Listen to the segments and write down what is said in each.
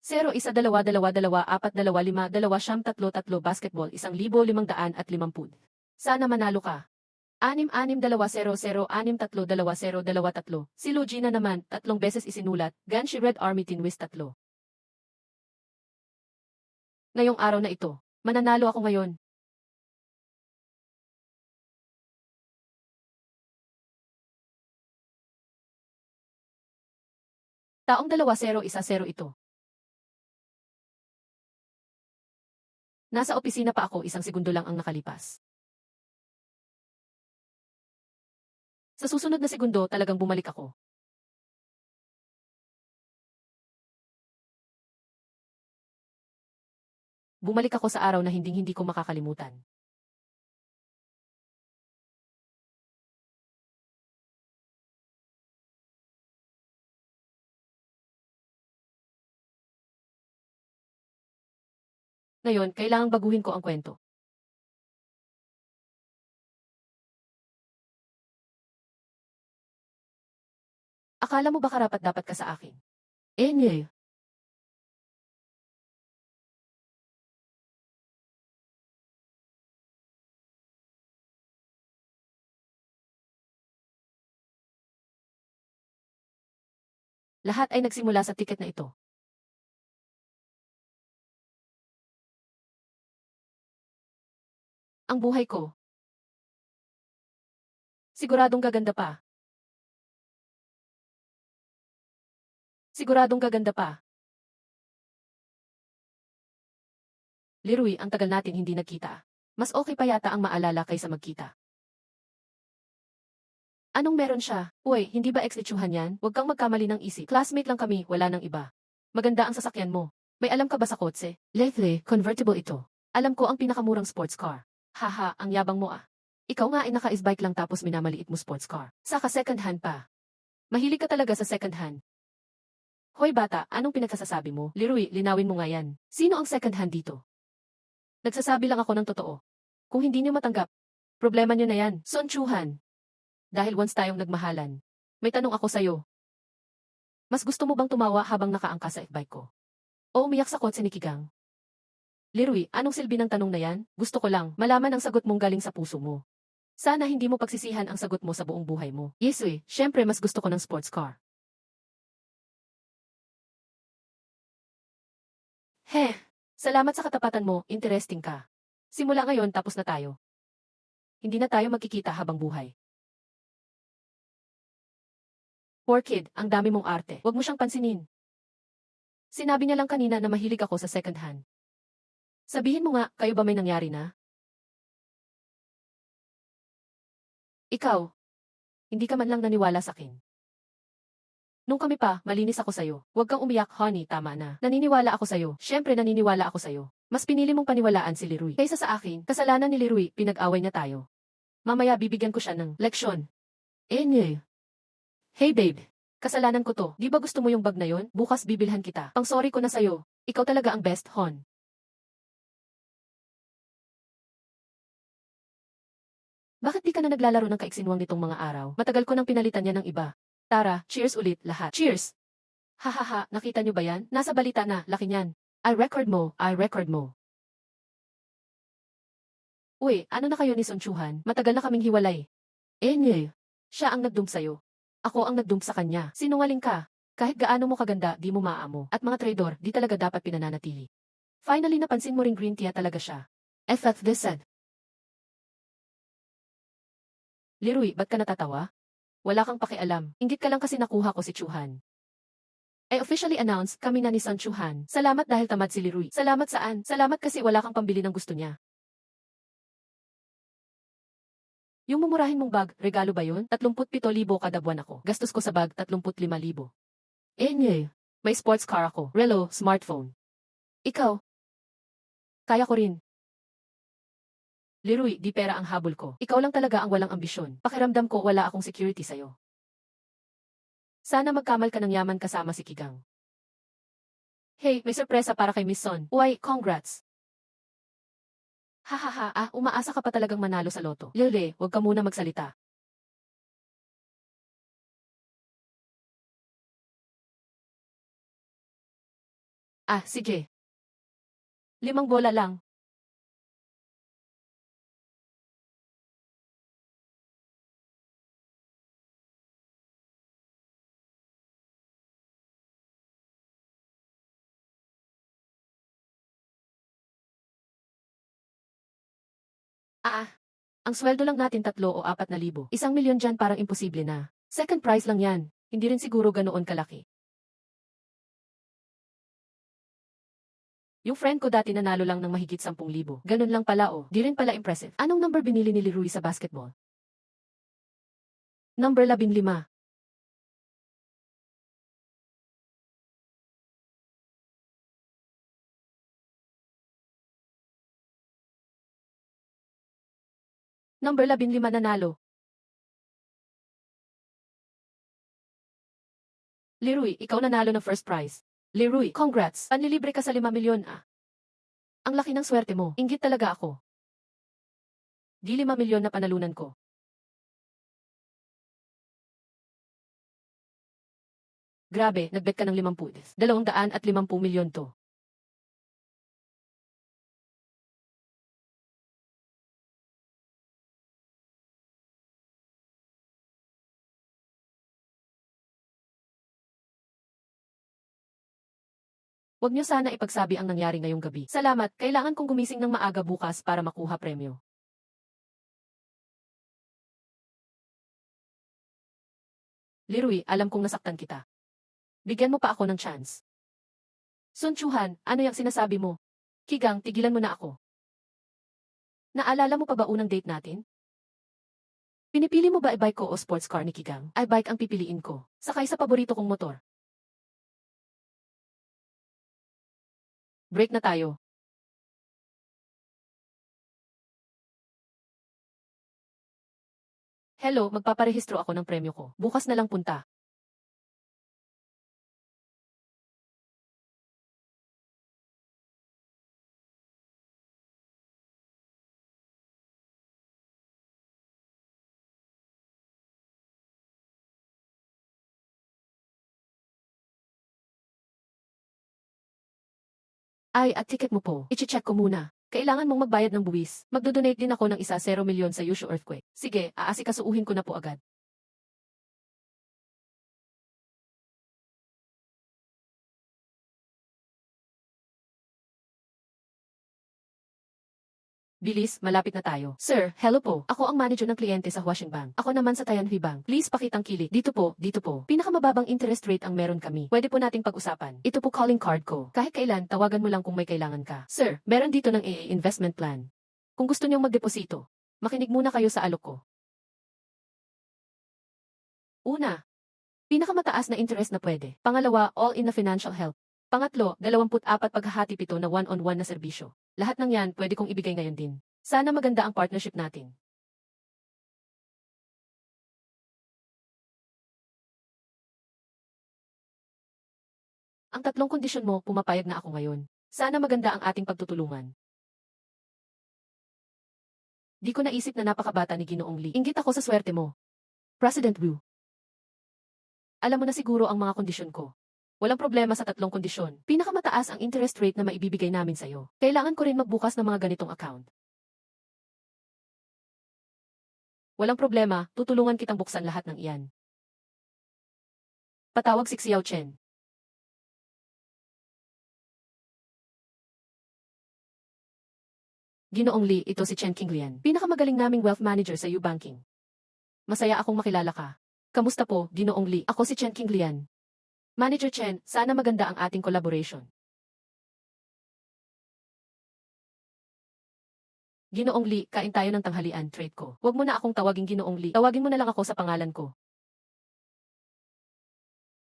0-1-2-2-2-4-2-5-2-5-3-3 basketball 1,550. Sana manalo ka. 6-6-2-0-0-6-3-2-0-2-3. Si Lugina naman, 3 beses isinulat, Ganshi Red Army Tinwis 3. Ngayong araw na ito, mananalo ako ngayon. Taong 2-0-1-0 ito. Nasa opisina pa ako, 1 segundo lang ang nakalipas. Sa susunod na segundo talagang bumalik ako. Bumalik ako sa araw na hindi ko makakalimutan. Ngayon, kailangang baguhin ko ang kwento. Akala mo ba karapat-dapat ka sa akin? Nye. Lahat ay nagsimula sa tiket na ito. Ang buhay ko. Siguradong gaganda pa. Siguradong gaganda pa. Leroy, ang tagal natin hindi nagkita. Mas okay pa yata ang maalala kaysa magkita. Anong meron siya? Uy, hindi ba ex-litsuhan yan? Huwag kang magkamali ng isip. Classmate lang kami, wala nang iba. Maganda ang sasakyan mo. May alam ka ba sa kotse? Lately, convertible ito. Alam ko ang pinakamurang sports car. Haha, ang yabang mo ah. Ikaw nga ay naka-isbike lang tapos minamaliit mo sports car. Saka second hand pa. Mahilig ka talaga sa second hand. Hoy bata, anong pinagsasabi mo? Leroy, linawin mo nga yan. Sino ang second hand dito? Nagsasabi lang ako ng totoo. Kung hindi niyo matanggap, problema niyo na yan. Son Chuhan. Dahil once tayong nagmahalan. May tanong ako sa'yo. Mas gusto mo bang tumawa habang nakaangka sa e-bike ko? O umiyak sa kotse ni Kigang? Leroy, anong silbi ng tanong na yan? Gusto ko lang malaman ang sagot mong galing sa puso mo. Sana hindi mo pagsisihan ang sagot mo sa buong buhay mo. Yes, syempre mas gusto ko ng sports car. Heh, salamat sa katapatan mo, interesting ka. Simula ngayon tapos na tayo. Hindi na tayo magkikita habang buhay. Poor kid, ang dami mong arte. Huwag mo siyang pansinin. Sinabi niya lang kanina na mahilig ako sa second hand. Sabihin mo nga, kayo ba may nangyari na? Ikaw, hindi ka man lang naniwala sa akin. Nung kami pa, malinis ako sa'yo. Huwag kang umiyak, honey, tama na. Naniniwala ako sa'yo. Siyempre naniniwala ako sa'yo. Mas pinili mong paniwalaan si Leroy. Kaysa sa akin, kasalanan ni Leroy, pinag-away niya tayo. Mamaya bibigyan ko siya ng leksyon. Nye. Hey babe, kasalanan ko to. Di ba gusto mo yung bag na yon? Bukas bibilhan kita. Pang sorry ko na sa'yo. Ikaw talaga ang best, hon. Bakit di ka na naglalaro ng kaiksinuwang nitong mga araw? Matagal ko nang pinalitan niya ng iba. Tara, cheers ulit, lahat. Cheers! Hahaha, nakita niyo ba yan? Nasa balita na, laki niyan. I record mo. Uy, ano na kayo ni Son Chuhan? Matagal na kaming hiwalay. Nye. Siya ang nagdump sa'yo. Ako ang nagdump sa kanya. Sinungaling ka. Kahit gaano mo kaganda, di mo maamo. At mga traidor, di talaga dapat pinananatili. Finally napansin mo ring green tea talaga siya. F this said. Leroy, ba't ka natatawa? Wala kang pakialam. Inggit ka lang kasi nakuha ko si Chuhan. I officially announced kami na ni Son Chuhan. Salamat dahil tamad si Leroy. Salamat saan? Salamat kasi wala kang pambili ng gusto niya. Yung mumurahin mong bag, regalo ba yun? 37,000 kada buwan ako. Gastos ko sa bag, 35,000. Nye. May sports car ako. Relo, smartphone. Ikaw? Kaya ko rin. Leroy, di pera ang habol ko. Ikaw lang talaga ang walang ambisyon. Pakiramdam ko wala akong security sa'yo. Sana magkamal ka ng yaman kasama si Kigang. Hey, may sorpresa para kay Miss Son. Uy, congrats! Hahaha, umaasa ka pa talagang manalo sa loto. Lele, huwag ka muna magsalita. Sige. 5 bola lang. Ah, ang sweldo lang natin 3 o 4 na libo. 1 milyon dyan parang imposible na. Second prize lang yan. Hindi rin siguro ganoon kalaki. Yung friend ko dati nanalo lang ng mahigit 10,000. Ganun lang pala oh. Di rin pala impressive. Anong number binili ni Leroy sa basketball? Number 15. Number 15 nanalo. Leroy, ikaw nanalo ng first prize. Leroy, congrats. Panlilibre ka sa 5 milyon Ang laki ng swerte mo. Inggit talaga ako. Di 5 milyon na panalunan ko. Grabe, nagbet ka ng 50. 250 milyon to. Huwag niyo sana ipagsabi ang nangyari ngayong gabi. Salamat, kailangan kong gumising ng maaga bukas para makuha premyo. Leroy, alam kong nasaktan kita. Bigyan mo pa ako ng chance. Sun Chuhan, ano yung sinasabi mo? Kigang, tigilan mo na ako. Naalala mo pa ba unang date natin? Pinipili mo ba e-bike ko o sports car ni Kigang? I-bike ang pipiliin ko. Sakay sa paborito kong motor. Break na tayo. Hello, magpaparehistro ako ng premyo ko. Bukas na lang punta. At ticket mo po. Iche-check ko muna. Kailangan mong magbayad ng buwis. Magdodonate din ako ng 0 milyon sa Yushu Earthquake. Sige, aasikasuuhin ko na po agad. Bilis, malapit na tayo. Sir, hello po. Ako ang manager ng kliyente sa Huaxing Bank. Ako naman sa Tianhui Bank. Please pakitang kilik. Dito po, dito po. Pinakamababang interest rate ang meron kami. Pwede po nating pag-usapan. Ito po calling card ko. Kahit kailan, tawagan mo lang kung may kailangan ka. Sir, meron dito ng AA investment plan. Kung gusto niyong magdeposito, makinig muna kayo sa alok ko. Una, pinakamataas na interest na pwede. Pangalawa, all in na financial help. Pangatlo, 24 paghahati 7 na one-on-one na serbisyo. Lahat ng yan pwede kong ibigay ngayon din. Sana maganda ang partnership natin. Ang tatlong kondisyon mo, pumapayag na ako ngayon. Sana maganda ang ating pagtutulungan. Di ko naisip na napakabata ni Ginoong Lee. Inggit ako sa swerte mo. President Wu. Alam mo na siguro ang mga kondisyon ko. Walang problema sa tatlong kondisyon. Pinakamataas ang interest rate na maibibigay namin sa'yo. Kailangan ko rin magbukas ng mga ganitong account. Walang problema, tutulungan kitang buksan lahat ng iyan. Patawag si Xiao Chen. Ginoong Lee, ito si Chen Qinglian. Pinakamagaling naming wealth manager sa U-Banking. Masaya akong makilala ka. Kamusta po, Ginoong Lee? Ako si Chen Qinglian. Manager Chen, sana maganda ang ating collaboration. Ginoong Lee, kain tayo ng tanghalian, trade ko. Huwag mo na akong tawaging Ginoong Lee. Tawagin mo na lang ako sa pangalan ko.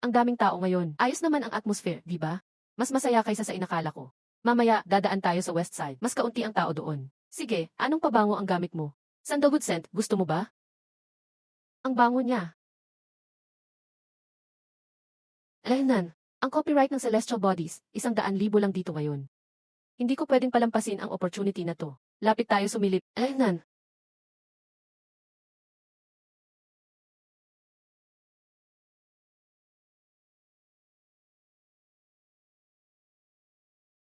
Ang daming tao ngayon. Ayos naman ang atmosphere, di ba? Mas masaya kaysa sa inakala ko. Mamaya, dadaan tayo sa west side. Mas kaunti ang tao doon. Sige, anong pabango ang gamit mo? Sandalwood scent, gusto mo ba? Ang bango niya. Nan, ang copyright ng Celestial Bodies, 100,000 lang dito ngayon. Hindi ko pwedeng palampasin ang opportunity na to. Lapit tayo sumilip. Nan,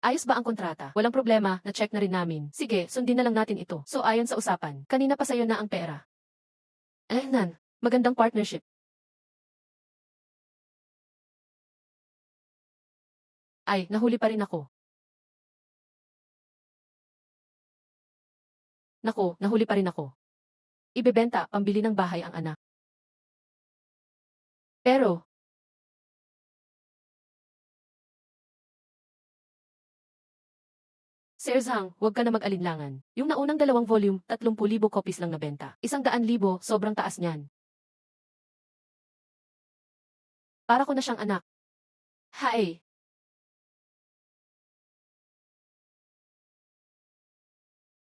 Ayos ba ang kontrata? Walang problema, na-check na rin namin. Sige, sundin na lang natin ito. So ayon sa usapan, kanina pa sa'yo na ang pera. Nan, magandang partnership. Ay, nahuli pa rin ako. Nako, nahuli pa rin ako. Ibebenta, pambili ng bahay ang anak. Pero, Sir Zhang, huwag ka na mag-alinlangan. Yung naunang 2 volume, 30,000 copies lang nabenta. 100,000, sobrang taas niyan. Para ko na siyang anak. Hay!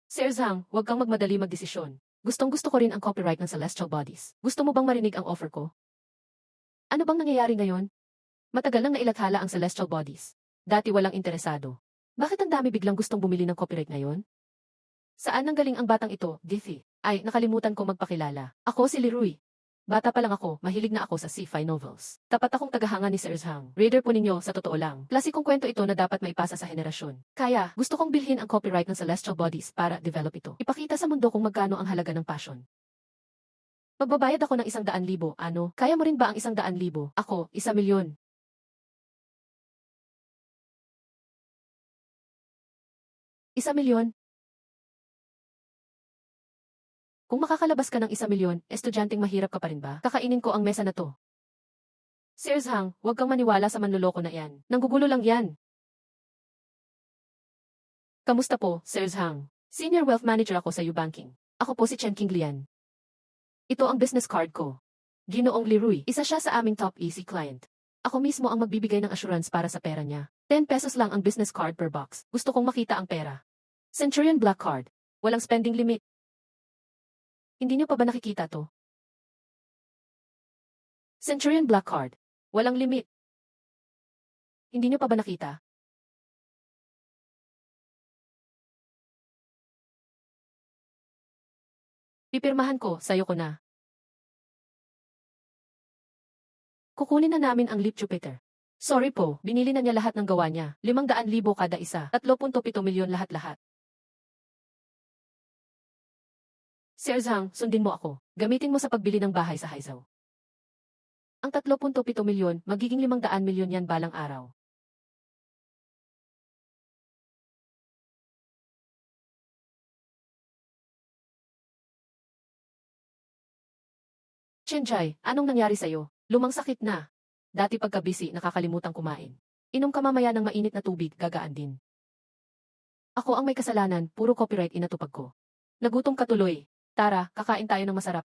Sir Zhang, huwag kang magmadali magdesisyon. Gustong-gusto ko rin ang copyright ng Celestial Bodies. Gusto mo bang marinig ang offer ko? Ano bang nangyayari ngayon? Matagal nang nailathala ang Celestial Bodies. Dati walang interesado. Bakit ang dami biglang gustong bumili ng copyright ngayon? Saan nanggaling ang batang ito, Diffie? Ay, nakalimutan ko magpakilala. Ako si Leroy. Bata pa lang ako, mahilig na ako sa sci-fi novels. Tapat akong tagahanga ni Sir Zhang. Reader po ninyo, sa totoo lang. Klasikong kwento ito na dapat maipasa sa henerasyon. Kaya, gusto kong bilhin ang copyright ng Celestial Bodies para develop ito. Ipakita sa mundo kung magkano ang halaga ng passion. Magbabayad ako ng 100,000, ano? Kaya mo rin ba ang 100,000? Ako, 1,000,000. 1,000,000? Kung makakalabas ka ng 1,000,000, estudyanteng mahirap ka pa rin ba? Kakainin ko ang mesa na to. Sir Zhang, huwag kang maniwala sa manloloko na yan. Nanggugulo lang yan. Kamusta po, Sir Zhang? Senior Wealth Manager ako sa Ubanking. Ako po si Chen Qinglian. Ito ang business card ko. Ginoong Leroy, isa siya sa aming top easy client. Ako mismo ang magbibigay ng assurance para sa pera niya. 10 pesos lang ang business card per box. Gusto kong makita ang pera. Centurion Black Card. Walang spending limit. Hindi niyo pa ba nakikita to? Centurion Black Card. Walang limit. Hindi niyo pa ba nakita? Pipirmahan ko, sayo ko na. Kukunin na namin ang Leap Jupiter. Sorry po, binili na niya lahat ng gawa niya. 500,000 kada isa. 3.7 milyon lahat-lahat. Sir Zhang, sundin mo ako. Gamitin mo sa pagbili ng bahay sa Haizhou. Ang 3.7 milyon, magiging 500 milyon yan balang araw. Chenjai, anong nangyari sa'yo? Lumang sakit na. Dati pagka-busy, nakakalimutang kumain. Inom ka mamaya ng mainit na tubig, gagaan din. Ako ang may kasalanan, puro copyright inatupag ko. Nagutom ka tuloy. Tara, kakain tayo ng masarap.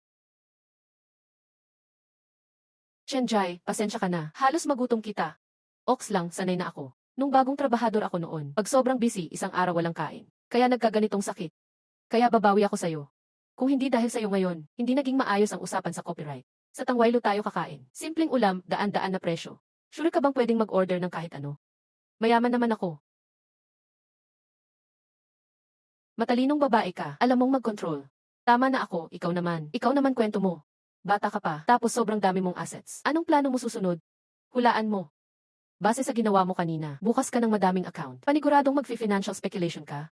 Chenjai, pasensya ka na. Halos magutom kita. Ox lang, sanay na ako. Nung bagong trabahador ako noon, pag sobrang busy, isang araw walang kain. Kaya nagkaganitong sakit. Kaya babawi ako sa'yo. Kung hindi dahil sa'yo ngayon, hindi naging maayos ang usapan sa copyright. Sa Tangwaylo tayo kakain. Simpleng ulam, daan-daan na presyo. Sure ka bang pwedeng mag-order ng kahit ano? Mayaman naman ako. Matalinong babae ka, alam mong mag-control. Tama na ako, ikaw naman. Ikaw naman kwento mo. Bata ka pa, tapos sobrang dami mong assets. Anong plano mo susunod? Hulaan mo. Base sa ginawa mo kanina, bukas ka ng madaming account. Paniguradong mag-financial speculation ka?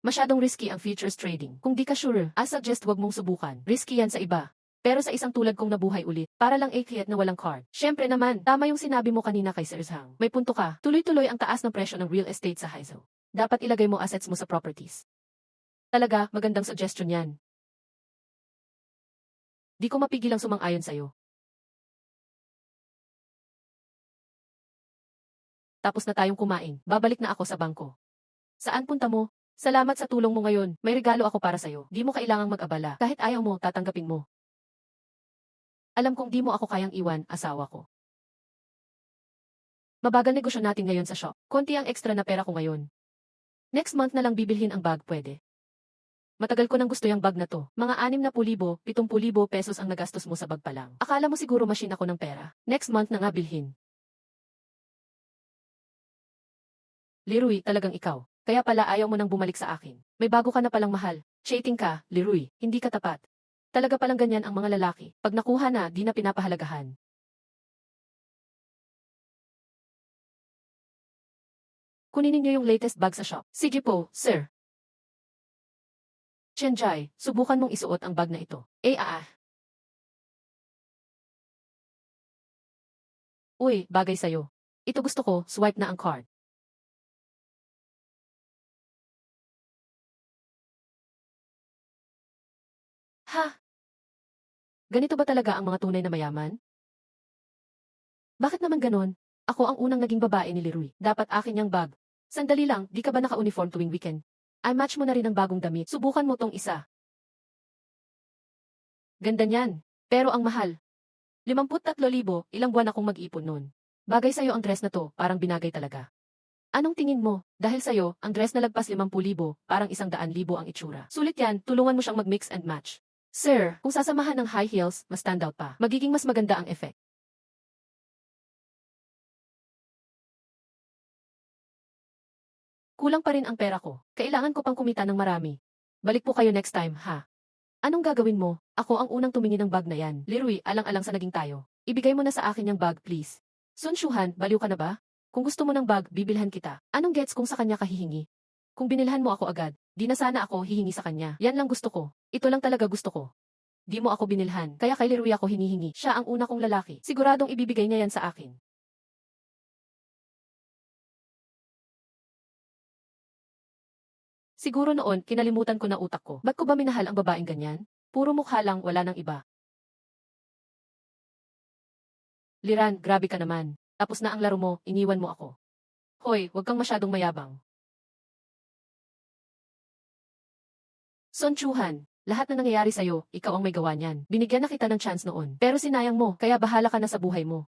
Masyadong risky ang futures trading. Kung di ka sure, I suggest wag mong subukan. Risky yan sa iba. Pero sa isang tulad kong nabuhay ulit, para lang AKT na walang card. Syempre naman, tama yung sinabi mo kanina kay Sir Zhang. May punto ka, tuloy-tuloy ang taas ng presyo ng real estate sa Haizhou. Dapat ilagay mo assets mo sa properties. Talaga, magandang suggestion yan. Di ko mapigilang sumang-ayon sa'yo. Tapos na tayong kumain, babalik na ako sa bangko. Saan punta mo? Salamat sa tulong mo ngayon, may regalo ako para sa'yo. Di mo kailangang mag-abala, kahit ayaw mo, tatanggapin mo. Alam kong di mo ako kayang iwan, asawa ko. Mabagal negosyo natin ngayon sa shop. Konti ang extra na pera ko ngayon. Next month na lang bibilhin ang bag, pwede. Matagal ko nang gusto yung bag na to. Mga 60,000, 70,000 pesos ang nagastos mo sa bag pa lang. Akala mo siguro machine ako ng pera. Next month na nga bilhin. Leroy, talagang ikaw. Kaya pala ayaw mo nang bumalik sa akin. May bago ka na palang mahal. Cheating ka, Leroy. Hindi ka tapat. Talaga palang ganyan ang mga lalaki. Pag nakuha na, di na pinapahalagahan. Kunin niyo yung latest bag sa shop. Sige po, sir. Chenjai, subukan mong isuot ang bag na ito. Uy, bagay sa'yo. Ito gusto ko, swipe na ang card. Ha? Ganito ba talaga ang mga tunay na mayaman? Bakit naman ganon? Ako ang unang naging babae ni Leroy. Dapat akin yung bag. Sandali lang, di ka ba naka-uniform tuwing weekend? I match mo na rin ang bagong damit. Subukan mo tong isa. Ganda niyan. Pero ang mahal. 53,000, ilang buwan akong mag-ipon nun. Bagay sa'yo ang dress na to, parang binagay talaga. Anong tingin mo? Dahil sa'yo, ang dress na lagpas 50,000, parang 100,000 ang itsura. Sulit yan, tulungan mo siyang mag-mix and match. Sir, kung sasamahan ng high heels, mas stand out pa. Magiging mas maganda ang effect. Kulang pa rin ang pera ko. Kailangan ko pang kumita ng marami. Balik po kayo next time, ha? Anong gagawin mo? Ako ang unang tumingin ng bag na yan. Leroy, alang-alang sa naging tayo. Ibigay mo na sa akin yung bag, please. Sun Shuhan, baliw ka na ba? Kung gusto mo ng bag, bibilhan kita. Anong gets kung sa kanya ka hihingi? Kung binilhan mo ako agad, di na sana ako hihingi sa kanya. Yan lang gusto ko. Ito lang talaga gusto ko. Di mo ako binilhan, kaya kay Leroy ako hinihingi. Siya ang una kong lalaki. Siguradong ibibigay niya yan sa akin. Siguro noon, kinalimutan ko na utak ko. Ba't ko ba minahal ang babaeng ganyan? Puro mukha lang, wala nang iba. Liran, grabe ka naman. Tapos na ang laro mo, iniwan mo ako. Hoy, wag kang masyadong mayabang. Son Chuhan, lahat na nangyayari sa'yo, ikaw ang may gawa niyan. Binigyan na kita ng chance noon. Pero sinayang mo, kaya bahala ka na sa buhay mo.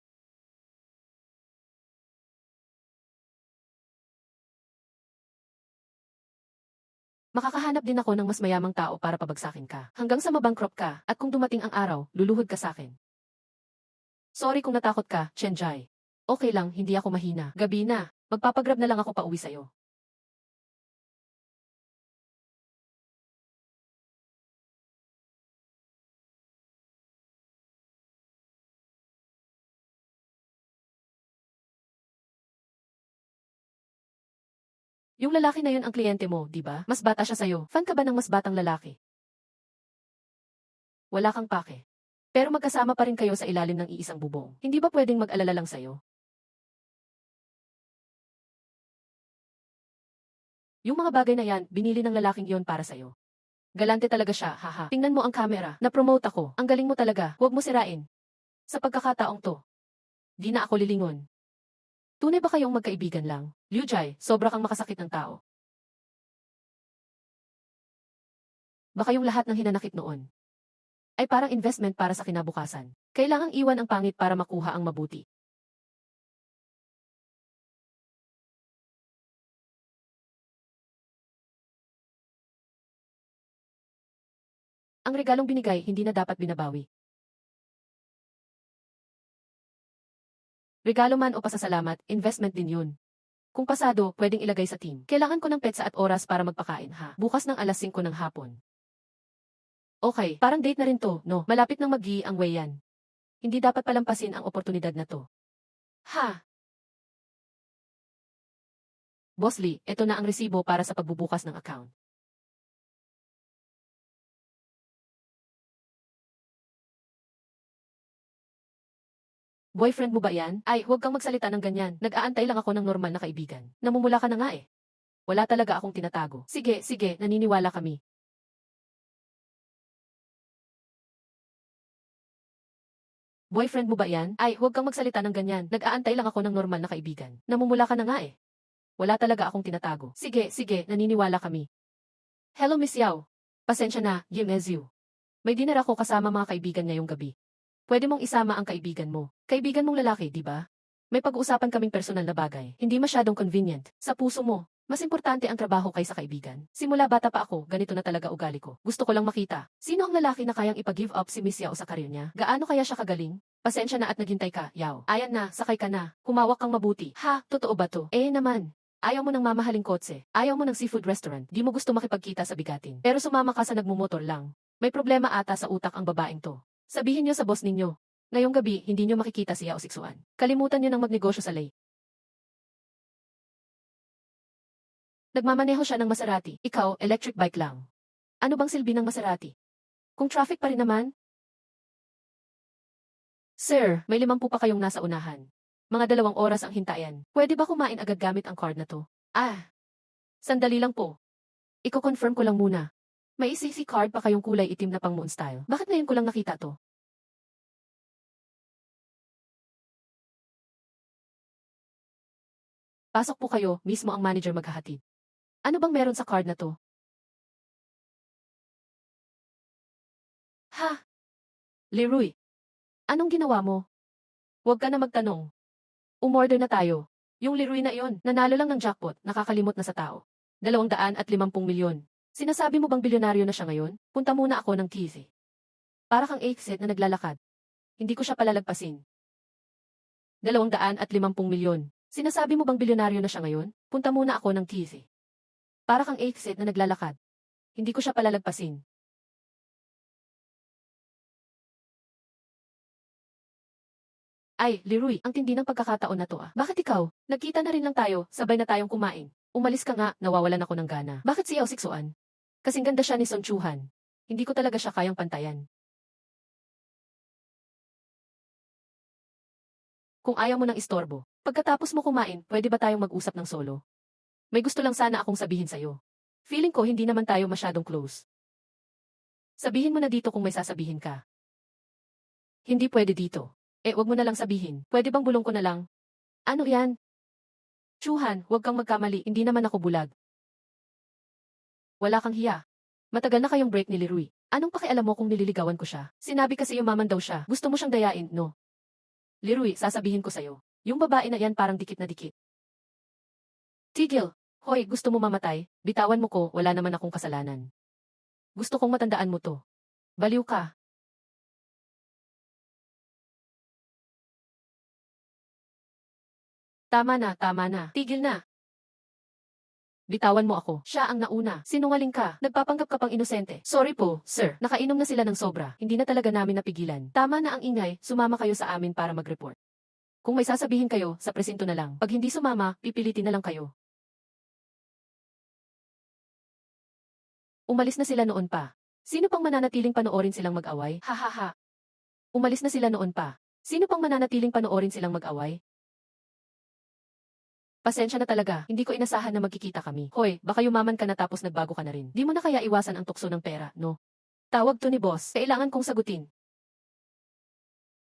Makakahanap din ako ng mas mayamang tao para pabagsakin ka. Hanggang sa mabankrupt ka, at kung dumating ang araw, luluhod ka sa akin. Sorry kung natakot ka, Chenjai. Okay lang, hindi ako mahina. Gabi na, magpapagrab na lang ako pauwi sa'yo. Yung lalaki na yun ang kliyente mo, di ba? Mas bata siya sa'yo. Fan ka ba ng mas batang lalaki? Wala kang pake. Pero magkasama pa rin kayo sa ilalim ng iisang bubong. Hindi ba pwedeng mag-alala lang sa'yo? Yung mga bagay na yan, binili ng lalaking yon para sa'yo. Galante talaga siya, haha. Tingnan mo ang camera. Na-promote ako. Ang galing mo talaga. Huwag mo sirain. Sa pagkakataong to, di na ako lilingon. Tunay ba kayong magkaibigan lang? Liu Jai, sobra kang makasakit ng tao. Baka yung lahat ng hinanakit noon ay parang investment para sa kinabukasan. Kailangang iwan ang pangit para makuha ang mabuti. Ang regalong binigay hindi na dapat binabawi. Regalo man o pasasalamat, investment din yun. Kung pasado, pwedeng ilagay sa team. Kailangan ko ng petsa at oras para magpakain ha. Bukas ng alas 5 ng hapon. Okay, parang date na rin to, no? Malapit nang mag-i ang way yan. Hindi dapat palampasin ang oportunidad na to. Ha? Boss Lee, eto na ang resibo para sa pagbubukas ng account. Boyfriend mo ba yan? Ay, huwag kang magsalita ng ganyan. Nag-aantay lang ako ng normal na kaibigan. Namumula ka na nga eh. Wala talaga akong tinatago. Sige, sige, naniniwala kami. Boyfriend mo ba yan? Ay, huwag kang magsalita ng ganyan. Nag-aantay lang ako ng normal na kaibigan. Namumula ka na nga eh. Wala talaga akong tinatago. Sige, sige, naniniwala kami. Hello Miss Yao. Pasensya na, Jim Ezio. May dinner ako kasama mga kaibigan ngayong gabi. Pwede mong isama ang kaibigan mo. Kaibigan mong lalaki, di ba? May pag-uusapan kaming personal na bagay. Hindi masyadong convenient. Sa puso mo, mas importante ang trabaho kaysa kaibigan. Simula bata pa ako, ganito na talaga ugali ko. Gusto ko lang makita. Sino ang lalaki na kayang ipa-give up si Miss Yao sa karir niya? Gaano kaya siya kagaling? Pasensya na at naghintay ka, Yao. Ayan na, sakay ka na. Humawak kang mabuti. Ha, totoo ba to? Eh naman. Ayaw mo ng mamahaling kotse. Ayaw mo ng seafood restaurant. Di mo gusto makipagkita sa bigatin. Pero sumama ka sa nagmumotor lang. May problema ata sa utak ang babaeng to. Sabihin niyo sa boss ninyo. Ngayong gabi, hindi niyo makikita si Yao Siksuan. Kalimutan niyo nang magnegosyo sa lay. Nagmamaneho siya ng Maserati. Ikaw, electric bike lang. Ano bang silbi ng Maserati? Kung traffic pa rin naman? Sir, may 50 pa kayong nasa unahan. Mga 2 oras ang hintayan. Pwede ba kumain agad gamit ang card na to? Sandali lang po. Iko-confirm ko lang muna. May CC card pa kayong kulay itim na pang moon style. Bakit ngayon ko lang nakita to? Pasok po kayo, mismo ang manager maghahatid. Ano bang meron sa card na to? Ha? Leroy, anong ginawa mo? Huwag ka na magtanong. Umorder na tayo. Yung Leroy na iyon, nanalo lang ng jackpot, nakakalimot na sa tao. 250 milyon. Sinasabi mo bang bilyonaryo na siya ngayon? Punta muna ako ng TV. Para kang 8th set na naglalakad. Hindi ko siya palalagpasin. 250 milyon. Sinasabi mo bang bilyonaryo na siya ngayon? Punta muna ako ng TV. Para kang 8th set na naglalakad. Hindi ko siya palalagpasin. Ay, Leroy, ang tindi ng pagkakataon na to ah. Bakit ikaw? Nagkita na rin lang tayo, sabay na tayong kumain. Umalis ka nga, nawawalan ako ng gana. Bakit siyaw siksuan? Kasing ganda siya ni Son Chuhan. Hindi ko talaga siya kayang pantayan. Kung ayaw mo ng istorbo, pagkatapos mo kumain, pwede ba tayong mag-usap ng solo? May gusto lang sana akong sabihin sa'yo. Feeling ko hindi naman tayo masyadong close. Sabihin mo na dito kung may sasabihin ka. Hindi pwede dito. Wag mo na lang sabihin. Pwede bang bulong ko na lang? Ano yan? Chuhan, huwag kang magkamali, hindi naman ako bulag. Wala kang hiya. Matagal na kayong break ni Leroy. Anong pakialam mo kung nililigawan ko siya? Sinabi kasi yumaman daw siya. Gusto mo siyang dayain, no? Leroy, sasabihin ko sa'yo. Yung babae na yan parang dikit na dikit. Tigil. Hoy, gusto mo mamatay? Bitawan mo ko, wala naman akong kasalanan. Gusto kong matandaan mo to. Baliw ka. Tama na. Tigil na. Bitawan mo ako. Siya ang nauna. Sinungaling ka. Nagpapanggap ka pang inosente. Sorry po, sir. Nakainom na sila ng sobra. Hindi na talaga namin napigilan. Tama na ang ingay. Sumama kayo sa amin para mag-report. Kung may sasabihin kayo, sa presinto na lang. Pag hindi sumama, pipilitin na lang kayo. Umalis na sila noon pa. Sino pang mananatiling panoorin silang mag-away? Ha. Umalis na sila noon pa. Sino pang mananatiling panoorin silang mag-away? Pasensya na talaga, hindi ko inasahan na magkikita kami. Hoy, baka yumaman ka na tapos nagbago ka na rin. Di mo na kaya iwasan ang tukso ng pera, no? Tawag to ni boss, kailangan kong sagutin.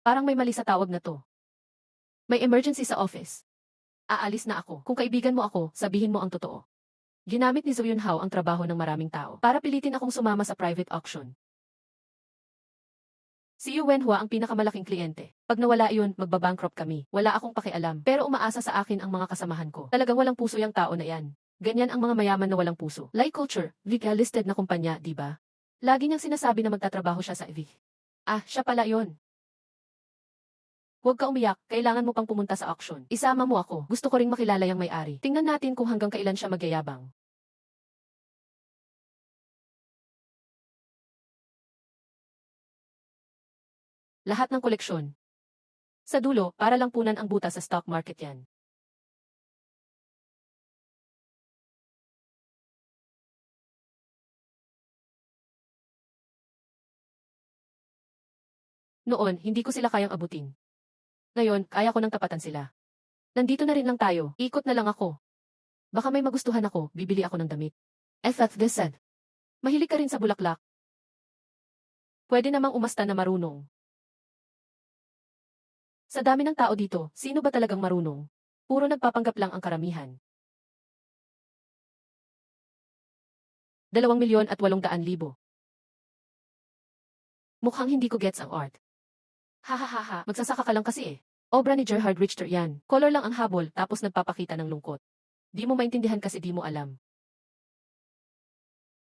Parang may mali sa tawag na to. May emergency sa office. Aalis na ako. Kung kaibigan mo ako, sabihin mo ang totoo. Ginamit ni Zhou Yunhao ang trabaho ng maraming tao para pilitin akong sumama sa private auction. Si Yu Wenhua ang pinakamalaking kliyente. Pag nawala iyon, magbabankrupt kami. Wala akong pakialam. Pero umaasa sa akin ang mga kasamahan ko. Talagang walang puso yung tao na yan. Ganyan ang mga mayaman na walang puso. Like Culture, listed na kumpanya, di ba? Lagi niyang sinasabi na magtatrabaho siya sa EV. Siya pala yon. Huwag ka umiyak, kailangan mo pang pumunta sa auction. Isama mo ako. Gusto ko ring makilala yung may-ari. Tingnan natin kung hanggang kailan siya magyayabang. Lahat ng koleksyon. Sa dulo, para lang punan ang buta sa stock market yan. Noon, hindi ko sila kayang abutin. Ngayon, kaya ko nang tapatan sila. Nandito na rin lang tayo, ikot na lang ako. Baka may magustuhan ako, bibili ako ng damit. At this said, mahilig ka rin sa bulaklak. Pwede namang umasta na marunong. Sa dami ng tao dito, sino ba talagang marunong? Puro nagpapanggap lang ang karamihan. 2,800,000. Mukhang hindi ko gets ang art. Hahaha, magsasaka ka lang kasi eh. Obra ni Gerhard Richter yan. Color lang ang habol tapos nagpapakita ng lungkot. Di mo maintindihan kasi di mo alam.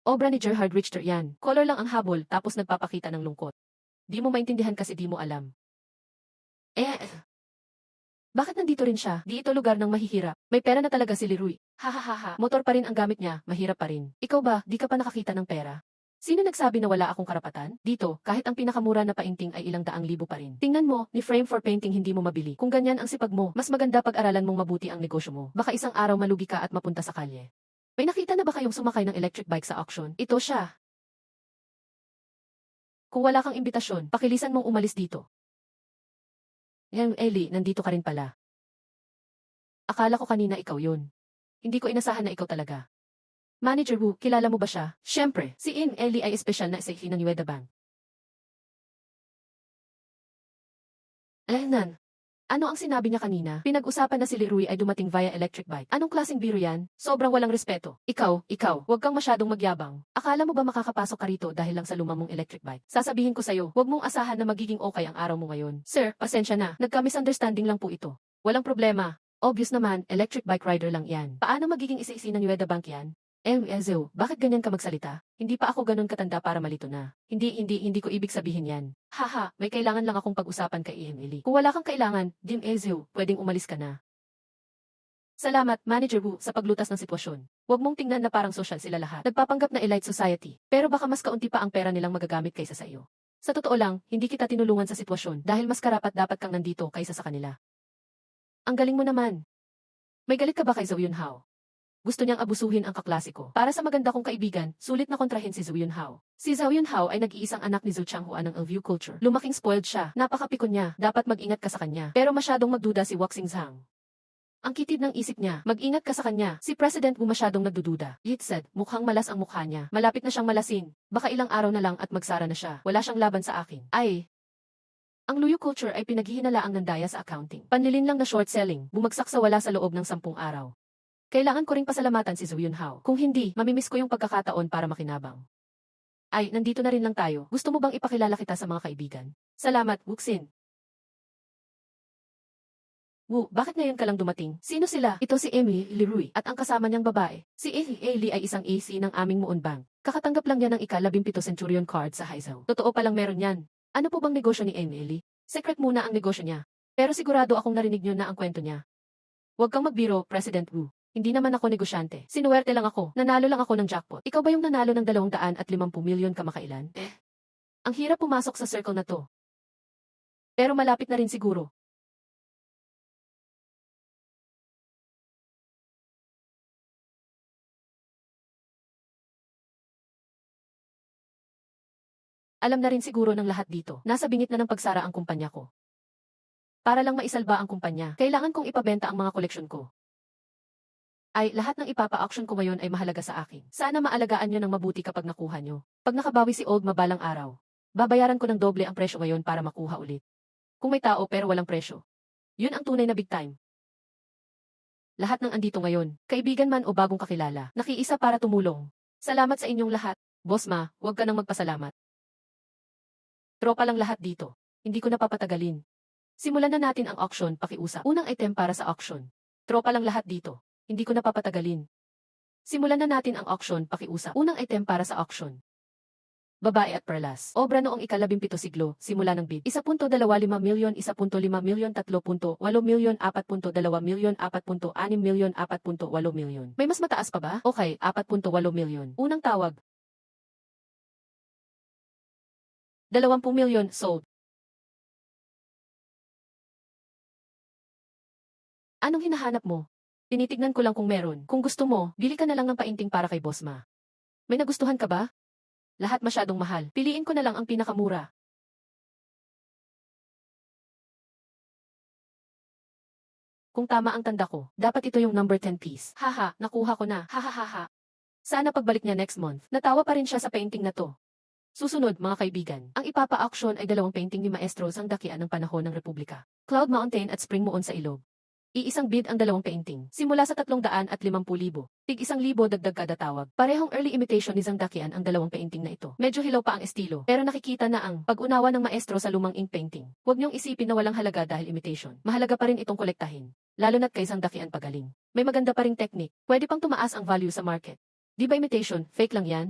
Obra ni Gerhard Richter yan. Color lang ang habol tapos nagpapakita ng lungkot. Di mo maintindihan kasi di mo alam. Bakit nandito rin siya? Di ito lugar ng mahihirap. May pera na talaga si Leroy. Hahaha, motor pa rin ang gamit niya, mahirap pa rin. Ikaw ba, di ka pa nakakita ng pera? Sino nagsabi na wala akong karapatan? Dito, kahit ang pinakamura na painting ay ilang daang libo pa rin. Tingnan mo, ni frame for painting hindi mo mabili. Kung ganyan ang sipag mo, mas maganda pag-aralan mong mabuti ang negosyo mo. Baka isang araw malugi ka at mapunta sa kalye. May nakita na ba kayong sumakay ng electric bike sa auction? Ito siya. Kung wala kang imbitasyon, pakilisan mong umalis dito. Ellie, nandito ka rin pala. Akala ko kanina ikaw yun. Hindi ko inasahan na ikaw talaga. Manager Wu, kilala mo ba siya? Siyempre, si Ellie ay espesyal na SAE ng Ueda Bank. Nan. Ano ang sinabi niya kanina? Pinag-usapan na si Leroy ay dumating via electric bike. Anong klaseng biro yan? Sobrang walang respeto. Ikaw, huwag kang masyadong magyabang. Akala mo ba makakapasok ka rito dahil lang sa luma mong electric bike? Sasabihin ko sa'yo, huwag mong asahan na magiging okay ang araw mo ngayon. Sir, pasensya na. Nagka-misunderstanding lang po ito. Walang problema. Obvious naman, electric bike rider lang yan. Paano magiging isa-isi ng Ueda Bank yan? Ezio, bakit ganyan ka magsalita? Hindi pa ako ganun katanda para malito na. Hindi ko ibig sabihin yan. Haha, may kailangan lang akong pag-usapan kay Emily. Kung wala kang kailangan, Ezio, pwedeng umalis ka na. Salamat, Manager Wu, sa paglutas ng sitwasyon. Huwag mong tingnan na parang social sila lahat. Nagpapanggap na elite society. Pero baka mas kaunti pa ang pera nilang magagamit kaysa sa iyo. Sa totoo lang, hindi kita tinulungan sa sitwasyon dahil mas karapat dapat kang nandito kaysa sa kanila. Ang galing mo naman. May galit ka ba kay Zhou Yunhao? Gusto niyang abusuhin ang kaklasiko. Para sa maganda kong kaibigan, sulit na kontrahin si Zhou Yunhao. Si Zhou Yunhao ay nag-iisang anak ni Zhou Changhua ng Elview culture. Lumaking spoiled siya. Napakapikon niya. Dapat mag-ingat ka sa kanya. Pero masyadong magduda si Waxing Zhang. Ang kitid ng isip niya. Mag-ingat ka sa kanya. Si President Wu masyadong nagdududa. It said, mukhang malas ang mukha niya. Malapit na siyang malasin. Baka ilang araw na lang at magsara na siya. Wala siyang laban sa akin. Ang Luyu culture ay pinaghihinalaang ng daya sa accounting. Panlilin lang na short selling. Bumagsak sa wala sa loob ng 10 araw. Kailangan ko ring pasalamatan si Zhou Yunhao. Kung hindi, mamimiss ko yung pagkakataon para makinabang. Nandito na rin lang tayo. Gusto mo bang ipakilala kita sa mga kaibigan? Salamat, Wuxin. Wu, bakit ngayon ka lang dumating? Sino sila? Ito si Emily Leroy at ang kasama niyang babae. Si Ailey ay isang AC ng aming Muon Bank. Kakatanggap lang niya ng ika-17 Centurion card sa Haizhou. Totoo palang meron yan. Ano po bang negosyo ni Emily? Secret muna ang negosyo niya. Pero sigurado akong narinig niyo na ang kwento niya. Huwag kang magbiro, President Wu. Hindi naman ako negosyante. Sinuwerte lang ako. Nanalo lang ako ng jackpot. Ikaw ba yung nanalo ng 250 milyon kamakailan? Ang hirap pumasok sa circle na to. Pero malapit na rin siguro. Alam na rin siguro ng lahat dito. Nasa bingit na ng pagsara ang kumpanya ko. Para lang maisalba ang kumpanya, kailangan kong ipabenta ang mga koleksyon ko. Lahat ng ipapa-auction ko ngayon ay mahalaga sa akin. Sana maalagaan nyo ng mabuti kapag nakuha nyo. Pag nakabawi si Old mabalang araw, babayaran ko ng doble ang presyo ngayon para makuha ulit. Kung may tao pero walang presyo. Yun ang tunay na big time. Lahat ng andito ngayon, kaibigan man o bagong kakilala, nakiisa para tumulong. Salamat sa inyong lahat. Boss Ma, huwag ka nang magpasalamat. Tropa lang lahat dito. Hindi ko napapatagalin. Simulan na natin ang auction, pakiusap. Unang item para sa auction. Tropa lang lahat dito. Hindi ko napapatagalin. Simulan na natin ang auction, pakiusap. Unang item para sa auction. Babae at perlas. Obra noong ika-17 siglo, simula ng bid. 1.25 milyon, 1.5 milyon, 3.8 milyon, 4.2 milyon, 4.6 milyon, 4.8 milyon. May mas mataas pa ba? Okay, 4.8 milyon. Unang tawag. 20 milyon, sold. Anong hinahanap mo? Tinitignan ko lang kung meron. Kung gusto mo, bili ka na lang ng painting para kay Boss Ma. May nagustuhan ka ba? Lahat masyadong mahal. Piliin ko na lang ang pinakamura. Kung tama ang tanda ko, dapat ito yung number 10 piece. Haha, nakuha ko na. Hahaha. Sana pagbalik niya next month, natawa pa rin siya sa painting na to. Susunod, mga kaibigan, ang ipapa-auction ay 2 painting ni Maestro Sang Dakian ng panahon ng Republika. Cloud Mountain at Spring Moon sa ilog. Iisang bid ang 2 painting. Simula sa 350,000. Tig 1,000 dagdag kada tawag. Parehong early imitation ni Zhang Dakian ang 2 painting na ito. Medyo hilaw pa ang estilo, pero nakikita na ang pag-unawa ng maestro sa lumang ink painting. Huwag niyong isipin na walang halaga dahil imitation. Mahalaga pa rin itong kolektahin. Lalo na't kay Zhang Dakian pagaling. May maganda pa ring technique. Pwede pang tumaas ang value sa market. Di ba imitation, fake lang yan?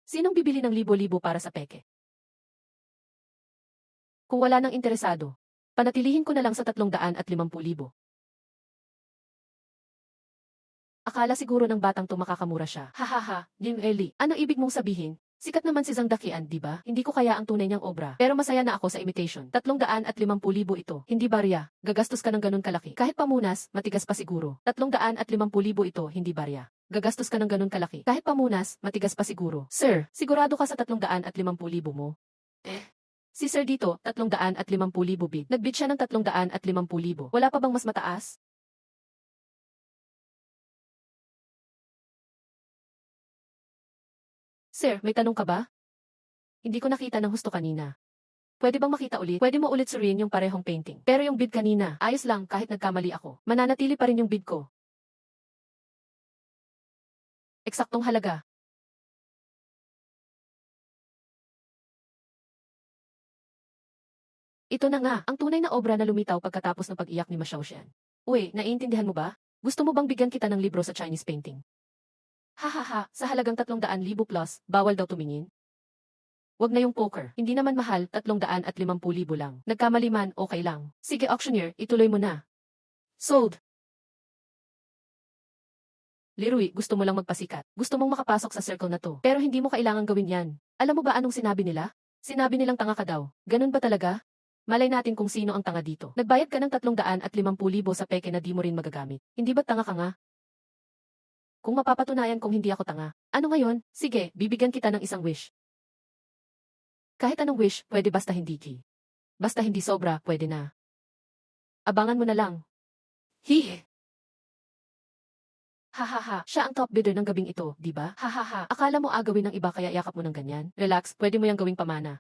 Sinong bibili ng libo-libo para sa peke? Kung wala nang interesado, panatilihin ko na lang sa 350,000. Akala siguro ng batang to makakamura siya. Hahaha, Lim Eli, ano ibig mong sabihin? Sikat naman si Zhang Dakian, di ba? Hindi ko kaya ang tunay niyang obra. Pero masaya na ako sa imitation. 350,000 ito. Hindi barya. Gagastos ka ng ganun kalaki. Kahit pamunas, matigas pa siguro. 350,000 ito, hindi barya. Gagastos ka ng ganun kalaki. Kahit pamunas, matigas pa siguro. Sir, sigurado ka sa 350,000 mo? Si Sir dito, 350,000 bid. Nagbid siya ng 350,000. Wala pa bang mas mataas? Sir, may tanong ka ba? Hindi ko nakita ng husto kanina. Pwede bang makita ulit? Pwede mo ulit suriin yung parehong painting. Pero yung bid kanina, ayos lang kahit nagkamali ako. Mananatili pa rin yung bid ko. Eksaktong halaga. Ito na nga, ang tunay na obra na lumitaw pagkatapos ng pag-iyak ni Ma Xiaoxian. Uy, naiintindihan mo ba? Gusto mo bang bigyan kita ng libro sa Chinese painting? Hahaha, sa halagang 300,000 plus, bawal daw tumingin? Wag na yung poker. Hindi naman mahal, 350,000 lang. Nagkamali man, okay lang. Sige auctioneer, ituloy mo na. Sold. Leroy, gusto mo lang magpasikat. Gusto mong makapasok sa circle na to. Pero hindi mo kailangan gawin yan. Alam mo ba anong sinabi nila? Sinabi nilang tanga ka daw. Ganun ba talaga? Malay natin kung sino ang tanga dito. Nagbayad ka ng 350,000 sa peke na di mo rin magagamit. Hindi ba tanga ka nga? Kung mapapatunayan kung hindi ako tanga. Ano ngayon? Sige, bibigyan kita ng isang wish. Kahit anong wish, pwede basta hindi ki. Basta hindi sobra, pwede na. Abangan mo na lang. Hihe. Hahaha, siya ang top bidder ng gabing ito, di ba? Hahaha, akala mo agawin ng iba kaya yakap mo ng ganyan? Relax, pwede mo yang gawing pamana.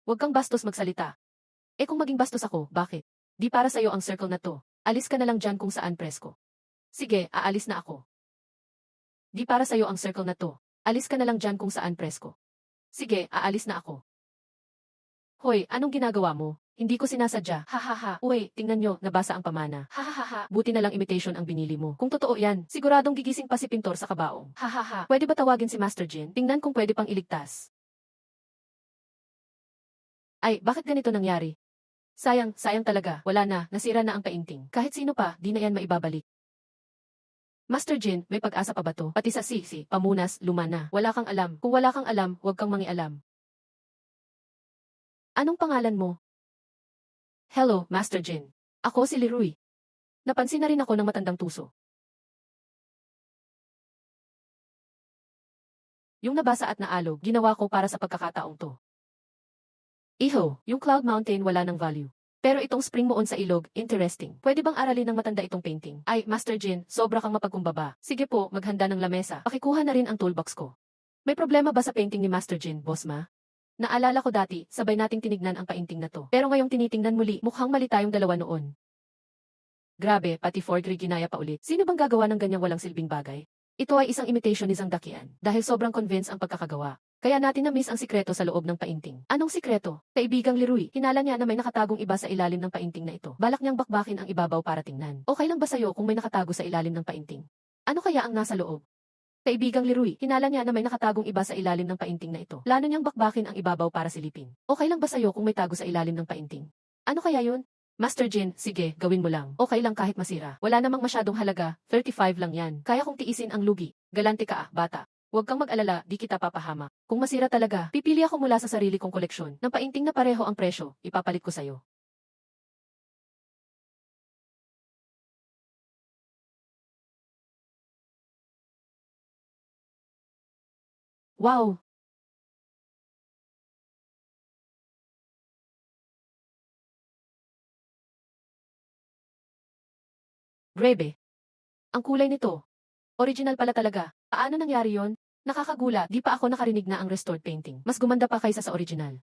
Huwag kang bastos magsalita. Kung maging bastos ako, bakit? Di para sa'yo ang circle na to. Alis ka na lang dyan kung saan presko. Sige, aalis na ako. Di para sa'yo ang circle na to. Alis ka na lang dyan kung saan presko. Sige, aalis na ako. Hoy, anong ginagawa mo? Hindi ko sinasadya. Hahaha. Uy, tingnan nyo, nabasa ang pamana. Hahaha. Buti na lang imitation ang binili mo. Kung totoo yan, siguradong gigising pa si Pintor sa kabaong. Hahaha. Pwede ba tawagin si Master Jin? Tingnan kung pwede pang iligtas. Ay, bakit ganito nangyari? Sayang, sayang talaga. Wala na, nasira na ang painting. Kahit sino pa, di na yan maibabalik. Master Jin, may pag-asa pa ba to? Pati sa sisi, pamunas, luma na. Wala kang alam. Kung wala kang alam, huwag kang mangialam. Anong pangalan mo? Hello, Master Jin. Ako si Leroy. Napansin na rin ako ng matandang tuso. Yung nabasa at naalog, ginawa ko para sa pagkakataong to. Iho, yung Cloud Mountain wala ng value. Pero itong spring moon sa ilog, interesting. Pwede bang aralin ng matanda itong painting? Ay, Master Jin, sobra kang mapagkumbaba. Sige po, maghanda ng lamesa. Pakikuha na rin ang toolbox ko. May problema ba sa painting ni Master Jin, boss ma? Naalala ko dati, sabay nating tinignan ang painting na to. Pero ngayong tinitingnan muli, mukhang mali tayong dalawa noon. Grabe, pati forgery ginaya pa ulit. Sino bang gagawa ng ganyang walang silbing bagay? Ito ay isang imitation ni Zhang Daqian. Dahil sobrang convinced ang pagkakagawa. Kaya natin na-miss ang sikreto sa loob ng painting. Anong sikreto? Kaibigang Leroy, hinala niya na may nakatagong iba sa ilalim ng painting na ito. Balak niyang bakbakin ang ibabaw para tingnan. Okay lang ba sa'yo kung may nakatago sa ilalim ng painting? Ano kaya ang nasa loob? Kaibigang Leroy, hinala niya na may nakatagong iba sa ilalim ng painting na ito. Plano niyang bakbakin ang ibabaw para silipin. Okay lang ba sa'yo kung may tago sa ilalim ng painting? Ano kaya yun? Master Jin, sige, gawin mo lang. Okay lang kahit masira. Wala namang masyadong halaga, 35 lang yan. Kaya kong tiisin ang lugi. Galante ka bata. Huwag kang mag-alala, di kita papahama. Kung masira talaga, pipili ako mula sa sarili kong koleksyon. Ng painting na pareho ang presyo, ipapalit ko sa'yo. Wow! Grebe. Ang kulay nito. Original pala talaga. Paano nangyari yon? Nakakagula, di pa ako nakarinig na ang restored painting. Mas gumanda pa kaysa sa original.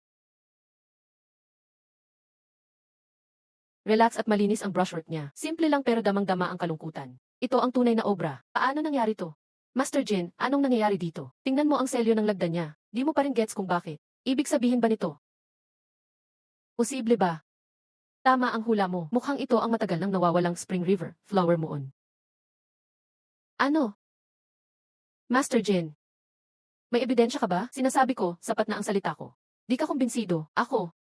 Relax at malinis ang brushwork niya. Simple lang pero damang-dama ang kalungkutan. Ito ang tunay na obra. Paano nangyari to? Master Jin, anong nangyayari dito? Tingnan mo ang selyo ng lagda niya. Di mo pa rin gets kung bakit. Ibig sabihin ba nito? Posible ba? Tama ang hula mo. Mukhang ito ang matagal nang nawawalang Spring River, Flower Moon. Ano? Master Jin, may ebidensya ka ba? Sinasabi ko, sapat na ang salita ko. Di ka kumbinsido. Ako.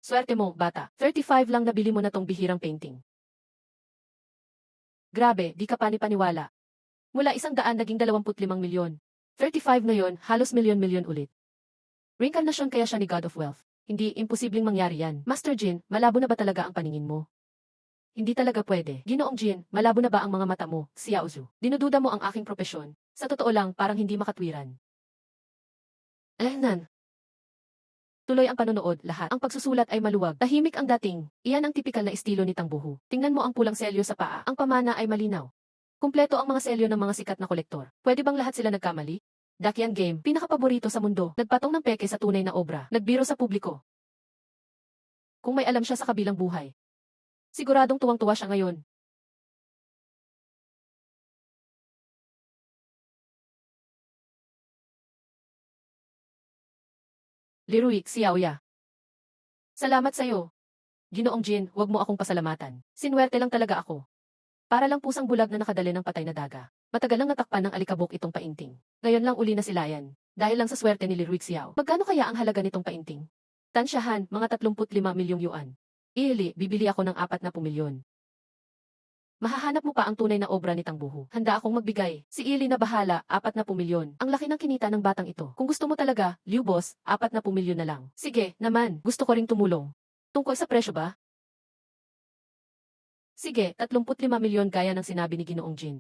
Swerte mo, bata. 35 lang nabili mo na tong bihirang painting. Grabe, di ka pani-paniwala. Mula 100 naging 25 milyon. 35 na yon, halos milyon-milyon ulit. Reincarnation kaya siya ni God of Wealth. Hindi, imposibleng mangyari yan. Master Jin, malabo na ba talaga ang paningin mo? Hindi talaga pwede. Ginoong Jin, malabo na ba ang mga mata mo, Xiao Zhu? Dinududa mo ang aking propesyon. Sa totoo lang, parang hindi makatwiran. Nan. Tuloy ang panonood, lahat. Ang pagsusulat ay maluwag. Tahimik ang dating. Iyan ang tipikal na estilo ni Tang Buhu. Tingnan mo ang pulang selyo sa paa. Ang pamana ay malinaw. Kumpleto ang mga selyo ng mga sikat na kolektor. Pwede bang lahat sila nagkamali? Dakian Game, pinakapaborito sa mundo. Nagpatong ng peke sa tunay na obra. Nagbiro sa publiko. Kung may alam siya sa kabilang buhay. Siguradong tuwang-tuwa siya ngayon. Lirui, Xiaoya. Salamat sa'yo. Ginoong Jin, huwag mo akong pasalamatan. Sinwerte lang talaga ako. Para lang pusang bulag na nakadali ng patay na daga. Matagal nang natakpan ng alikabok itong painting. Ngayon lang uli na silayan. Dahil lang sa swerte ni Lirui Xiao. Magkano kaya ang halaga nitong painting? Tansyahan, mga 35 milyong yuan. Ili, bibili ako ng 40 milyon. Mahahanap mo pa ang tunay na obra ni Tang Buhu. Handa akong magbigay. Si Ili na bahala, 40 milyon. Ang laki ng kinita ng batang ito. Kung gusto mo talaga, Liu Boss, 40 milyon na lang. Sige, naman, gusto ko ring tumulong. Tungkol sa presyo ba? Sige, 35 milyon gaya ng sinabi ni Ginoong Jin.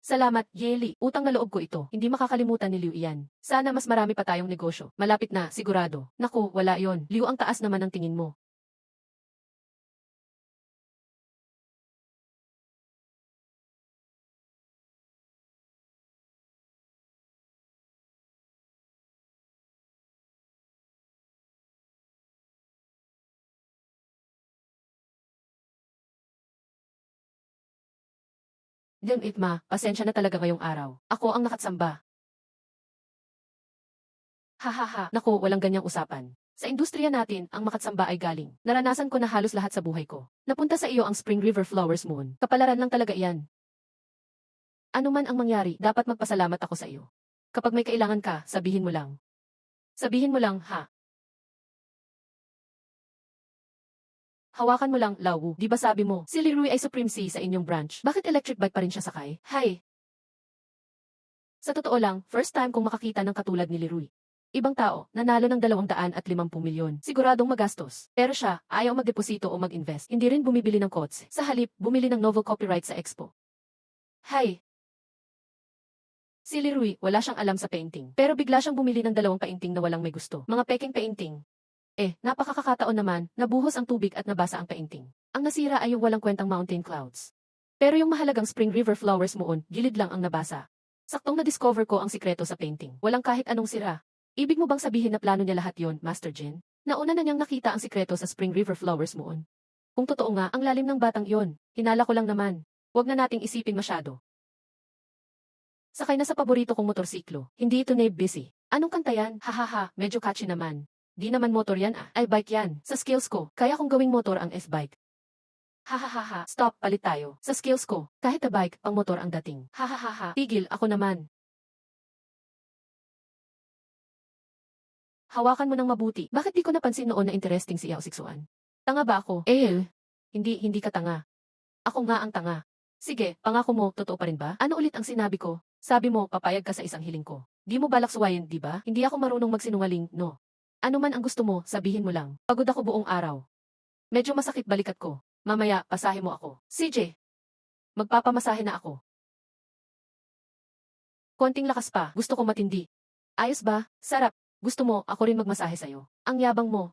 Salamat, Yeli. Utang na loob ko ito. Hindi makakalimutan ni Liu iyan. Sana mas marami pa tayong negosyo. Malapit na, sigurado. Naku, wala yon. Liu, ang taas naman ng tingin mo. Itma, pasensya na talaga ngayong araw. Ako ang nakatsamba. Hahaha, naku, walang ganyang usapan. Sa industriya natin, ang makatsamba ay galing. Naranasan ko na halos lahat sa buhay ko. Napunta sa iyo ang Spring River Flowers Moon. Kapalaran lang talaga iyan. Ano man ang mangyari, dapat magpasalamat ako sa iyo. Kapag may kailangan ka, sabihin mo lang. Sabihin mo lang, ha? Hawakan mo lang, Lawu. Di ba sabi mo, si Leroy ay supremacy sa inyong branch? Bakit electric bike pa rin siya sakay? Hay! Sa totoo lang, first time kong makakita ng katulad ni Leroy. Ibang tao, nanalo ng 250 milyon. Siguradong magastos. Pero siya, ayaw magdeposito o mag-invest. Hindi rin bumibili ng kotse. Sa halip, bumili ng novel copyright sa expo. Hay! Si Leroy, wala siyang alam sa painting. Pero bigla siyang bumili ng 2 painting na walang may gusto. Mga peking painting. Napakakataon naman, nabuhos ang tubig at nabasa ang painting. Ang nasira ay yung walang kwentang mountain clouds. Pero yung mahalagang Spring River Flowers moon, gilid lang ang nabasa. Saktong na-discover ko ang sikreto sa painting. Walang kahit anong sira. Ibig mo bang sabihin na plano niya lahat yon, Master Jin? Nauna na niyang nakita ang sikreto sa Spring River Flowers moon. Kung totoo nga, ang lalim ng batang yon. Hinala ko lang naman. Huwag na nating isipin masyado. Sakay na sa paborito kong motorsiklo. Hindi ito Nave busy. Anong kanta yan? Hahaha, medyo catchy naman. Di naman motor yan ay bike yan. Sa skills ko, kaya kong gawing motor ang S-bike. Hahaha, stop, palit tayo. Sa skills ko, kahit na bike, pang motor ang dating. Hahaha, tigil, ako naman. Hawakan mo ng mabuti. Bakit di ko napansin noon na interesting si Yao Sixuan? Tanga ba ako? Hindi ka tanga. Ako nga ang tanga. Sige, pangako mo, totoo pa rin ba? Ano ulit ang sinabi ko? Sabi mo, papayag ka sa isang hiling ko. Di mo balak suwayin, di ba? Hindi ako marunong magsinungaling, no. Ano man ang gusto mo, sabihin mo lang. Pagod ako buong araw. Medyo masakit balikat ko. Mamaya, pasahe mo ako. CJ, magpapamasahe na ako. Konting lakas pa, gusto ko matindi. Ayos ba? Sarap. Gusto mo, ako rin magmasahe sa'yo. Ang yabang mo.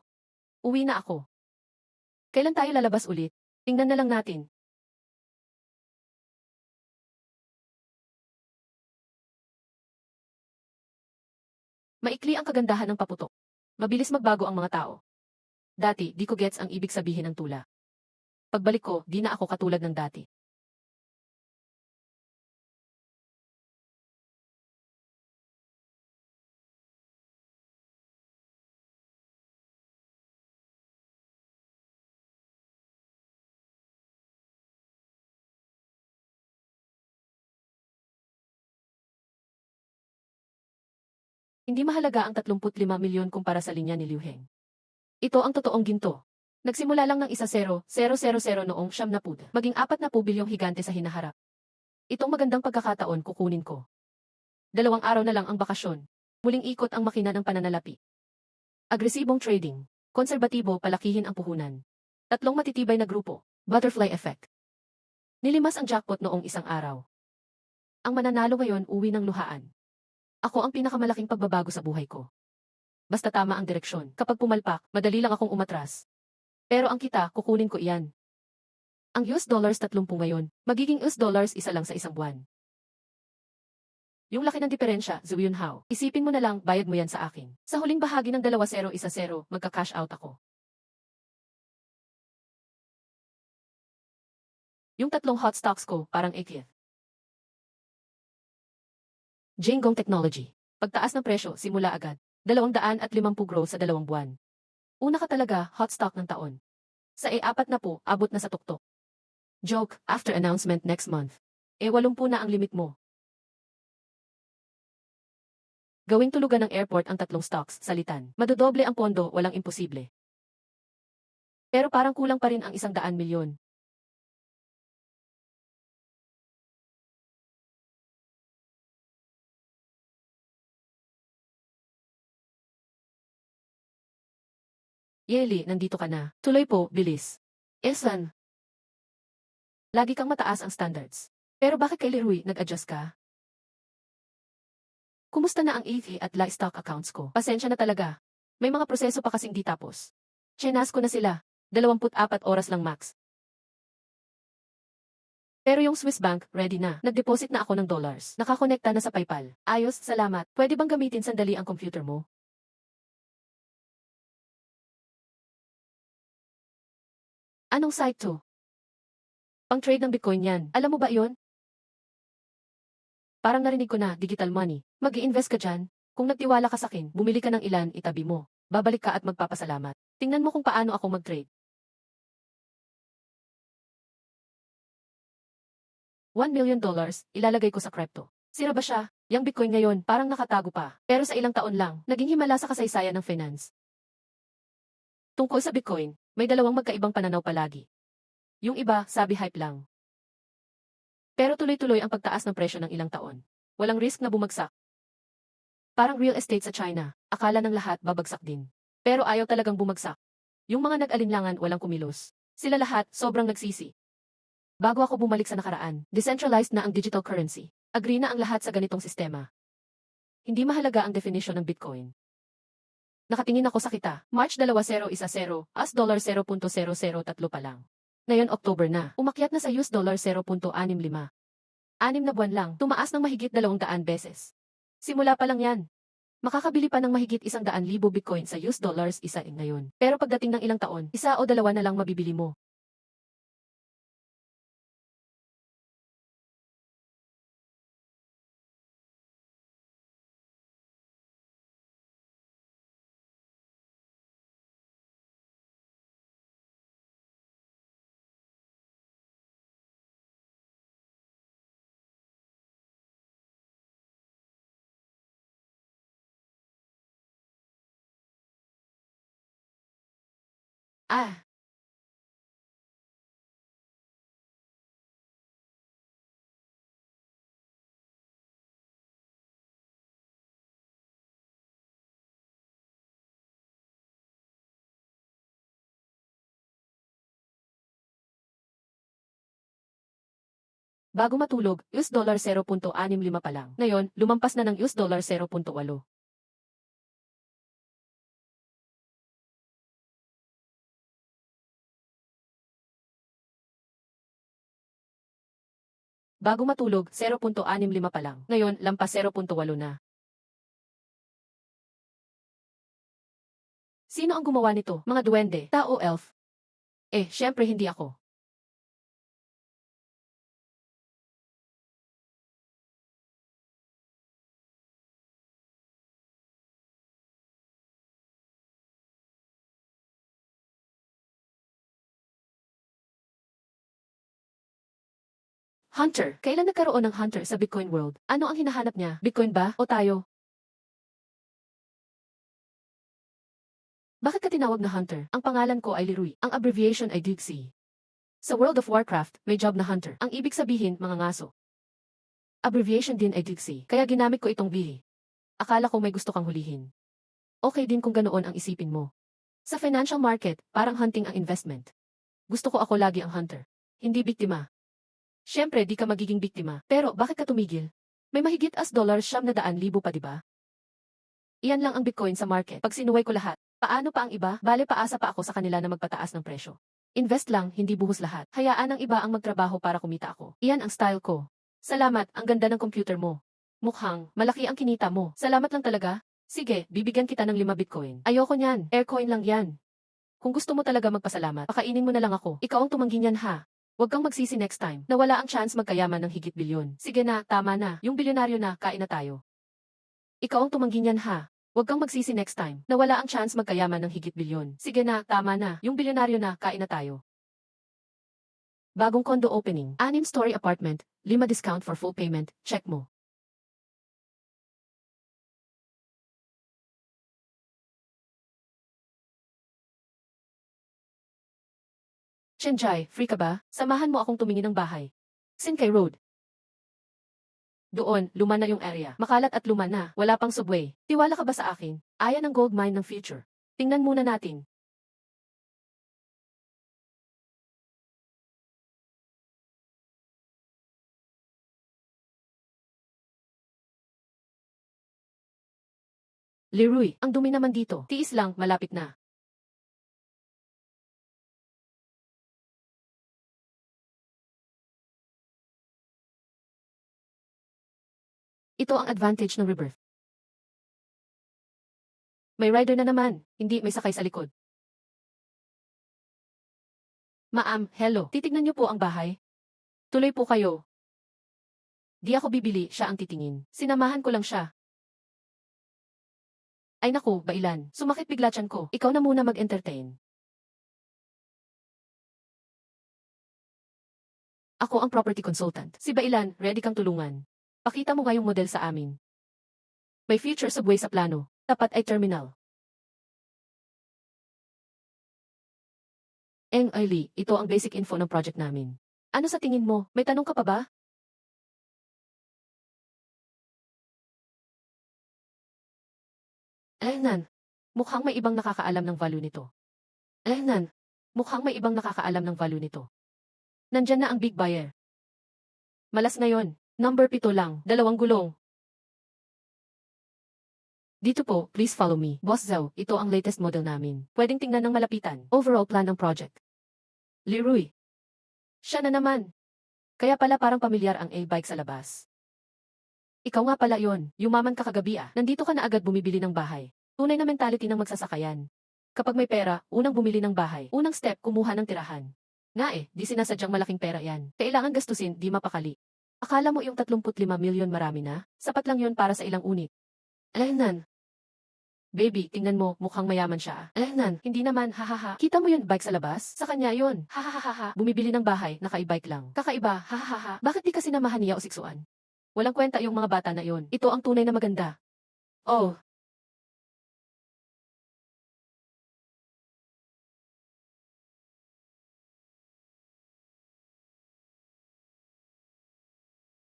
Uwi na ako. Kailan tayo lalabas ulit? Tingnan na lang natin. Maikli ang kagandahan ng paputok. Mabilis magbago ang mga tao. Dati, di ko gets ang ibig sabihin ng tula. Pagbalik ko, di na ako katulad ng dati. Hindi mahalaga ang 35 milyon kumpara sa linya ni Liu Heng. Ito ang totoong ginto. Nagsimula lang ng 1,0,0,000 noong 70, maging 40 bilyong higante sa hinaharap. Itong magandang pagkakataon kukunin ko. 2 araw na lang ang bakasyon. Muling ikot ang makina ng pananalapi. Agresibong trading. Konserbatibo, palakihin ang puhunan. Tatlong matitibay na grupo. Butterfly effect. Nilimas ang jackpot noong isang araw. Ang mananalo ngayon uwi ng luhaan. Ako ang pinakamalaking pagbabago sa buhay ko. Basta tama ang direksyon. Kapag pumalpak, madali lang akong umatras. Pero ang kita, kukunin ko iyan. Ang US dollars 30 ngayon, magiging US dollars 1 lang sa isang buwan. Yung laki ng diferensya, Zuyun Hao. Isipin mo na lang, bayad mo yan sa akin. Sa huling bahagi ng 2010, magka-cash out ako. Yung tatlong hot stocks ko, parang ekith. Jingong Technology. Pagtaas ng presyo, simula agad. 250 growth sa 2 buwan. Una ka talaga, hot stock ng taon. Sa E4 na po, abot na sa tuktok. Joke, after announcement next month. 80 na ang limit mo. Gawing tulugan ng airport ang tatlong stocks, salitan. Madodoble ang pondo, walang imposible. Pero parang kulang pa rin ang 100 milyon. Yeli, nandito ka na. Tuloy po, bilis. Esan. Lagi kang mataas ang standards. Pero bakit kay Leroy nag-adjust ka? Kumusta na ang EV at livestock accounts ko? Pasensya na talaga. May mga proseso pa kasing di tapos. Chinas ko na sila. 24 oras lang max. Pero yung Swiss Bank, ready na. Nag-deposit na ako ng dollars. Nakakonekta na sa PayPal. Ayos, salamat. Pwede bang gamitin sandali ang computer mo? Anong site to? Pang-trade ng Bitcoin yan. Alam mo ba yon? Parang narinig ko na, digital money. Mag-i-invest ka dyan. Kung nagtiwala ka sa akin, bumili ka ng ilan, itabi mo. Babalik ka at magpapasalamat. Tingnan mo kung paano ako mag-trade. $1 million, ilalagay ko sa crypto. Sira ba siya? Yang Bitcoin ngayon, parang nakatago pa. Pero sa ilang taon lang, naging himala sa kasaysayan ng finance. Tungkol sa Bitcoin, may dalawang magkaibang pananaw palagi. Yung iba, sabi hype lang. Pero tuloy-tuloy ang pagtaas ng presyo ng ilang taon. Walang risk na bumagsak. Parang real estate sa China, akala ng lahat babagsak din. Pero ayaw talagang bumagsak. Yung mga nag-alinlangan walang kumilos. Sila lahat, sobrang nagsisi. Bago ako bumalik sa nakaraan, decentralized na ang digital currency. Agree na ang lahat sa ganitong sistema. Hindi mahalaga ang definition ng Bitcoin. Nakatingin ako sa kita, March 2010, US dollar 0.003 pa lang. Ngayon October na, umakyat na sa US dollar 0.65. 6 na buwan lang, tumaas ng mahigit 200 beses. Simula pa lang yan. Makakabili pa ng mahigit 100,000 Bitcoin sa US dollars isa ngayon. Pero pagdating ng ilang taon, 1 o 2 na lang mabibili mo. Ah, bago matulog, US dollar 0.65 pa lang. Ngayon, lumampas na ng US dollar 0.8. Bago matulog, 0.65 pa lang. Ngayon, lampas 0.8 na. Sino ang gumawa nito? Mga duwende, tao elf? Syempre hindi ako. Hunter, kailan nagkaroon ng Hunter sa Bitcoin world? Ano ang hinahanap niya? Bitcoin ba o tayo? Bakit ka tinawag na Hunter? Ang pangalan ko ay Leroy. Ang abbreviation ay Dixie. Sa World of Warcraft, may job na Hunter. Ang ibig sabihin, mga ngaso. Abbreviation din ay Dixie, kaya ginamit ko itong bihi. Akala ko may gusto kang hulihin. Okay din kung ganoon ang isipin mo. Sa financial market, parang hunting ang investment. Gusto ko ako lagi ang hunter. Hindi biktima. Siyempre, di ka magiging biktima. Pero bakit ka tumigil? May mahigit as $900,000 pa diba? Iyan lang ang Bitcoin sa market. Pag sinuway ko lahat, paano pa ang iba? Bale paasa pa ako sa kanila na magpataas ng presyo. Invest lang, hindi buhos lahat. Hayaan ng iba ang magtrabaho para kumita ako. Iyan ang style ko. Salamat, ang ganda ng computer mo. Mukhang, malaki ang kinita mo. Salamat lang talaga. Sige, bibigyan kita ng 5 Bitcoin. Ayoko niyan, Aircoin lang yan. Kung gusto mo talaga magpasalamat, pakainin mo na lang ako. Ikaw ang tumanggi niyan ha. Huwag kang magsisi next time na wala ang chance magkayaman ng higit bilyon. Sige na, tama na. Yung bilyonaryo na, kain na tayo. Ikaw ang tumanggi niyan ha. Huwag kang magsisi next time na wala ang chance magkayaman ng higit bilyon. Sige na, tama na. Yung bilyonaryo na, kain na tayo. Bagong condo opening. 6-story apartment. 5 discount for full payment. Check mo. Chenjai, free ka ba? Samahan mo akong tumingin ng bahay. Sinkay Road. Doon, luma na yung area. Makalat at luma na. Wala pang subway. Tiwala ka ba sa akin? Ayan ang gold mine ng future. Tingnan muna natin. Leroy, ang dumi naman dito. Tiis lang, malapit na. Ito ang advantage ng rebirth. May rider na naman, hindi may sakay sa likod. Ma'am, hello. Titignan niyo po ang bahay. Tuloy po kayo. Di ako bibili, siya ang titingin. Sinamahan ko lang siya. Ay naku, bailan. Sumakit bigla tiyan ko. Ikaw na muna mag-entertain. Ako ang property consultant. Si Bailan, ready kang tulungan. Pakita mo nga yung model sa amin. May future subway sa plano. Tapat ay terminal. Eng Ailey, ito ang basic info ng project namin. Ano sa tingin mo? May tanong ka pa ba? Nan. Mukhang may ibang nakakaalam ng value nito. Nan. Mukhang may ibang nakakaalam ng value nito. Nandyan na ang big buyer. Malas ngayon. Number 7 lang. 2 gulong. Dito po, please follow me. Boss Zhao, ito ang latest model namin. Pwedeng tingnan ng malapitan. Overall plan ng project. Leroy. Siya na naman. Kaya pala parang pamilyar ang A-bike sa labas. Ikaw nga pala yon. Yumaman ka kagabi ah. Nandito ka na agad bumibili ng bahay. Tunay na mentality ng magsasakayan. Kapag may pera, unang bumili ng bahay. Unang step, kumuha ng tirahan. Nga di sinasadyang malaking pera yan. Kailangan gastusin, di mapakali. Akala mo yung 35 milyon marami na? Sapat lang yon para sa ilang unit. Nan. Baby, tingnan mo, mukhang mayaman siya. Nan, hindi naman, hahaha. Kita mo yun bike sa labas? Sa kanya yun. Hahaha. Bumibili ng bahay, naka-e-bike lang. Kakaiba, hahaha. Bakit di ka sinamahan niya o siksuan? Walang kwenta yung mga bata na yon. Ito ang tunay na maganda. Oh.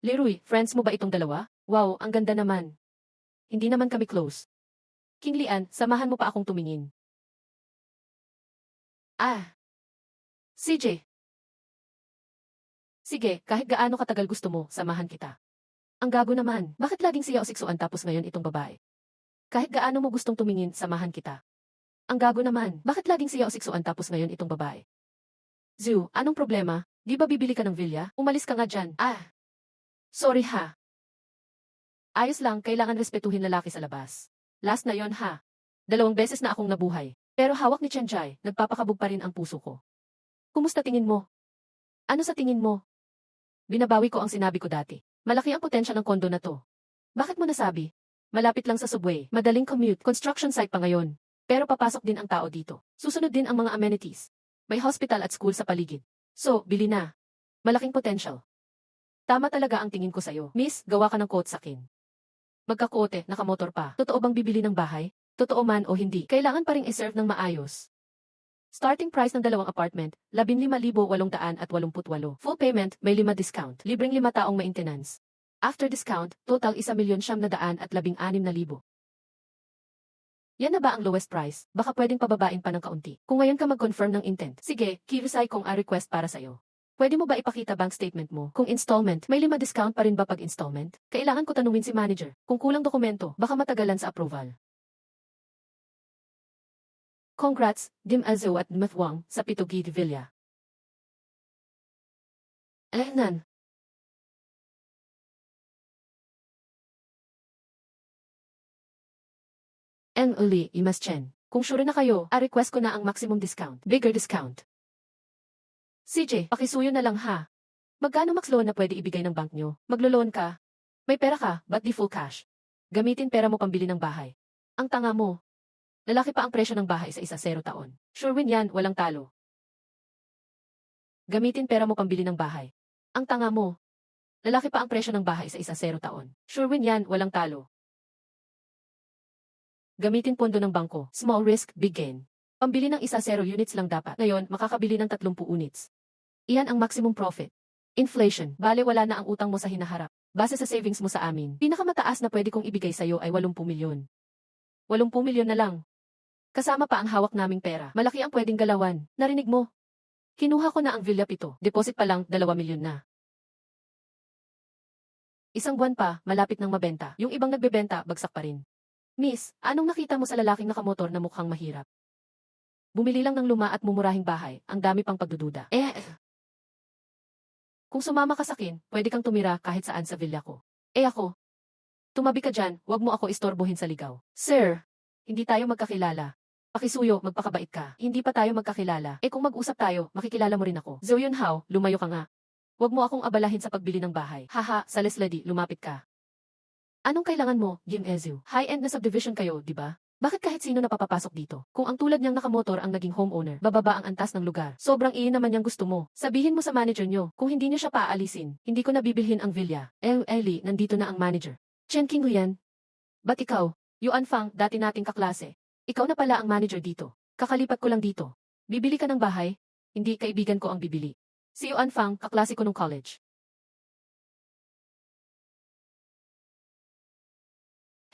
Leroy, friends mo ba itong dalawa? Wow, ang ganda naman. Hindi naman kami close. King Lian, samahan mo pa akong tumingin. CJ. Sige, kahit gaano katagal gusto mo, samahan kita. Ang gago naman, bakit laging siya o siksuan tapos ngayon itong babae? Kahit gaano mo gustong tumingin, samahan kita. Ang gago naman, bakit laging siya o siksuan tapos ngayon itong babae? Zhu, anong problema? Di ba bibili ka ng villa? Umalis ka nga dyan. Sorry ha. Ayos lang, kailangan respetuhin lalaki sa labas. Last na yon ha. 2 beses na akong nabuhay. Pero hawak ni Chenjai, nagpapakabog pa rin ang puso ko. Kumusta tingin mo? Ano sa tingin mo? Binabawi ko ang sinabi ko dati. Malaki ang potensya ng kondo na to. Bakit mo nasabi? Malapit lang sa subway, madaling commute, construction site pa ngayon. Pero papasok din ang tao dito. Susunod din ang mga amenities. May hospital at school sa paligid. So, bili na. Malaking potential. Tama talaga ang tingin ko sa'yo. Miss, gawa ka ng quote sakin. Magkakote, nakamotor pa. Totoo bang bibili ng bahay? Totoo man o hindi, kailangan pa ring iserve ng maayos. Starting price ng 2 apartment, 15,888. Full payment, may 5 discount. Libreng 5 taong maintenance. After discount, total 1,916,000. Yan na ba ang lowest price? Baka pwedeng pababain pa ng kaunti. Kung ngayon ka mag-confirm ng intent, sige, kirisay kong a request para sa'yo. Pwede mo ba ipakita bank statement mo? Kung installment, may 5 discount pa rin ba pag installment? Kailangan ko tanungin si manager. Kung kulang dokumento, baka matagalan sa approval. Congrats, Dim Azo at Mathwang sa Pitugi de Villa. Nan. Uli, Imas Chen. Kung sure na kayo, request ko na ang maximum discount. Bigger discount. CJ, pakisuyo na lang ha. Magkano max loan na pwede ibigay ng bank nyo? Maglo-loan ka? May pera ka, but di full cash. Gamitin pera mo pambili ng bahay. Ang tanga mo. Lalaki pa ang presyo ng bahay sa 0 taon. Sure win yan, walang talo. Gamitin pera mo pambili ng bahay. Ang tanga mo. Lalaki pa ang presyo ng bahay sa 0 taon. Sure win yan, walang talo. Gamitin pondo ng bangko. Small risk, big gain. Pambili ng 0 units lang dapat. Ngayon, makakabili ng 30 units. Iyan ang maximum profit. Inflation, bale wala na ang utang mo sa hinaharap. Base sa savings mo sa amin, pinakamataas na pwede kong ibigay sa'yo ay 80 milyon. 80 milyon na lang. Kasama pa ang hawak naming pera. Malaki ang pwedeng galawan. Narinig mo? Kinuha ko na ang Villa Pito. Deposit pa lang, 2 milyon na. Isang buwan pa, malapit nang mabenta. Yung ibang nagbebenta, bagsak pa rin. Miss, anong nakita mo sa lalaking nakamotor na mukhang mahirap? Bumili lang ng luma at mumurahing bahay, ang dami pang pagdududa. Kung sumama ka sa akin, pwede kang tumira kahit saan sa villa ko. Ako. Tumabi ka dyan, wag mo ako istorbohin sa ligaw. Sir, hindi tayo magkakilala. Pakisuyo, magpakabait ka. Hindi pa tayo magkakilala. Kung mag-usap tayo, makikilala mo rin ako. Zhou Yunhao, lumayo ka nga. Wag mo akong abalahin sa pagbili ng bahay. Haha, Sales Lady, lumapit ka. Anong kailangan mo, Jim Ezu? High-end na subdivision kayo, di ba? Bakit kahit sino napapapasok dito? Kung ang tulad niyang nakamotor ang naging homeowner, bababa ang antas ng lugar. Sobrang iyon naman niyang gusto mo. Sabihin mo sa manager niyo, kung hindi niyo siya paalisin, hindi ko nabibilhin ang villa. Ellie, nandito na ang manager. Chen King yan. Ba't ikaw? Yuan Fang, dati nating kaklase. Ikaw na pala ang manager dito. Kakalipat ko lang dito. Bibili ka ng bahay? Hindi, kaibigan ko ang bibili. Si Yuan Fang, kaklase ko nung college.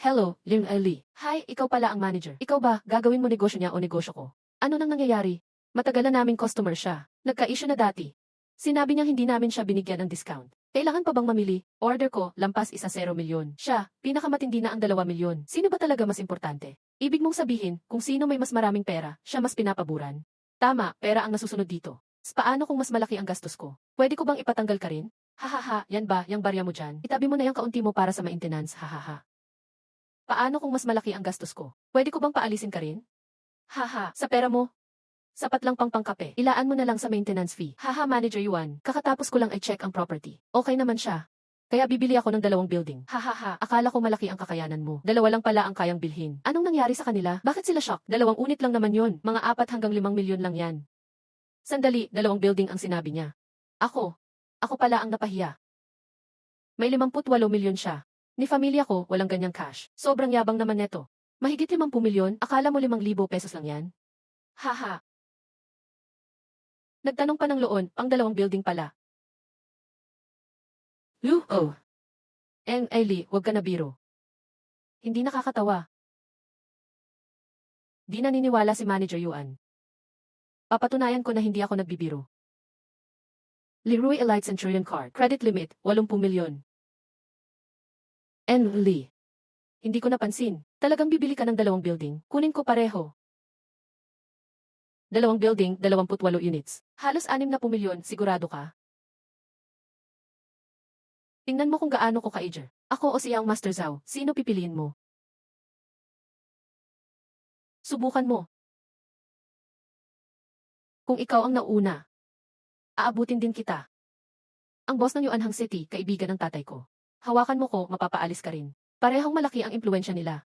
Hello, Lim Ellie. Hi, ikaw pala ang manager. Ikaw ba, gagawin mo negosyo niya o negosyo ko? Ano nang nangyayari? Matagal na naming customer siya. Nagka-issue na dati. Sinabi niyang hindi namin siya binigyan ng discount. Kailangan pa bang mamili? Order ko, lampas 0 milyon. Siya, pinakamatindi na ang 2 milyon. Sino ba talaga mas importante? Ibig mong sabihin, kung sino may mas maraming pera, siya mas pinapaburan. Tama, pera ang nasusunod dito. Paano kung mas malaki ang gastos ko? Pwede ko bang ipatanggal ka rin? Hahaha, yan ba, yung barya mo dyan? Itabi mo na yung kaunti mo para sa maintenance, hahaha. Paano kung mas malaki ang gastos ko? Pwede ko bang paalisin ka rin? Haha, sa pera mo? Sapat lang pang pangkape. Ilaan mo na lang sa maintenance fee. Haha, Manager Yuan, kakatapos ko lang i-check ang property. Okay naman siya. Kaya bibili ako ng 2 building. Hahaha, akala ko malaki ang kakayanan mo. 2 lang pala ang kayang bilhin. Anong nangyari sa kanila? Bakit sila shock? 2 unit lang naman yun. Mga 4 hanggang 5 milyon lang yan. Sandali, 2 building ang sinabi niya. Ako pala ang napahiya. May 58 milyon siya. Ni pamilya ko, walang ganyang cash. Sobrang yabang naman neto. Mahigit 50 milyon, akala mo 5,000 pesos lang yan? Haha. Nagtanong pa ng loon, pang 2 building pala. Oh. Ellie, wag ka na biro. Hindi nakakatawa. Di naniniwala si Manager Yuan. Papatunayan ko na hindi ako nagbibiro. Leroy Elite Centurion Card. Credit limit, 80 milyon. Lee. Hindi ko napansin. Talagang bibili ka ng 2 building. Kunin ko pareho. 2 building, 28 units. Halos 60 milyon, sigurado ka? Tingnan mo kung gaano ko ka-eager. Ako o siyang Master Zhao, sino pipiliin mo? Subukan mo. Kung ikaw ang nauna, aabutin din kita. Ang boss ng Yuanhang City, kaibigan ng tatay ko. Hawakan mo ko, mapapaalis ka rin. Parehong malaki ang impluensya nila.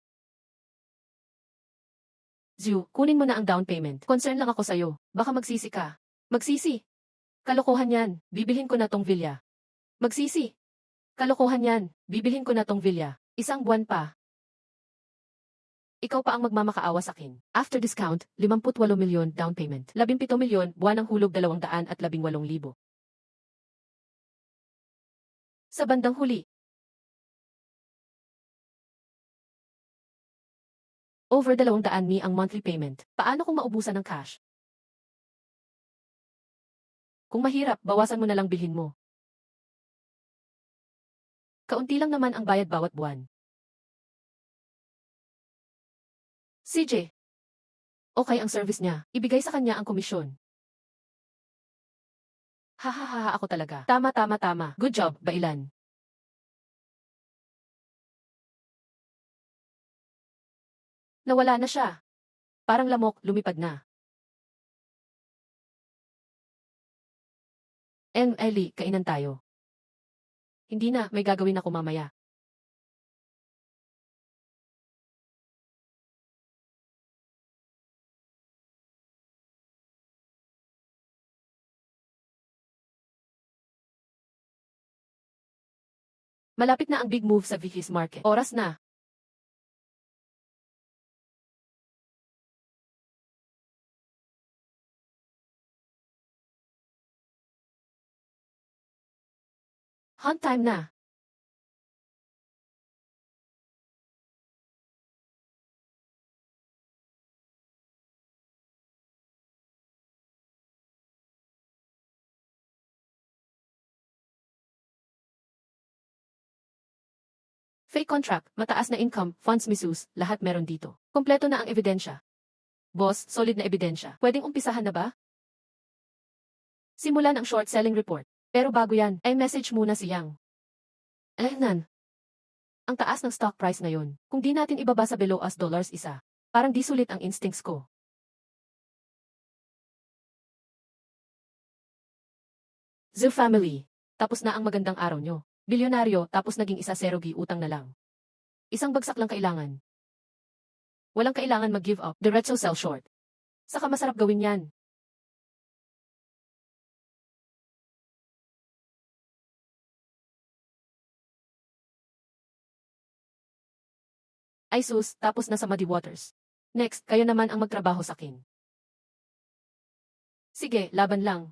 Zhu, kunin mo na ang down payment. Concern lang ako sa'yo. Baka magsisi ka. Magsisi? Kalokohan yan. Bibilhin ko na tong villa. Magsisi? Kalokohan yan. Bibilhin ko na tong villa. Isang buwan pa. Ikaw pa ang magmamakaawa sa akin. After discount, 58 milyon down payment. 17 milyon, buwan ng hulog 218,000. Sa bandang huli, over 200,000 ang monthly payment. Paano kung maubusan ng cash? Kung mahirap, bawasan mo na lang bilhin mo. Kaunti lang naman ang bayad bawat buwan. CJ. Okay ang service niya. Ibigay sa kanya ang komisyon. Hahaha, ako talaga. Tama. Good job, Bailan. Nawala na siya. Parang lamok, lumipad na. Ellie, kainan tayo. Hindi na, may gagawin ako mamaya. Malapit na ang big move sa Vicky's Market. Oras na. Hunt time na. Fake contract, mataas na income, funds misuse, lahat meron dito. Kompleto na ang ebidensya. Boss, solid na ebidensya. Pwedeng umpisahan na ba? Simulan ang short selling report. Pero bago yan, ay message muna si Yang. Nan. Ang taas ng stock price ngayon. Kung di natin ibaba sa below US dollars isa, parang di sulit ang instincts ko. Zoo family. Tapos na ang magandang araw nyo. Bilyonaryo tapos naging isa serogi utang na lang. Isang bagsak lang kailangan. Walang kailangan mag-give up, diretso sell short. Saka masarap gawin yan. Ay sus, tapos na sa muddy waters. Next, kayo naman ang magtrabaho sa akin. Sige, laban lang.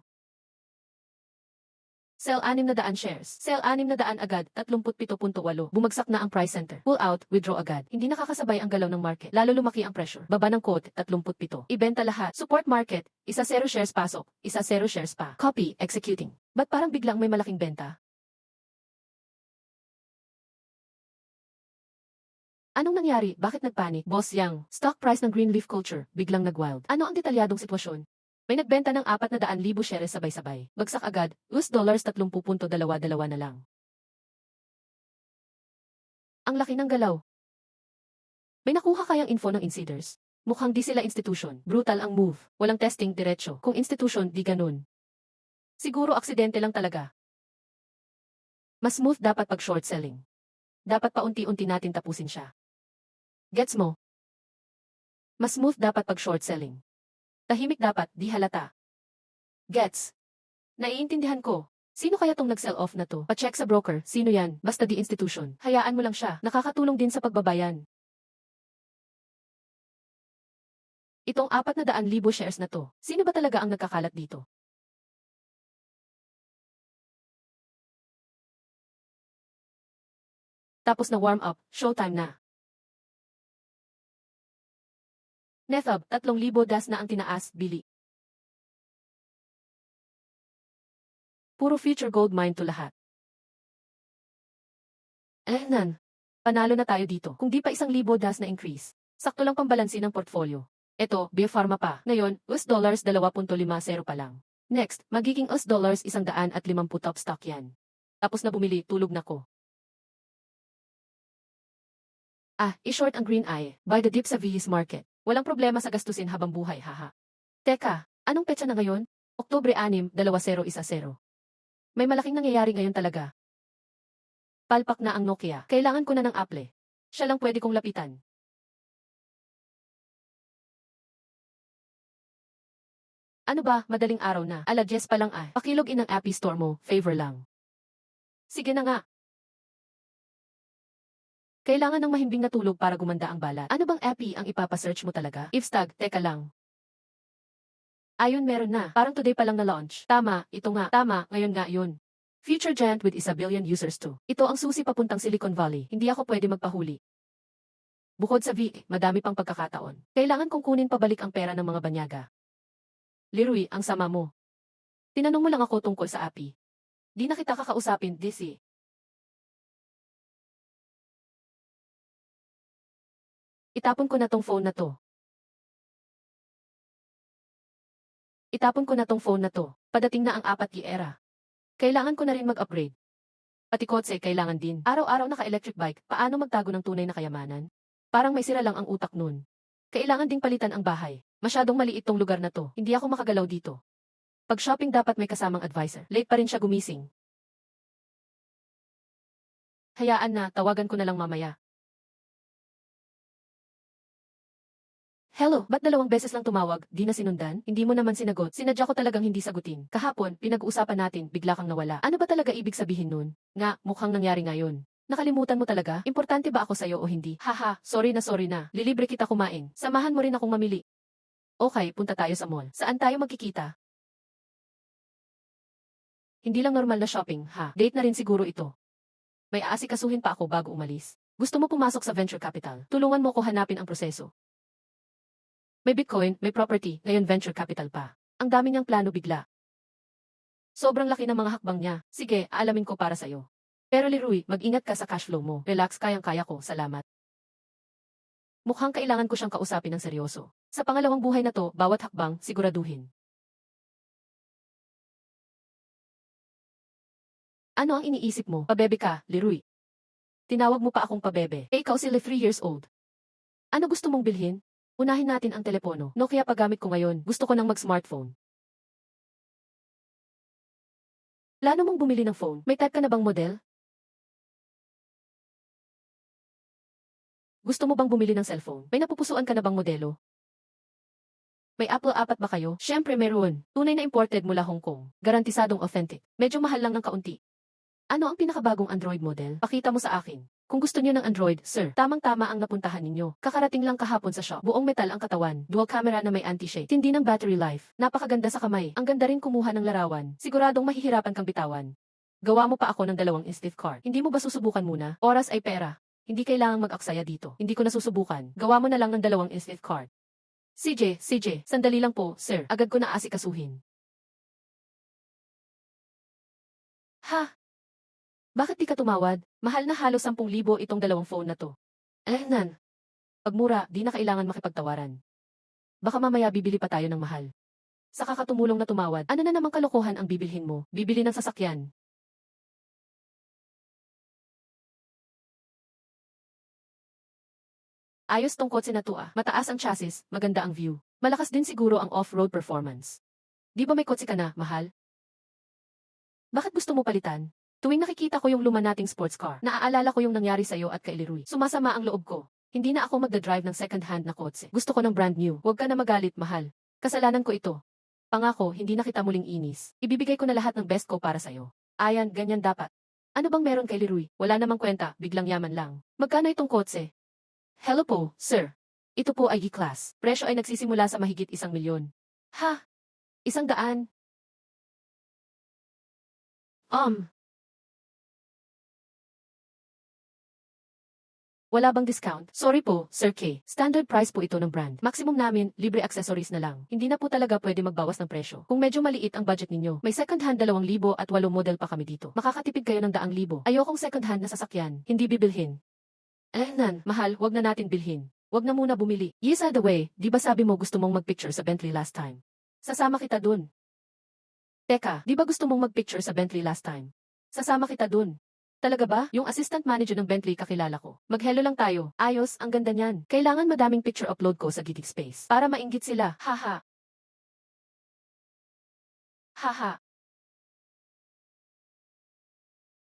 Sell 600 shares. Sell 600 agad, 37.8. Bumagsak na ang price center. Pull out, withdraw agad. Hindi nakakasabay ang galaw ng market. Lalo lumaki ang pressure. Baba ng quote, 37. Ibenta lahat. Support market. Isa 0 shares pasok. Isa 0 shares pa. Copy, executing. Ba't parang biglang may malaking benta? Anong nangyari? Bakit nagpanik? Boss Yang, stock price ng Greenleaf Culture, biglang nagwild. Ano ang detalyadong sitwasyon? May nagbenta ng 400,000 shares sabay-sabay. Bagsak agad, US dollars 30.22 na lang. Ang laki ng galaw. May nakuha kayang info ng insiders? Mukhang di sila institution. Brutal ang move. Walang testing diretso. Kung institution, di ganun. Siguro aksidente lang talaga. Mas smooth dapat pag short selling. Dapat paunti-unti natin tapusin siya. Gets mo? Mas smooth dapat pag short selling. Tahimik dapat, di halata. Gets? Naiintindihan ko. Sino kaya tong nag-sell off na to? Pa-check sa broker, sino yan? Basta di institution. Hayaan mo lang siya. Nakakatulong din sa pagbabayan. Itong 400,000 shares na to. Sino ba talaga ang nagkakalat dito? Tapos na warm up, showtime na. Nethab, 3,000 das na ang tinaas, bili. Puro future gold mine to lahat. Nan. Panalo na tayo dito. Kung di pa 1,000 das na increase. Sakto lang pambalansin ng portfolio. Eto, biopharma pa. Ngayon, US dollars 2.50 pa lang. Next, magiging US dollars 150 top stock yan. Tapos na bumili, tulog na ko. I-short ang green eye, buy the dip sa VIS market. Walang problema sa gastusin habang buhay, haha. Teka, anong petsa na ngayon? Oktubre 6, 2010. May malaking nangyayari ngayon talaga. Palpak na ang Nokia. Kailangan ko na ng Apple. Siya lang pwede kong lapitan. Ano ba, madaling araw na. Alas 10 pa lang ah. Pakilog in ang App Store mo, favor lang. Sige na nga. Kailangan ng mahimbing na tulog para gumanda ang balat. Ano bang appy ang ipapasearch mo talaga? Ifstag, teka lang. Ayun meron na. Parang today pa lang na launch. Tama, ito nga. Tama, ngayon nga yun. Future Giant with 1 billion users too. Ito ang susi papuntang Silicon Valley. Hindi ako pwede magpahuli. Bukod sa V, madami pang pagkakataon. Kailangan kong kunin pabalik ang pera ng mga banyaga. Leroy, ang sama mo. Tinanong mo lang ako tungkol sa API. Di na kita kakausapin, DC. Itapon ko na tong phone na to. Itapon ko na tong phone na to. Padating na ang 4G era. Kailangan ko na rin mag-upgrade. Pati kotse, kailangan din. Araw-araw naka-electric bike, paano magtago ng tunay na kayamanan? Parang may sira lang ang utak nun. Kailangan ding palitan ang bahay. Masyadong maliit tong lugar na to. Hindi ako makagalaw dito. Pag shopping dapat may kasamang advisor. Late pa rin siya gumising. Hayaan na, tawagan ko na lang mamaya. Hello, ba't 2 beses lang tumawag, di na sinundan? Hindi mo naman sinagot. Sinadya ko talagang hindi sagutin. Kahapon, pinag-uusapan natin, bigla kang nawala. Ano ba talaga ibig sabihin nun? Nga, mukhang nangyari ngayon. Nakalimutan mo talaga? Importante ba ako sa'yo o hindi? Haha, sorry na. Lilibre kita kumain. Samahan mo rin akong mamili. Okay, punta tayo sa mall. Saan tayo magkikita? Hindi lang normal na shopping, ha? Date na rin siguro ito. May aasikasuhin pa ako bago umalis. Gusto mo pumasok sa venture capital? Tulungan mo ko hanapin ang proseso. May Bitcoin, may property, ngayon venture capital pa. Ang dami niyang plano bigla. Sobrang laki ng mga hakbang niya. Sige, aalamin ko para sa'yo. Pero Leroy, mag-ingat ka sa cash flow mo. Relax, kayang-kaya ko, salamat. Mukhang kailangan ko siyang kausapin ng seryoso. Sa pangalawang buhay na to, bawat hakbang, siguraduhin. Ano ang iniisip mo? Pabebe ka, Leroy. Tinawag mo pa akong pabebe. Eh ikaw sila 3 years old. Ano gusto mong bilhin? Unahin natin ang telepono. Nokia paggamit ko ngayon. Gusto ko nang mag-smartphone. Plano mong bumili ng phone? May type ka na bang model? Gusto mo bang bumili ng cellphone? May napupusuan ka na bang modelo? May Apple 4 ba kayo? Siyempre meron. Tunay na imported mula Hong Kong. Garantisadong authentic. Medyo mahal lang ng kaunti. Ano ang pinakabagong Android model? Pakita mo sa akin. Kung gusto niyo ng Android, sir, tamang-tama ang napuntahan ninyo. Kakarating lang kahapon sa shop. Buong metal ang katawan. Dual camera na may anti-shake. Tindi ng battery life. Napakaganda sa kamay. Ang ganda rin kumuha ng larawan. Siguradong mahihirapan kang bitawan. Gawa mo pa ako ng 2 instant card. Hindi mo ba susubukan muna? Oras ay pera. Hindi kailangang mag-aksaya dito. Hindi ko na susubukan. Gawa mo na lang ng 2 instant card. CJ, sandali lang po, sir. Agad ko na asikasuhin. Ha? Bakit di ka tumawad? Mahal na halos 10,000 itong 2 phone na to. Nan. Pag mura, di na kailangan makipagtawaran. Baka mamaya bibili pa tayo ng mahal. Sa kakatumulong na tumawad, ano na namang kalokohan ang bibilhin mo? Bibili ng sasakyan. Ayos tong kotse na to ah. Mataas ang chassis, maganda ang view. Malakas din siguro ang off-road performance. Di ba may kotse ka na, mahal? Bakit gusto mo palitan? Tuwing nakikita ko yung luma nating sports car, naaalala ko yung nangyari sa'yo at kay Leroy. Sumasama ang loob ko. Hindi na ako magdadrive ng second-hand na kotse. Gusto ko ng brand new. Huwag ka na magalit, mahal. Kasalanan ko ito. Pangako, hindi na kita muling inis. Ibibigay ko na lahat ng best ko para sa'yo. Ayan, ganyan dapat. Ano bang meron kay Leroy? Wala namang kwenta, biglang yaman lang. Magkano itong kotse? Hello po, sir. Ito po ay G-Class. Presyo ay nagsisimula sa mahigit 1,000,000. Ha? 100? Wala bang discount? Sorry po, Sir K. Standard price po ito ng brand. Maximum namin, libre accessories na lang. Hindi na po talaga pwede magbawas ng presyo. Kung medyo maliit ang budget ninyo, may second hand 2,000 at 8 model pa kami dito. Makakatipid kayo ng 100,000. Ayokong second hand na sasakyan, hindi bibilhin. Nan, mahal, wag na natin bilhin. Wag na muna bumili. Yes, by the way, di ba sabi mo gusto mong magpicture sa Bentley last time? Sasama kita dun. Teka, di ba gusto mong magpicture sa Bentley last time? Sasama kita dun. Talaga ba? Yung assistant manager ng Bentley kakilala ko. Mag-hello lang tayo. Ayos, ang ganda niyan. Kailangan madaming picture upload ko sa Gitik Space. Para mainggit sila. Haha. Haha.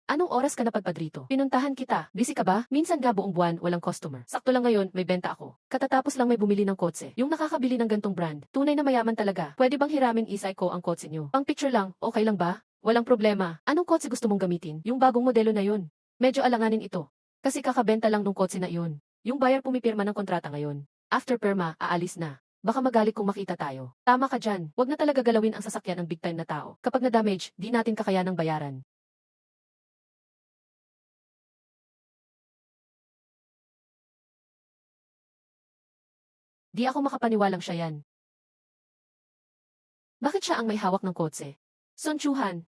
Anong oras ka napadpad rito? Pinuntahan kita. Busy ka ba? Minsan nga buong buwan, walang customer. Sakto lang ngayon, may benta ako. Katatapos lang may bumili ng kotse. Yung nakakabili ng gantong brand. Tunay na mayaman talaga. Pwede bang hiramin isay ko ang kotse nyo? Pang picture lang, okay lang ba? Walang problema. Anong kotse gusto mong gamitin? Yung bagong modelo na yun. Medyo alanganin ito. Kasi kakabenta lang nung kotse na yun. Yung buyer pumipirma ng kontrata ngayon. After perma, aalis na. Baka magalit kung makita tayo. Tama ka dyan. Wag na talaga galawin ang sasakyan ng big time na tao. Kapag na-damage, di natin kakayanang bayaran. Di ako makapaniwalang siya yan. Bakit siya ang may hawak ng kotse? Sun Chuhan,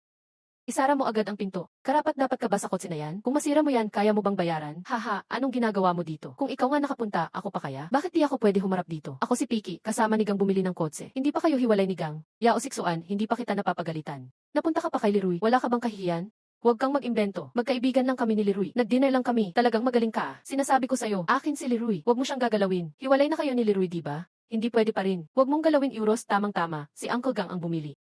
isara mo agad ang pinto. Karapat-dapat ka ba sa kotse na yan? Kung masira mo yan, kaya mo bang bayaran? Haha, anong ginagawa mo dito? Kung ikaw nga nakapunta, ako pa kaya? Bakit di ako pwede humarap dito? Ako si Piki, kasama ni Gang bumili ng kotse. Hindi pa kayo hiwalay ni Gang. Yao Siksuan, hindi pa kita napapagalitan. Napunta ka pa kay Leroy, wala ka bang kahihiyan? Huwag kang mag-imbento. Magkaibigan lang kami ni Leroy. Nag-dinner lang kami. Talagang magaling ka. Sinasabi ko sa'yo, akin si Leroy. Huwag mo siyang gagalawin. Hiwalay na kayo ni Leroy, di ba? Hindi pwede pa rin. Huwag mong galawin euros, tamang-tama. Si Uncle Gang ang bumili.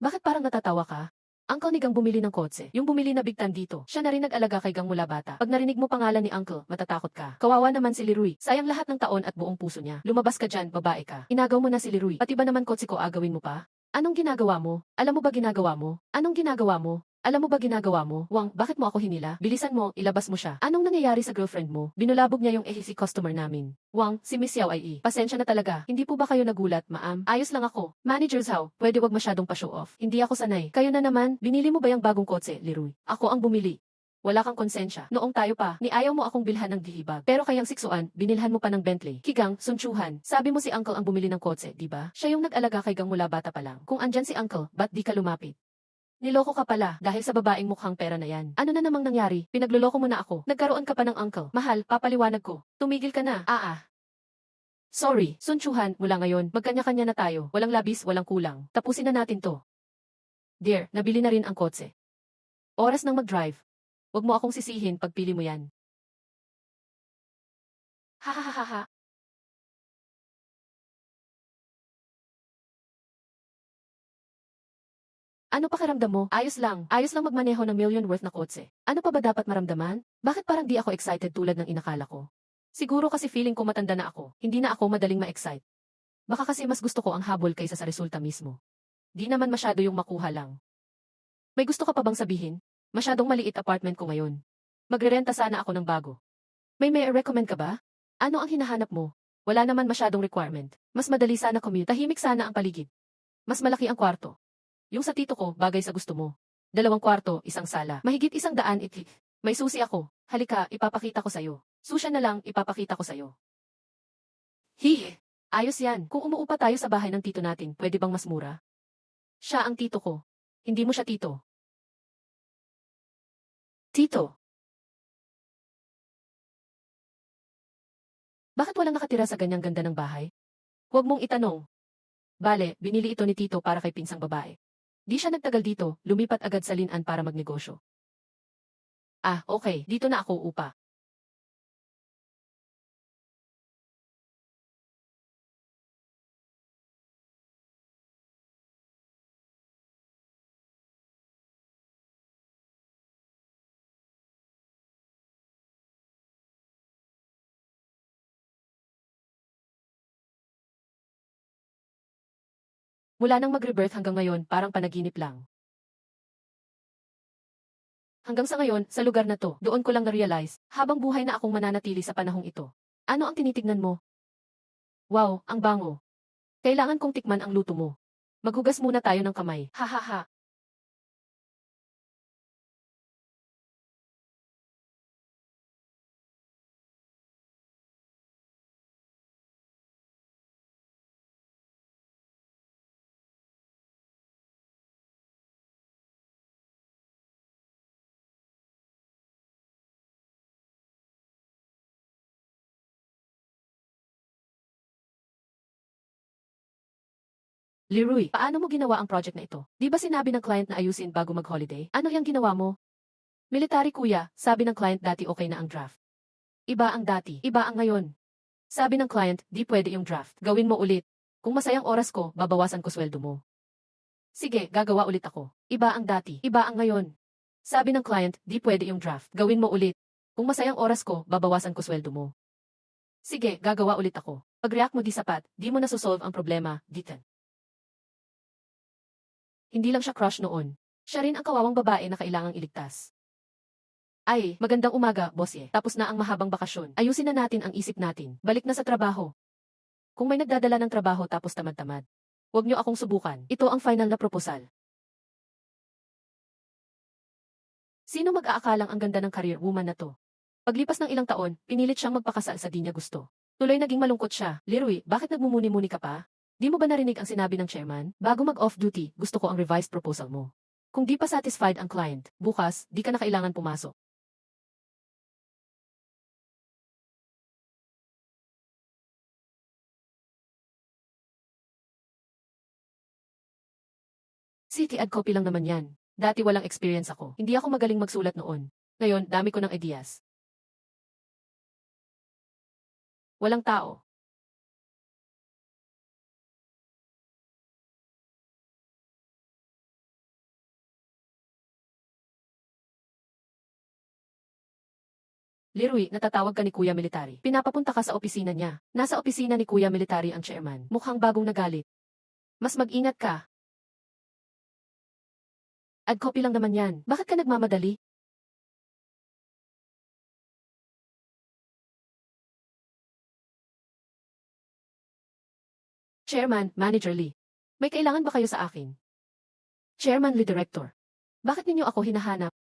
Bakit parang natatawa ka? Uncle ni Gang bumili ng kotse. Yung bumili na big time dito. Siya na rin nag-alaga kay Gang mula bata. Pag narinig mo pangalan ni Uncle, matatakot ka. Kawawa naman si Leroy. Sayang lahat ng taon at buong puso niya. Lumabas ka dyan, babae ka. Inagaw mo na si Leroy. Pati ba naman kotse ko agawin mo pa? Anong ginagawa mo? Alam mo ba ginagawa mo? Anong ginagawa mo? Alam mo ba ginagawa mo? Wang, bakit mo ako hinila? Bilisan mo, ilabas mo siya. Anong nangyayari sa girlfriend mo? Binulabog niya yung si customer namin. Wang, si Miss Yao ay pasensya na talaga. Hindi po ba kayo nagulat, ma'am? Ayos lang ako. Manager Zhao, pwede wag masyadong pa-show off. Hindi ako sanay. Kayo na naman, binili mo ba yung bagong kotse, Leroy? Ako ang bumili. Wala kang konsensya. Noong tayo pa, ni ayaw mo akong bilhan ng dihibag. Pero kayang Siksuan, binilhan mo pa ng Bentley. Kigang, Sun Chuhan, sabi mo si Uncle ang bumili ng kotse, di ba? Siya yung nag-alaga kay Gang mula bata pa lang. Kung andyan si Uncle, ba't di ka lumapit? Niloko ka pala dahil sa babaeng mukhang pera na yan. Ano na namang nangyari? Pinagluloko mo na ako. Nagkaroon ka pa ng uncle. Mahal, papaliwanag ko. Tumigil ka na. Sorry, Sun Chuhan, mula ngayon, magkanya-kanya na tayo. Walang labis, walang kulang. Tapusin na natin to. Dear, nabili na rin ang kotse. Oras nang mag-drive. Huwag mo akong sisihin pagpili mo yan. Hahaha. Ano pakiramdam mo? Ayos lang. Ayos lang magmaneho ng million worth na kotse. Ano pa ba dapat maramdaman? Bakit parang di ako excited tulad ng inakala ko? Siguro kasi feeling ko matanda na ako. Hindi na ako madaling ma-excite. Baka kasi mas gusto ko ang habol kaysa sa resulta mismo. Di naman masyado yung makuha lang. May gusto ka pa bang sabihin? Masyadong maliit apartment ko ngayon. Magrerenta sana ako ng bago. May recommend ka ba? Ano ang hinahanap mo? Wala naman masyadong requirement. Mas madali sana commute. Tahimik sana ang paligid. Mas malaki ang kwarto. Yung sa tito ko, bagay sa gusto mo. 2 kwarto, 1 sala. Mahigit 100 itik. May susi ako. Halika, ipapakita ko sa'yo. Susya na lang, ipapakita ko sa'yo. Hihi. Ayos yan. Kung umuupa tayo sa bahay ng tito natin, pwede bang mas mura? Siya ang tito ko. Hindi mo siya tito. Tito. Bakit walang nakatira sa ganyang ganda ng bahay? Huwag mong itanong. Bale, binili ito ni tito para kay pinsang babae. Di siya nagtagal dito, lumipat agad sa Linan para magnegosyo. Okay, dito na ako upa. Mula nang mag-rebirth hanggang ngayon, parang panaginip lang. Hanggang sa ngayon, sa lugar na to, doon ko lang na-realize, habang buhay na akong mananatili sa panahong ito. Ano ang tinitignan mo? Wow, ang bango. Kailangan kong tikman ang luto mo. Maghugas muna tayo ng kamay. Hahaha. Leroy, paano mo ginawa ang project na ito? Di ba sinabi ng client na ayusin bago mag-holiday? Ano yung ginawa mo? Military kuya, sabi ng client dati okay na ang draft. Iba ang dati, iba ang ngayon. Sabi ng client, di pwede yung draft. Gawin mo ulit. Kung masayang oras ko, babawasan ko sweldo mo. Sige, gagawa ulit ako. Iba ang dati, iba ang ngayon. Sabi ng client, di pwede yung draft. Gawin mo ulit. Kung masayang oras ko, babawasan ko sweldo mo. Sige, gagawa ulit ako. Pag-react mo di sapat, di mo nasusolve ang problema, dito. Hindi lang siya crush noon. Siya rin ang kawawang babae na kailangang iligtas. Ay, magandang umaga, bossye. Tapos na ang mahabang bakasyon. Ayusin na natin ang isip natin. Balik na sa trabaho. Kung may nagdadala ng trabaho tapos tamad-tamad, huwag niyo akong subukan. Ito ang final na proposal. Sino mag-aakalang ang ganda ng career woman na to? Paglipas ng ilang taon, pinilit siyang magpakasal sa di niya gusto. Tuloy naging malungkot siya. Leroy, bakit nagmumuni-muni ka pa? Di mo ba narinig ang sinabi ng chairman? Bago mag-off-duty, gusto ko ang revised proposal mo. Kung di pa satisfied ang client, bukas, di ka na kailangan pumasok. City ad copy lang naman yan. Dati walang experience ako. Hindi ako magaling magsulat noon. Ngayon, dami ko ng ideas. Walang tao. Leroy, natatawag ka ni Kuya Military. Pinapapunta ka sa opisina niya. Nasa opisina ni Kuya Military ang chairman. Mukhang bagong nagalit. Mas mag-ingat ka. Ad copy lang naman yan. Bakit ka nagmamadali? Chairman, Manager Lee. May kailangan ba kayo sa akin? Chairman Lee Director. Bakit ninyo ako hinahanap?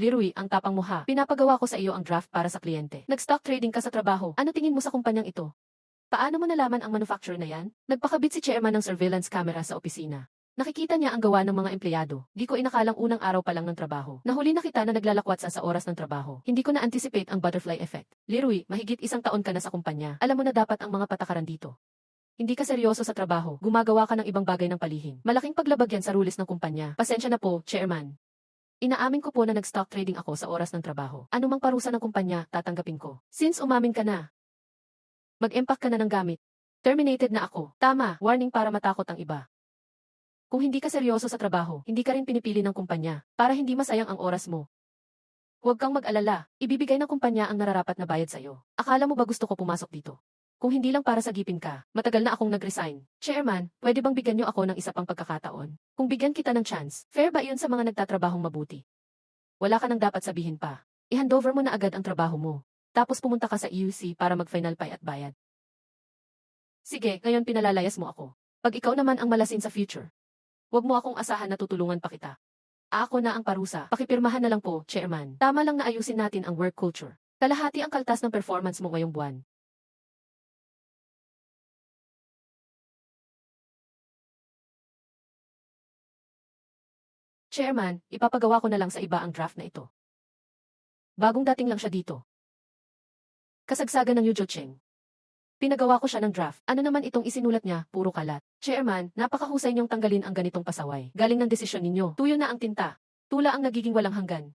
Leroy, ang tapang mo ha. Pinapagawa ko sa iyo ang draft para sa kliyente. Nag-stock trading ka sa trabaho. Ano tingin mo sa kumpanyang ito? Paano mo nalaman ang manufacturer na yan? Nagpakabit si chairman ng surveillance camera sa opisina. Nakikita niya ang gawa ng mga empleyado. Di ko inakalang unang araw pa lang ng trabaho. Nahuli na kita na naglalakwat sa oras ng trabaho. Hindi ko na-anticipate ang butterfly effect. Leroy, mahigit 1 taon ka na sa kumpanya. Alam mo na dapat ang mga patakaran dito. Hindi ka seryoso sa trabaho. Gumagawa ka ng ibang bagay ng palihim. Malaking paglabag yan sa rules ng kumpanya. Pasensya na po, chairman. Inaamin ko po na nag-stock trading ako sa oras ng trabaho. Ano mang parusa ng kumpanya, tatanggapin ko. Since umamin ka na, mag-empack ka na ng gamit. Terminated na ako. Tama, warning para matakot ang iba. Kung hindi ka seryoso sa trabaho, hindi ka rin pinipili ng kumpanya, para hindi masayang ang oras mo. Huwag kang mag-alala, ibibigay ng kumpanya ang nararapat na bayad sa'yo. Akala mo ba gusto ko pumasok dito? Kung hindi lang para sagipin ka, matagal na akong nag-resign. Chairman, pwede bang bigyan niyo ako ng isa pang pagkakataon? Kung bigyan kita ng chance, fair ba iyon sa mga nagtatrabahong mabuti? Wala ka nang dapat sabihin pa. I-handover mo na agad ang trabaho mo. Tapos pumunta ka sa EUC para mag-final pay at bayad. Sige, ngayon pinalalayas mo ako. Pag ikaw naman ang malasin sa future, huwag mo akong asahan na tutulungan pa kita. Ako na ang parusa. Pakipirmahan na lang po, Chairman. Tama lang na ayusin natin ang work culture. Kalahati ang kaltas ng performance mo ngayong buwan. Chairman, ipapagawa ko na lang sa iba ang draft na ito. Bagong dating lang siya dito. Kasagsagan ng Yujo Cheng. Pinagawa ko siya ng draft. Ano naman itong isinulat niya, puro kalat. Chairman, napakahusay niyong tanggalin ang ganitong pasaway. Galing ng desisyon ninyo. Tuyo na ang tinta. Tula ang nagiging walang hanggan.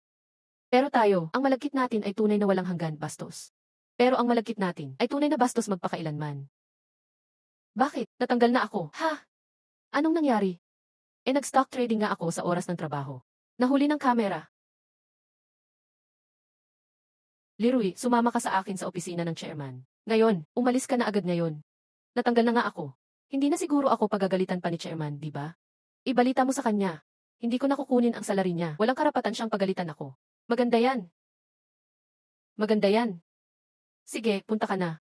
Pero tayo, ang malagkit natin ay tunay na walang hanggan, bastos. Pero ang malagkit natin ay tunay na bastos magpakailanman. Bakit? Natanggal na ako. Ha? Anong nangyari? Nag-stock trading nga ako sa oras ng trabaho. Nahuli ng kamera. Leroy, sumama ka sa akin sa opisina ng chairman. Ngayon, umalis ka na agad ngayon. Natanggal na nga ako. Hindi na siguro ako pagagalitan pa ni chairman, di ba? Ibalita mo sa kanya. Hindi ko nakukunin ang salary niya. Walang karapatan siyang pagalitan ako. Maganda yan. Maganda yan. Sige, punta ka na.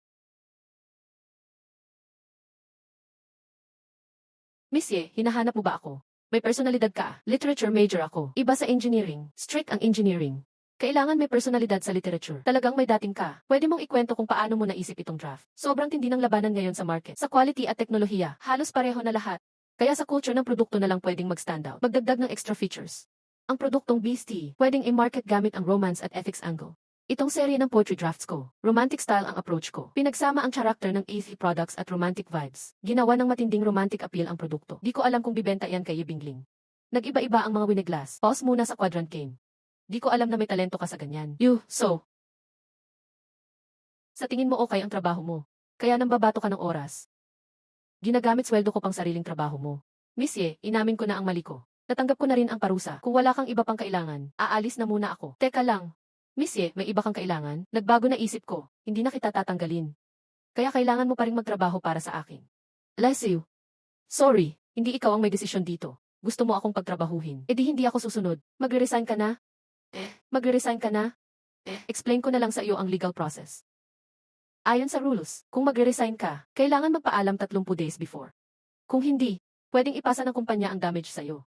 Monsieur, hinahanap mo ba ako? May personalidad ka. Literature major ako. Iba sa engineering. Strict ang engineering. Kailangan may personalidad sa literature. Talagang may dating ka. Pwede mong ikwento kung paano mo naisip itong draft. Sobrang tindi ng labanan ngayon sa market. Sa quality at teknolohiya, halos pareho na lahat. Kaya sa culture ng produkto na lang pwedeng mag-stand out. Magdagdag ng extra features. Ang produktong Beastie, pwedeng i-market gamit ang romance at ethics angle. Itong serye ng poetry drafts ko. Romantic style ang approach ko. Pinagsama ang character ng AC products at romantic vibes. Ginawa ng matinding romantic appeal ang produkto. Di ko alam kung bibenta yan kay Yibingling. Nag-iba-iba ang mga wineglass. Pause muna sa quadrant game. Di ko alam na may talento ka sa ganyan. Sa tingin mo okay ang trabaho mo. Kaya nang babato ka ng oras. Ginagamit sweldo ko pang sariling trabaho mo. Monsieur, inamin ko na ang mali ko. Natanggap ko na rin ang parusa. Kung wala kang iba pang kailangan, aalis na muna ako. Teka lang. Monsieur, may iba kang kailangan? Nagbago na isip ko. Hindi na kita tatanggalin. Kaya kailangan mo pa rin magtrabaho para sa akin. Bless you. Sorry, hindi ikaw ang may desisyon dito. Gusto mo akong pagtrabahuhin. E di hindi ako susunod. Magre-resign ka na? Magre-resign ka na? Explain ko na lang sa iyo ang legal process. Ayon sa rules, kung magre-resign ka, kailangan magpaalam 30 days before. Kung hindi, pwedeng ipasa ng kumpanya ang damage sa iyo.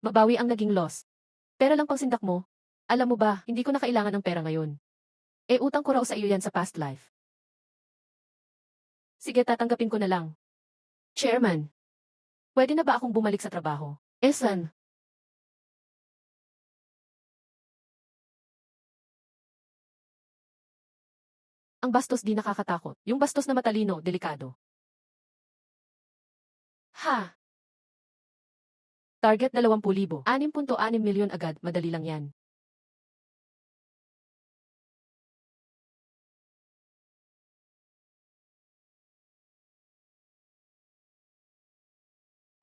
Mabawi ang naging loss. Pera lang pang sindak mo. Alam mo ba, hindi ko na kailangan ng pera ngayon. Utang ko raw sa iyo yan sa past life. Sige, tatanggapin ko na lang. Chairman, pwede na ba akong bumalik sa trabaho? Esan, ang bastos di nakakatakot. Yung bastos na matalino, delikado. Ha! Target 20,000. 6.6 milyon agad, madali lang yan.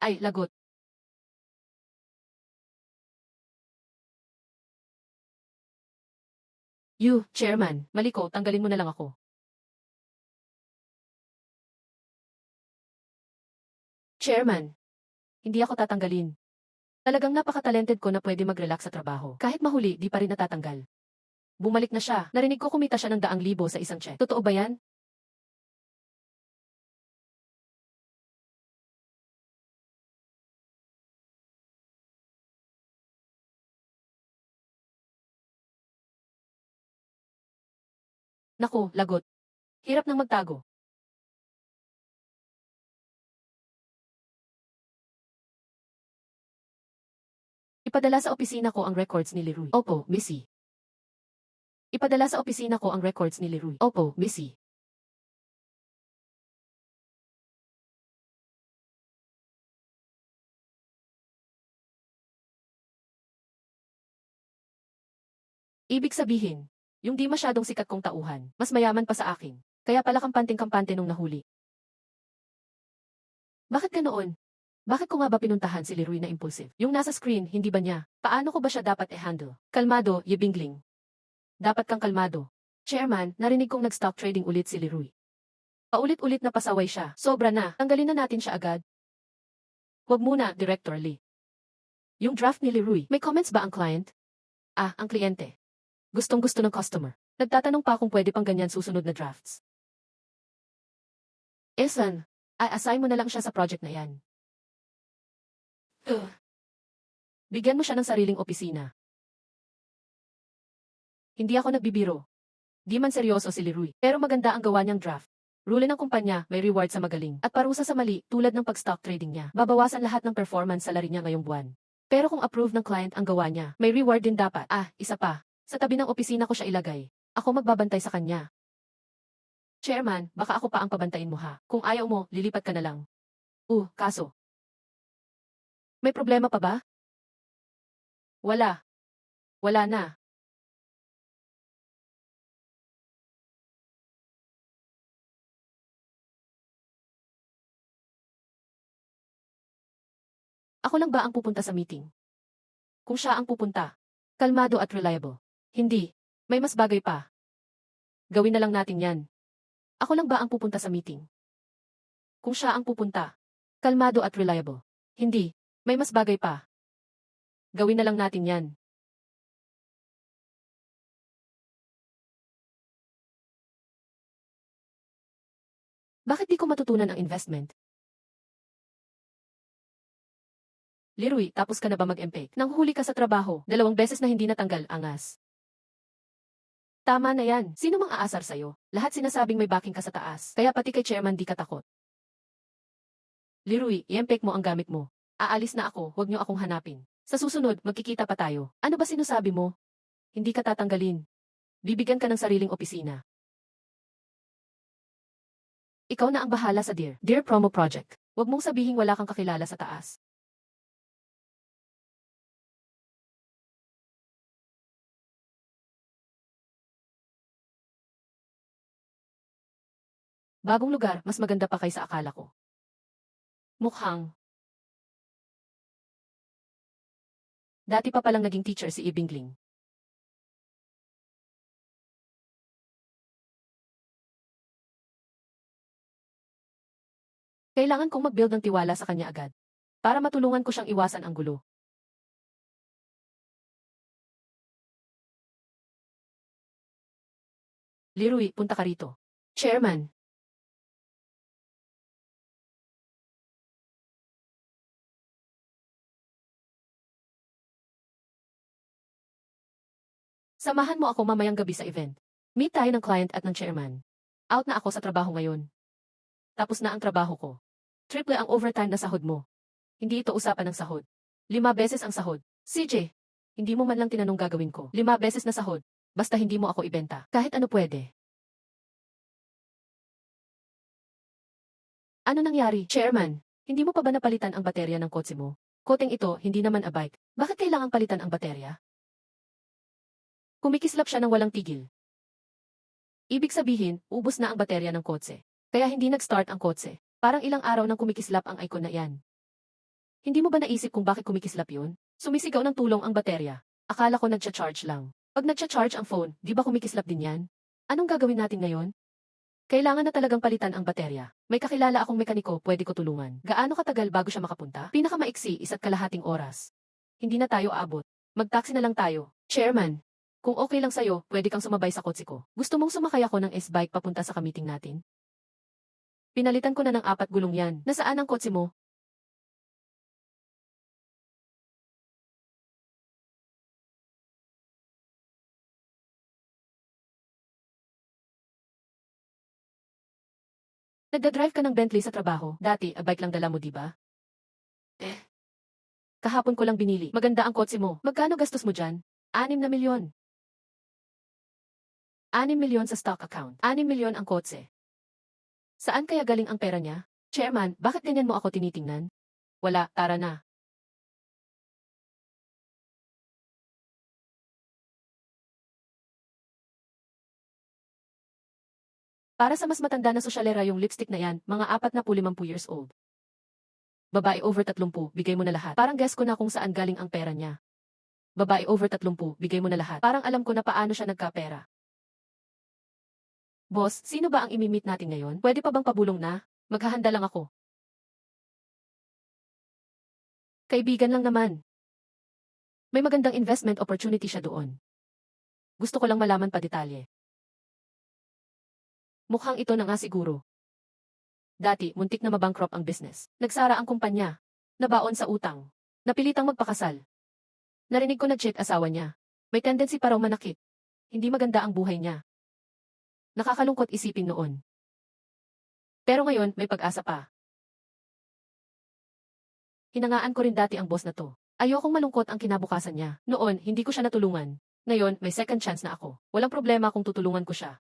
Ay, lagot. You, Chairman, mali ko, tanggalin mo na lang ako. Chairman, hindi ako tatanggalin. Talagang napaka-talented ko na pwede mag-relax sa trabaho. Kahit mahuli, di pa rin natatanggal. Bumalik na siya. Narinig ko kumita siya ng 100,000 sa isang check. Totoo ba yan? Naku, lagot. Hirap nang magtago. Ipadala sa opisina ko ang records ni Leroy. Opo, Missy. Ipadala sa opisina ko ang records ni Leroy. Opo, Missy. Ibig sabihin, yung di masyadong sikat kong tauhan, mas mayaman pa sa akin. Kaya pala kampanting-kampante nung nahuli. Bakit ganoon? Bakit ko nga ba pinuntahan si Leroy na impulsive? Yung nasa screen, hindi ba niya? Paano ko ba siya dapat i-handle? Kalmado, Yebingling. Dapat kang kalmado. Chairman, narinig kong nag-stock trading ulit si Leroy. Paulit-ulit na pasaway siya. Sobra na. Tanggalin na natin siya agad. Huwag muna, Director Lee. Yung draft ni Leroy, may comments ba ang client? Ah, ang kliyente. Gustong-gusto ng customer. Nagtatanong pa kung pwede pang ganyan susunod na drafts. Esan, assign mo na lang siya sa project na yan. Ugh. Bigyan mo siya ng sariling opisina. Hindi ako nagbibiro. Di man seryoso si Leroy, pero maganda ang gawa niyang draft. Rule ng kumpanya, may reward sa magaling. At parusa sa mali, tulad ng pag-stock trading niya. Babawasan lahat ng performance salary niya ngayong buwan. Pero kung approve ng client ang gawa niya, may reward din dapat. Ah, isa pa. Sa tabi ng opisina ko siya ilagay. Ako magbabantay sa kanya. Chairman, baka ako pa ang pabantayin mo ha. Kung ayaw mo, lilipat ka na lang. Kaso. May problema pa ba? Wala. Wala na. Ako lang ba ang pupunta sa meeting? Kung siya ang pupunta. Kalmado at reliable. Hindi. May mas bagay pa. Gawin na lang natin yan. Ako lang ba ang pupunta sa meeting? Kung siya ang pupunta. Kalmado at reliable. Hindi. May mas bagay pa. Gawin na lang natin yan. Bakit di ko matutunan ang investment? Leroy, tapos ka na ba mag-MPEG? Nang huli ka sa trabaho, 2 beses na hindi natanggal, angas. Tama na yan. Sino mang aasar sa'yo? Lahat sinasabing may backing ka sa taas. Kaya pati kay chairman di ka takot. Leroy, i-MPEG mo ang gamit mo. Aalis na ako, huwag niyo akong hanapin. Sa susunod, magkikita pa tayo. Ano ba sinasabi mo? Hindi ka tatanggalin. Bibigyan ka ng sariling opisina. Ikaw na ang bahala sa Dear Promo Project. Huwag mong sabihing wala kang kakilala sa taas. Bagong lugar, mas maganda pa kaysa akala ko. Mukhang. Dati pa palang naging teacher si Ibingling. Kailangan kong mag-build ng tiwala sa kanya agad. Para matulungan ko siyang iwasan ang gulo. Leroy, punta ka rito. Chairman. Samahan mo ako mamayang gabi sa event. Meet tayo ng client at ng chairman. Out na ako sa trabaho ngayon. Tapos na ang trabaho ko. Triple ang overtime na sahod mo. Hindi ito usapan ng sahod. 5 beses ang sahod. CJ, hindi mo man lang tinanong gagawin ko. 5 beses na sahod. Basta hindi mo ako ibenta. Kahit ano pwede. Ano nangyari, Chairman? Hindi mo pa ba napalitan ang baterya ng kotse mo? Koteng ito, hindi naman a bike. Bakit kailangang palitan ang baterya? Kumikislap siya ng walang tigil. Ibig sabihin, ubos na ang baterya ng kotse. Kaya hindi nag-start ang kotse. Parang ilang araw nang kumikislap ang icon na yan. Hindi mo ba naisip kung bakit kumikislap yun? Sumisigaw ng tulong ang baterya. Akala ko nagcha-charge lang. Pag nagcha-charge ang phone, di ba kumikislap din yan? Anong gagawin natin ngayon? Kailangan na talagang palitan ang baterya. May kakilala akong mekaniko, pwede ko tulungan. Gaano katagal bago siya makapunta? Pinakamaiksi, 1.5 oras. Hindi na tayo aabot. Mag-taxi na lang tayo. Chairman, kung okay lang sa'yo, pwede kang sumabay sa kotse ko. Gusto mong sumakay ako ng S-bike papunta sa kamiting natin? Pinalitan ko na ng 4 gulong yan. Nasaan ang kotse mo? Nagdadrive ka ng Bentley sa trabaho. Dati, a bike lang dala mo, di ba? Kahapon ko lang binili. Maganda ang kotse mo. Magkano gastos mo dyan? 6 na milyon. 6 milyon sa stock account. 6 milyon ang kotse. Saan kaya galing ang pera niya? Chairman, bakit ganyan mo ako tinitingnan? Wala, tara na. Para sa mas matanda na sosyalera yung lipstick na yan, mga 45 years old. Babae over 30, bigay mo na lahat. Parang guess ko na kung saan galing ang pera niya. Babae over 30, bigay mo na lahat. Parang alam ko na paano siya nagkapera. Boss, sino ba ang imimit natin ngayon? Pwede pa bang pabulong na? Maghahanda lang ako. Kaibigan lang naman. May magandang investment opportunity siya doon. Gusto ko lang malaman pa detalye. Mukhang ito na nga siguro. Dati, muntik na mabankrupt ang business. Nagsara ang kumpanya. Nabaon sa utang. Napilitang magpakasal. Narinig ko nag-cheat asawa niya. May tendency pa raw manakit. Hindi maganda ang buhay niya. Nakakalungkot isipin noon. Pero ngayon, may pag-asa pa. Hinangaan ko rin dati ang boss na to. Ayokong malungkot ang kinabukasan niya. Noon, hindi ko siya natulungan. Ngayon, may second chance na ako. Walang problema kung tutulungan ko siya.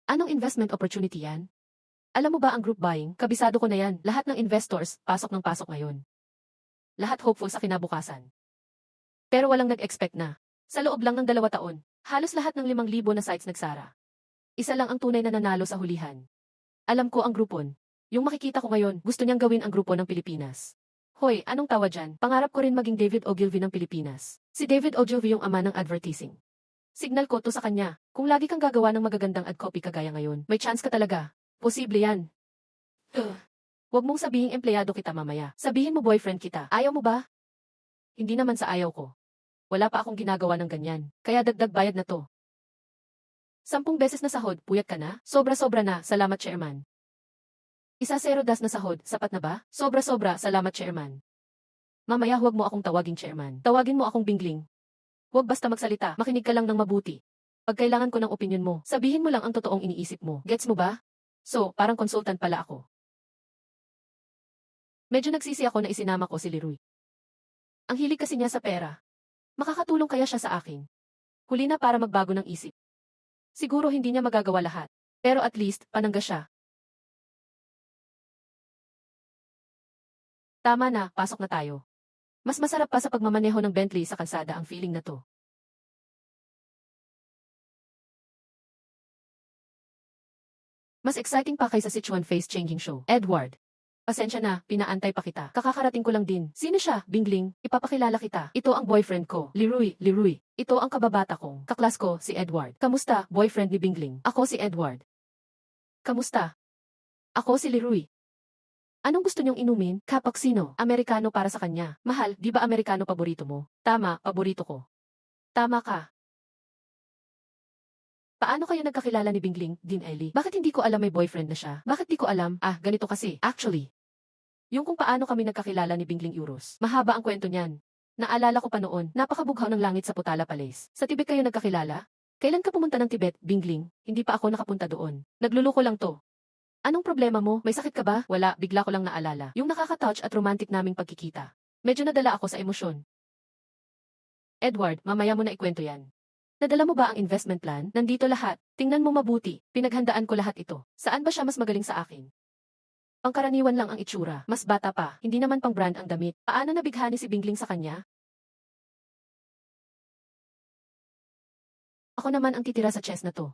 Anong investment opportunity yan? Alam mo ba ang group buying? Kabisado ko na yan. Lahat ng investors, pasok ng pasok ngayon. Lahat hopeful sa kinabukasan. Pero walang nag-expect na. Sa loob lang ng 2 taon, halos lahat ng 5,000 na sites nagsara. Isa lang ang tunay na nanalo sa hulihan. Alam ko ang grupon. Yung makikita ko ngayon, gusto niyang gawin ang grupo ng Pilipinas. Hoy, anong tawa dyan? Pangarap ko rin maging David Ogilvy ng Pilipinas. Si David Ogilvy yung ama ng advertising. Signal ko to sa kanya. Kung lagi kang gagawa ng magagandang ad copy kagaya ngayon, may chance ka talaga. Posible yan. Huwag mong sabihing empleyado kita mamaya. Sabihin mo boyfriend kita. Ayaw mo ba? Hindi naman sa ayaw ko. Wala pa akong ginagawa ng ganyan. Kaya dagdag bayad na to. 10 beses na sahod, puyat ka na? Sobra-sobra na, salamat chairman. 1-0 das na sahod, sapat na ba? Sobra-sobra, salamat chairman. Mamaya huwag mo akong tawaging chairman. Tawagin mo akong bingling. Huwag basta magsalita, makinig ka lang ng mabuti. Pag kailangan ko ng opinyon mo, sabihin mo lang ang totoong iniisip mo. Gets mo ba? So, parang consultant pala ako. Medyo nagsisi ako na isinama ko si Leroy. Ang hilig kasi niya sa pera. Makakatulong kaya siya sa akin. Huli na para magbago ng isip. Siguro hindi niya magagawa lahat. Pero at least, panangga siya. Tama na, pasok na tayo. Mas masarap pa sa pagmamaneho ng Bentley sa kalsada ang feeling na to. Mas exciting pa kaysa Sichuan face-changing show. Edward. Pasensya na, pinaantay pa kita. Kakakarating ko lang din. Sino siya? Bingling, ipapakilala kita. Ito ang boyfriend ko, Leroy. Ito ang kababata kong. Kaklas ko, si Edward. Kamusta, boyfriend ni Bingling? Ako si Edward. Kamusta? Ako si Leroy. Anong gusto niyong inumin? Cappuccino. Amerikano para sa kanya. Mahal, di ba Amerikano paborito mo? Tama, paborito ko. Tama ka. Paano kayo nagkakilala ni Bingling, Din Ellie? Bakit hindi ko alam may boyfriend na siya? Bakit di ko alam? Ganito kasi. Actually, yung kung paano kami nagkakilala ni Bingling Euros. Mahaba ang kwento niyan. Naalala ko pa noon, napakabughaw ng langit sa Potala Palace. Sa Tibet kayo nagkakilala? Kailan ka pumunta ng Tibet, Bingling? Hindi pa ako nakapunta doon. Nagluluko lang to. Anong problema mo? May sakit ka ba? Wala, bigla ko lang naalala. Yung nakaka-touch at romantic naming pagkikita. Medyo nadala ako sa emosyon. Edward, mamaya mo na ikwento yan. Nadala mo ba ang investment plan? Nandito lahat. Tingnan mo mabuti. Pinaghandaan ko lahat ito. Saan ba siya mas magaling sa akin? Pangkaraniwan lang ang itsura. Mas bata pa. Hindi naman pang brand ang damit. Paano nabighani si Bingling sa kanya? Ako naman ang titira sa chess na to.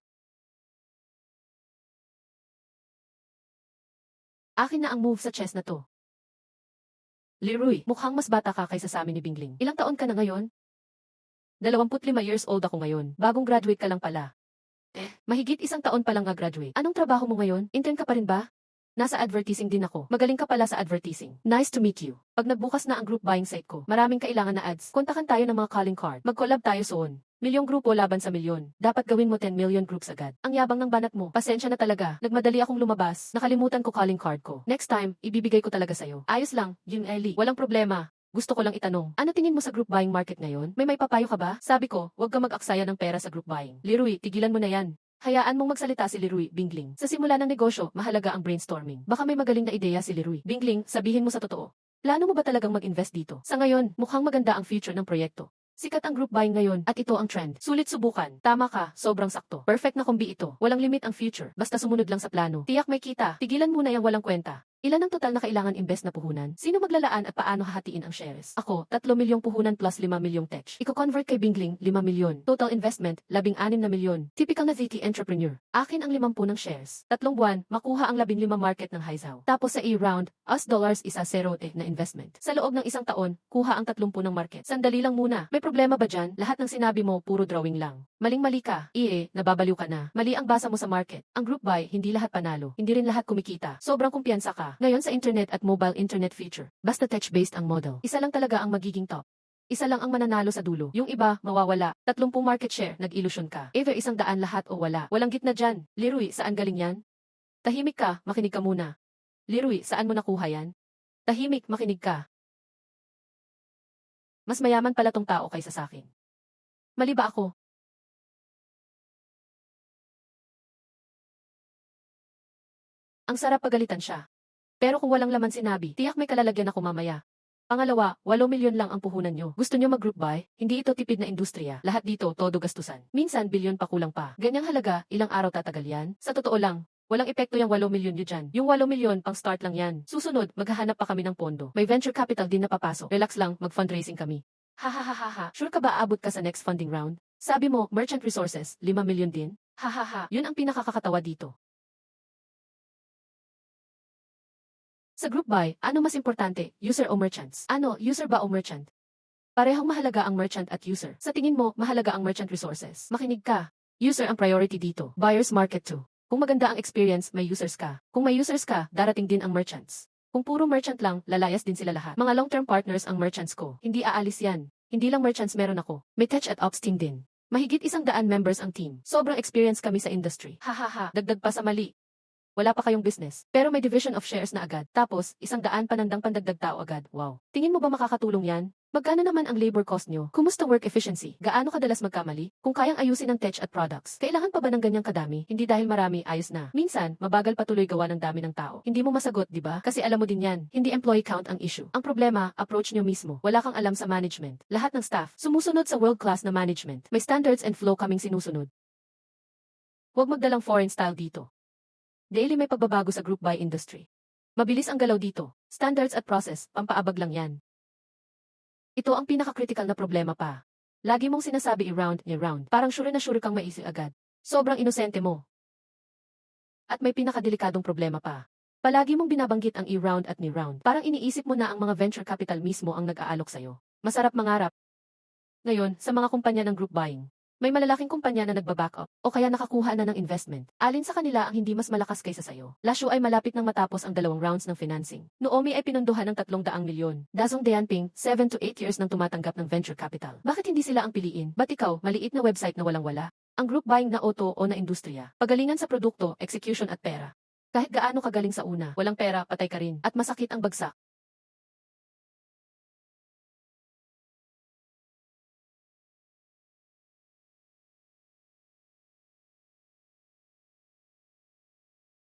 Akin na ang move sa chess na to. Leroy, mukhang mas bata ka kaysa sa amin ni Bingling. Ilang taon ka na ngayon? 25 years old ako ngayon. Bagong graduate ka lang pala. Mahigit isang taon pa lang graduate. Anong trabaho mo ngayon? Intern ka pa rin ba? Nasa advertising din ako. Magaling ka pala sa advertising. Nice to meet you. Pag nagbukas na ang group buying site ko, maraming kailangan na ads. Kontakan tayo ng mga calling card. Mag-collab tayo soon. Milyong grupo laban sa milyon. Dapat gawin mo 10 million groups agad. Ang yabang ng banat mo. Pasensya na talaga. Nagmadali akong lumabas. Nakalimutan ko calling card ko. Next time, ibibigay ko talaga sa'yo. Ayos lang, Yun Ellie. Walang problema. Gusto ko lang itanong, ano tingin mo sa group buying market ngayon? May papayo ka ba? Sabi ko, huwag ka mag-aksaya ng pera sa group buying. Leroy, tigilan mo na yan. Hayaan mong magsalita si Leroy, Bingling. Sa simula ng negosyo, mahalaga ang brainstorming. Baka may magaling na ideya si Leroy. Bingling, sabihin mo sa totoo. Plano mo ba talagang mag-invest dito? Sa ngayon, mukhang maganda ang future ng proyekto. Sikat ang group buying ngayon at ito ang trend. Sulit subukan. Tama ka, sobrang sakto. Perfect na kombi ito. Walang limit ang future. Basta sumunod lang sa plano. Tiyak may kita. Tigilan muna yung walang kwenta. Ilan ang total na kailangan invest na puhunan? Sino maglalaan at paano hahatiin ang shares? Ako, 3 milyong puhunan plus 5 milyong tech. Iko-convert kay Bingling, 5 milyon. Total investment, 16 na milyon. Typical na VT entrepreneur. Akin ang 50 ng shares. 3 buwan, makuha ang 15 market ng Haizaw. Tapos sa A-round, US$ isa 0 na investment. Sa loob ng isang taon, kuha ang 30 ng market. Sandali lang muna. May problema ba dyan? Lahat ng sinabi mo, puro drawing lang. Maling-mali ka. Nababaliw ka na. Mali ang basa mo sa market. Ang group buy, hindi lahat panalo. Hindi rin lahat kumikita. Sobrang kumpiyansa ka. Ngayon sa internet at mobile internet feature. Basta tech-based ang model. Isa lang talaga ang magiging top. Isa lang ang mananalo sa dulo. Yung iba, mawawala. 30 market share, nag-illusion ka. Either 100 lahat o wala. Walang gitna dyan. Leroy, saan galing yan? Tahimik ka, makinig ka muna. Leroy, saan mo nakuha yan? Tahimik, makinig ka. Mas mayaman pala tong tao kaysa sa akin. Mali ba ako? Ang sarap pagalitan siya. Pero kung walang laman sinabi, tiyak may kalalagyan ako mamaya. Pangalawa, 8 milyon lang ang puhunan nyo. Gusto nyo mag-group buy? Hindi ito tipid na industriya. Lahat dito, todo gastusan. Minsan, bilyon pa kulang pa. Ganyang halaga, ilang araw tatagal yan? Sa totoo lang, walang epekto yung 8 milyon nyo dyan. Yung 8 milyon, pang start lang yan. Susunod, maghahanap pa kami ng pondo. May venture capital din na papasok. Relax lang, mag-fundraising kami. Ha. Sure ka ba aabot ka sa next funding round? Sabi mo, merchant resources, 5 milyon din? Ha. Yun ang pinakakakatawa dito. Sa group buy, ano mas importante, user o merchants? Ano, user ba o merchant? Parehong mahalaga ang merchant at user. Sa tingin mo, mahalaga ang merchant resources. Makinig ka. User ang priority dito. Buyer's market too. Kung maganda ang experience, may users ka. Kung may users ka, darating din ang merchants. Kung puro merchant lang, lalayas din sila lahat. Mga long-term partners ang merchants ko. Hindi aalis yan. Hindi lang merchants meron ako. May tech at ops team din. Mahigit 100 members ang team. Sobrang experience kami sa industry. Ha. Dagdag pa sa mali. Wala pa kayong business, pero may division of shares na agad. Tapos, 100 panandang pandagdag tao agad. Wow. Tingin mo ba makakatulong yan? Magkano naman ang labor cost nyo? Kumusta work efficiency? Gaano kadalas magkamali? Kung kayang ayusin ang tech at products, kailangan pa ba ng ganyang kadami? Hindi dahil marami, ayos na. Minsan, mabagal patuloy gawa ng dami ng tao. Hindi mo masagot, di ba? Kasi alam mo din yan, hindi employee count ang issue. Ang problema, approach nyo mismo. Wala kang alam sa management. Lahat ng staff, sumusunod sa world-class na management. May standards and flow kaming sinusunod. Huwag magdalang foreign style dito. Daily may pagbabago sa group buy industry. Mabilis ang galaw dito. Standards at process, pampaabag lang yan. Ito ang pinaka-critical na problema pa. Lagi mong sinasabi i-round. Parang sure na sure kang maisip agad. Sobrang inosente mo. At may pinakadelikadong problema pa. Palagi mong binabanggit ang i-round at ni-round. Parang iniisip mo na ang mga venture capital mismo ang nag-aalok sa'yo. Masarap mangarap. Ngayon, sa mga kumpanya ng group buying, may malalaking kumpanya na nagba-back up o kaya nakakuha na ng investment. Alin sa kanila ang hindi mas malakas kaysa sayo? Lashu ay malapit nang matapos ang 2 rounds ng financing. Noomi ay pinunduhan ng 300 milyon. Dasong Dayanping, 7 to 8 years nang tumatanggap ng venture capital. Bakit hindi sila ang piliin? Ba't ikaw, maliit na website na walang-wala? Ang group buying na auto o na industriya. Pagalingan sa produkto, execution at pera. Kahit gaano kagaling sa una, walang pera, patay ka rin. At masakit ang bagsak.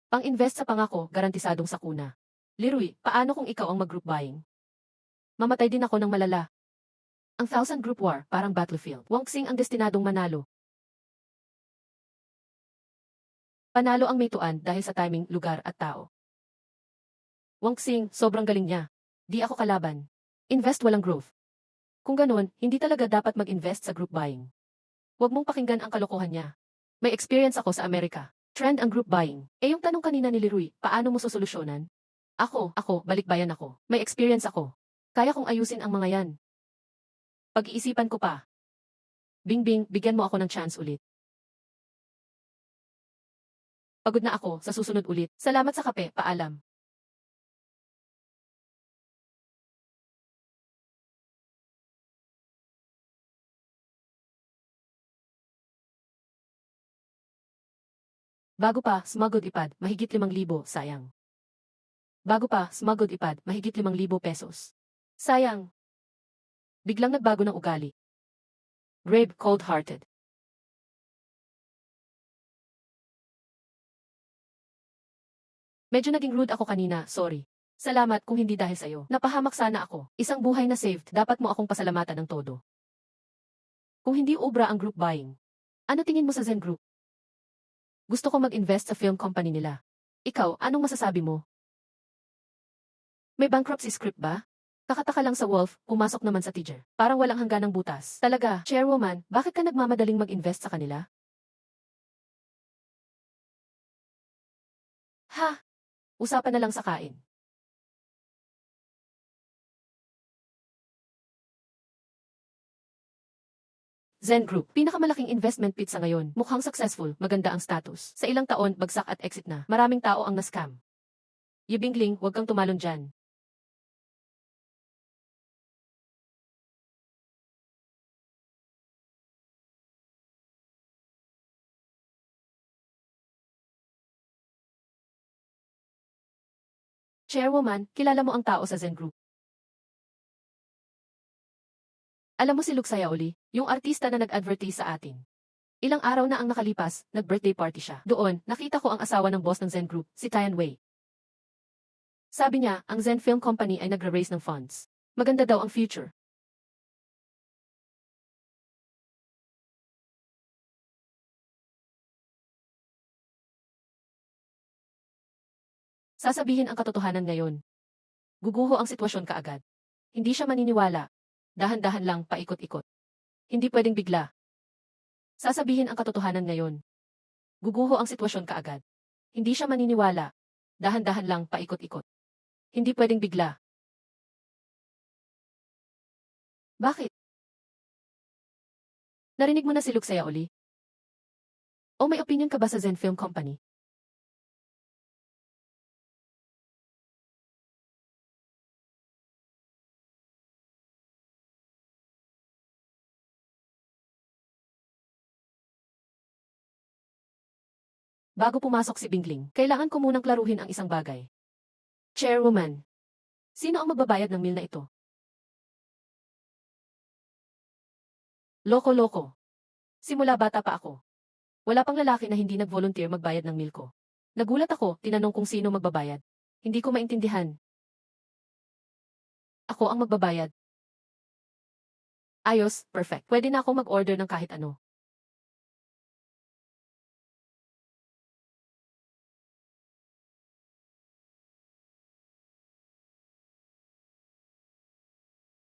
Pang-invest sa pangako, garantisadong sakuna. Leroy, paano kung ikaw ang mag-group buying? Mamatay din ako ng malala. Ang Thousand Group War, parang battlefield. Wang Xing ang destinadong manalo. Panalo ang Meituan dahil sa timing, lugar at tao. Wang Xing, sobrang galing niya. Di ako kalaban. Invest walang growth. Kung ganun, hindi talaga dapat mag-invest sa group buying. Huwag mong pakinggan ang kalokohan niya. May experience ako sa Amerika. Trend ang group buying. Yung tanong kanina ni Leroy, paano mo susolusyonan? Ako, balikbayan ako. May experience ako. Kaya kong ayusin ang mga yan. Pag-iisipan ko pa. Bingbing, bigyan mo ako ng chance ulit. Pagod na ako, sa susunod ulit. Salamat sa kape, paalam. Bago pa, smuggled ipad, mahigit 5,000, sayang. Bago pa, smuggled ipad, mahigit 5,000 pesos. Sayang. Biglang nagbago ng ugali. Grave, cold-hearted. Medyo naging rude ako kanina, sorry. Salamat kung hindi dahil sa'yo. Napahamak sana ako. Isang buhay na saved, dapat mo akong pasalamatan ng todo. Kung hindi ubra ang group buying. Ano tingin mo sa Zen Group? Gusto ko mag-invest sa film company nila. Ikaw, anong masasabi mo? May bankruptcy script ba? Kakataka lang sa Wolf, pumasok naman sa teacher. Parang walang hangganang butas. Talaga, chairwoman, bakit ka nagmamadaling mag-invest sa kanila? Ha? Usapan na lang sa kain. Zen Group, pinakamalaking investment pitch sa ngayon. Mukhang successful, maganda ang status. Sa ilang taon, bagsak at exit na. Maraming tao ang na-scam. Yubingling, huwag kang tumalon dyan. Chairwoman, kilala mo ang tao sa Zen Group. Alam mo si Luke Sayaoli, yung artista na nag-advertise sa atin. Ilang araw na ang nakalipas, nag-birthday party siya. Doon, nakita ko ang asawa ng boss ng Zen Group, si Tian Wei. Sabi niya, ang Zen Film Company ay nagre-raise ng funds. Maganda daw ang future. Sasabihin ang katotohanan ngayon. Guguho ang sitwasyon kaagad. Hindi siya maniniwala. Dahan-dahan lang, paikot-ikot. Hindi pwedeng bigla. Sasabihin ang katotohanan ngayon. Guguho ang sitwasyon kaagad. Hindi siya maniniwala. Dahan-dahan lang, paikot-ikot. Hindi pwedeng bigla. Bakit? Narinig mo na si Luke Sayaoli? O may opinion ka ba sa Zen Film Company? Bago pumasok si Bingling, kailangan ko munang klaruhin ang isang bagay. Chairwoman, sino ang magbabayad ng meal na ito? Loko-loko. Simula bata pa ako. Wala pang lalaki na hindi nag-volunteer magbayad ng meal ko. Nagulat ako, tinanong kung sino magbabayad. Hindi ko maintindihan. Ako ang magbabayad. Ayos, perfect. Pwede na ako mag-order ng kahit ano.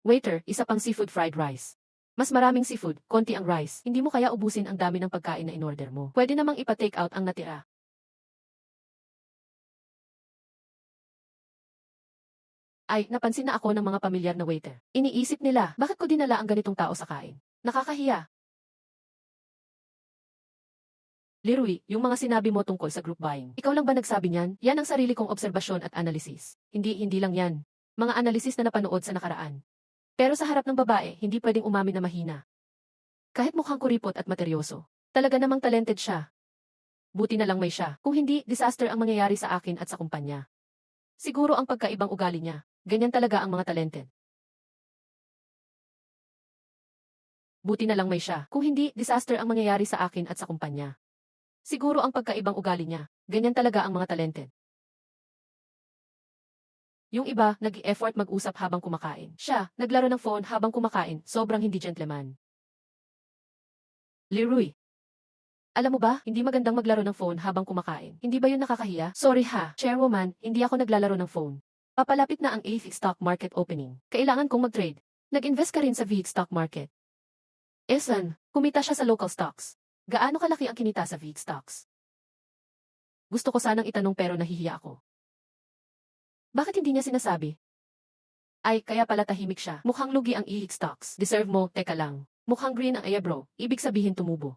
Waiter, isa pang seafood fried rice. Mas maraming seafood, konti ang rice. Hindi mo kaya ubusin ang dami ng pagkain na in-order mo. Pwede namang ipa-take out ang natira. Ay, napansin na ako ng mga pamilyar na waiter. Iniisip nila, bakit ko dinala ang ganitong tao sa kain? Nakakahiya. Leroy, yung mga sinabi mo tungkol sa group buying. Ikaw lang ba nagsabi niyan? Yan ang sarili kong obserbasyon at analysis. Hindi lang yan. Mga analysis na napanood sa nakaraan. Pero sa harap ng babae, hindi pwedeng umamin na mahina. Kahit mukhang kuripot at materyoso. Talaga namang talented siya. Buti na lang may siya. Kung hindi, disaster ang mangyayari sa akin at sa kumpanya. Siguro ang pagkaibang ugali niya. Ganyan talaga ang mga talented. Buti na lang may siya. Kung hindi, disaster ang mangyayari sa akin at sa kumpanya. Siguro ang pagkaibang ugali niya. Ganyan talaga ang mga talented. Yung iba, nag-e-effort mag-usap habang kumakain. Siya, naglaro ng phone habang kumakain, sobrang hindi gentleman. Leroy, alam mo ba, hindi magandang maglaro ng phone habang kumakain. Hindi ba yun nakakahiya? Sorry ha, chairwoman, hindi ako naglalaro ng phone. Papalapit na ang 8th stock market opening. Kailangan kong mag-trade. Nag-invest ka rin sa VIX stock market. Esan, kumita siya sa local stocks. Gaano kalaki ang kinita sa VIX stocks? Gusto ko sanang itanong pero nahihiya ako. Bakit hindi niya sinasabi? Ay, kaya pala tahimik siya. Mukhang lugi ang VIX stocks. Deserve mo, teka lang. Mukhang green ang bro. Ibig sabihin tumubo.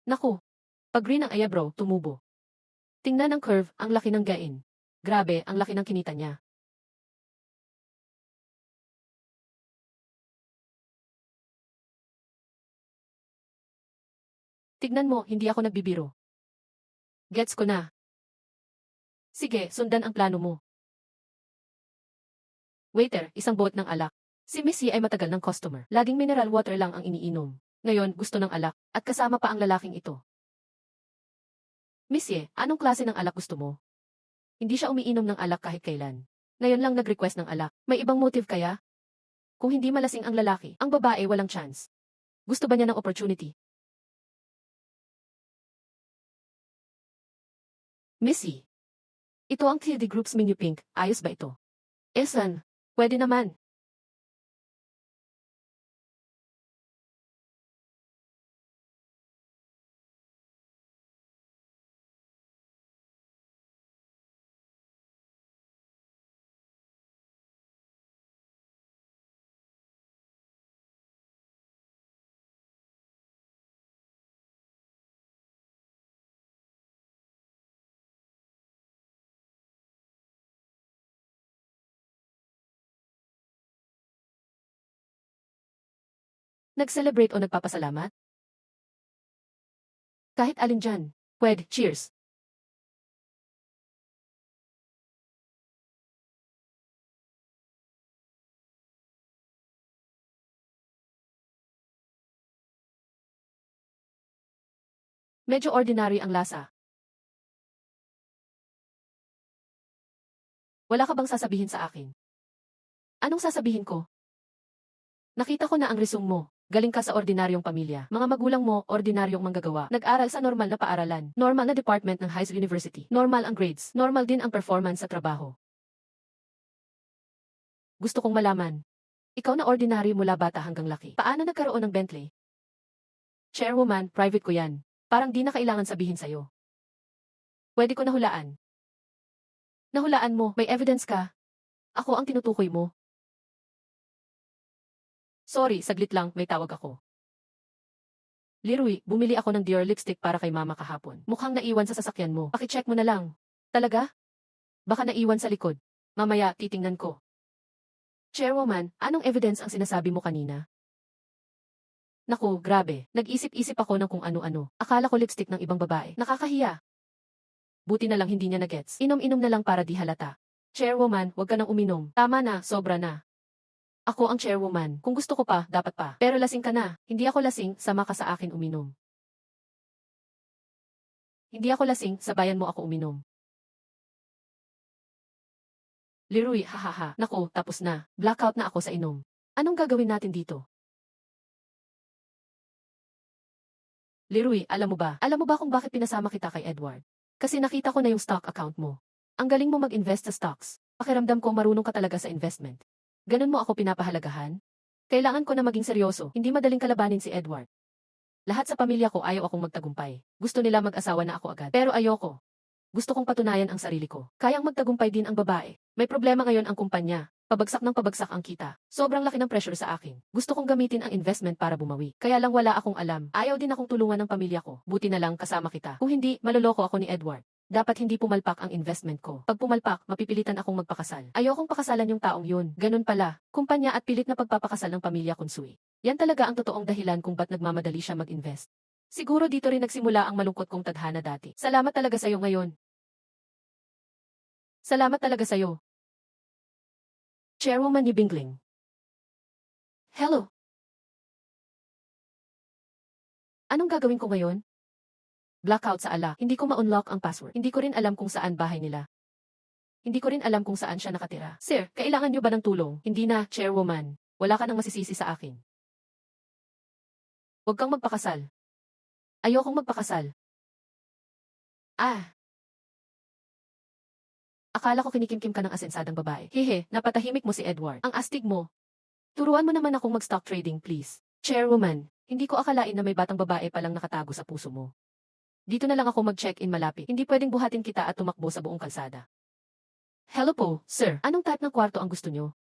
Naku, pag green ang bro, tumubo. Tingnan ang curve, ang laki ng gain. Grabe, ang laki ng kinita niya. Tignan mo, hindi ako nagbibiro. Gets ko na. Sige, sundan ang plano mo. Waiter, isang boat ng alak. Si Missy ay matagal ng customer. Laging mineral water lang ang iniinom. Ngayon, gusto ng alak, at kasama pa ang lalaking ito. Missy, anong klase ng alak gusto mo? Hindi siya umiinom ng alak kahit kailan. Ngayon lang nag-request ng alak. May ibang motive kaya? Kung hindi malasing ang lalaki, ang babae walang chance. Gusto ba niya ng opportunity? Missy, ito ang TD Group's menu pink. Ayos ba ito? Esan, pwede naman. Nag-celebrate o nagpapasalamat? Kahit alin dyan. Pwede, cheers. Medyo ordinary ang lasa. Wala ka bang sasabihin sa akin? Anong sasabihin ko? Nakita ko na ang resume mo. Galing ka sa ordinaryong pamilya. Mga magulang mo, ordinaryong manggagawa. Nag-aral sa normal na paaralan. Normal na department ng high university. Normal ang grades. Normal din ang performance sa trabaho. Gusto kong malaman. Ikaw na ordinary mula bata hanggang laki. Paano nagkaroon ng Bentley? Chairwoman, private ko yan. Parang di na kailangan sabihin sa'yo. Pwede ko nahulaan. Nahulaan mo, may evidence ka. Ako ang tinutukoy mo. Sorry, saglit lang, may tawag ako. Leroy, bumili ako ng Dior lipstick para kay mama kahapon. Mukhang naiwan sa sasakyan mo. Pakicheck mo na lang. Talaga? Baka naiwan sa likod. Mamaya, titingnan ko. Chairwoman, anong evidence ang sinasabi mo kanina? Naku, grabe. Nag-isip-isip ako ng kung ano-ano. Akala ko lipstick ng ibang babae. Nakakahiya. Buti na lang hindi niya na-gets. Inom-inom na lang para di halata. Chairwoman, huwag ka nang uminom. Tama na, sobra na. Ako ang chairwoman. Kung gusto ko pa, dapat pa. Pero lasing ka na. Hindi ako lasing, sama ka sa akin uminom. Hindi ako lasing, sabayan mo ako uminom. Leroy, hahaha. Naku, tapos na. Blackout na ako sa inom. Anong gagawin natin dito? Leroy, alam mo ba? Alam mo ba kung bakit pinasama kita kay Edward? Kasi nakita ko na yung stock account mo. Ang galing mo mag-invest sa stocks. Pakiramdam ko marunong ka talaga sa investment. Ganun mo ako pinapahalagahan? Kailangan ko na maging seryoso. Hindi madaling kalabanin si Edward. Lahat sa pamilya ko ayaw akong magtagumpay. Gusto nila mag-asawa na ako agad. Pero ayoko. Gusto kong patunayan ang sarili ko. Kayang magtagumpay din ang babae. May problema ngayon ang kumpanya. Pabagsak ng pabagsak ang kita. Sobrang laki ng pressure sa akin. Gusto kong gamitin ang investment para bumawi. Kaya lang wala akong alam. Ayaw din akong tulungan ng pamilya ko. Buti na lang kasama kita. Kung hindi, maloloko ako ni Edward. Dapat hindi pumalpak ang investment ko. Pag pumalpak, mapipilitan akong magpakasal. Ayokong pakasalan yung taong yun. Ganun pala. Kumpanya at pilit na pagpapakasal ng pamilya Kunsui. Yan talaga ang totoong dahilan kung ba't nagmamadali siya mag-invest. Siguro dito rin nagsimula ang malungkot kong tadhana dati. Salamat talaga sa'yo ngayon. Salamat talaga sa'yo. Chairwoman ni Bingling. Hello. Anong gagawin ko ngayon? Blackout sa ala. Hindi ko ma-unlock ang password. Hindi ko rin alam kung saan bahay nila. Hindi ko rin alam kung saan siya nakatira. Sir, kailangan niyo ba ng tulong? Hindi na, chairwoman. Wala ka nang masisisi sa akin. Huwag kang magpakasal. Ayokong magpakasal. Ah, akala ko kinikimkim ka ng asensadang babae. Hehe, napatahimik mo si Edward. Ang astig mo. Turuan mo naman akong mag-stock trading, please. Chairwoman, hindi ko akalain na may batang babae palang nakatago sa puso mo. Dito na lang ako mag-check-in malapit. Hindi pwedeng buhatin kita at tumakbo sa buong kalsada. Hello po, sir. Anong type ng kwarto ang gusto nyo?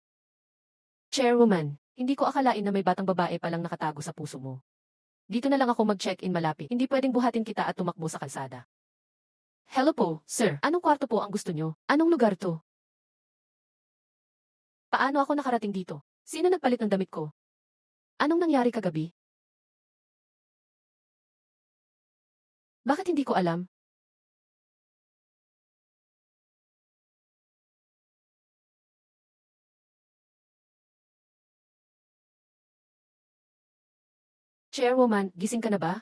Chairwoman, hindi ko akalain na may batang babae palang nakatago sa puso mo. Dito na lang ako mag-check-in malapit. Hindi pwedeng buhatin kita at tumakbo sa kalsada. Hello po, sir. Anong kwarto po ang gusto nyo? Anong lugar to? Paano ako nakarating dito? Sino nagpalit ng damit ko? Anong nangyari kagabi? Bakit hindi ko alam? Chairwoman, gising ka na ba?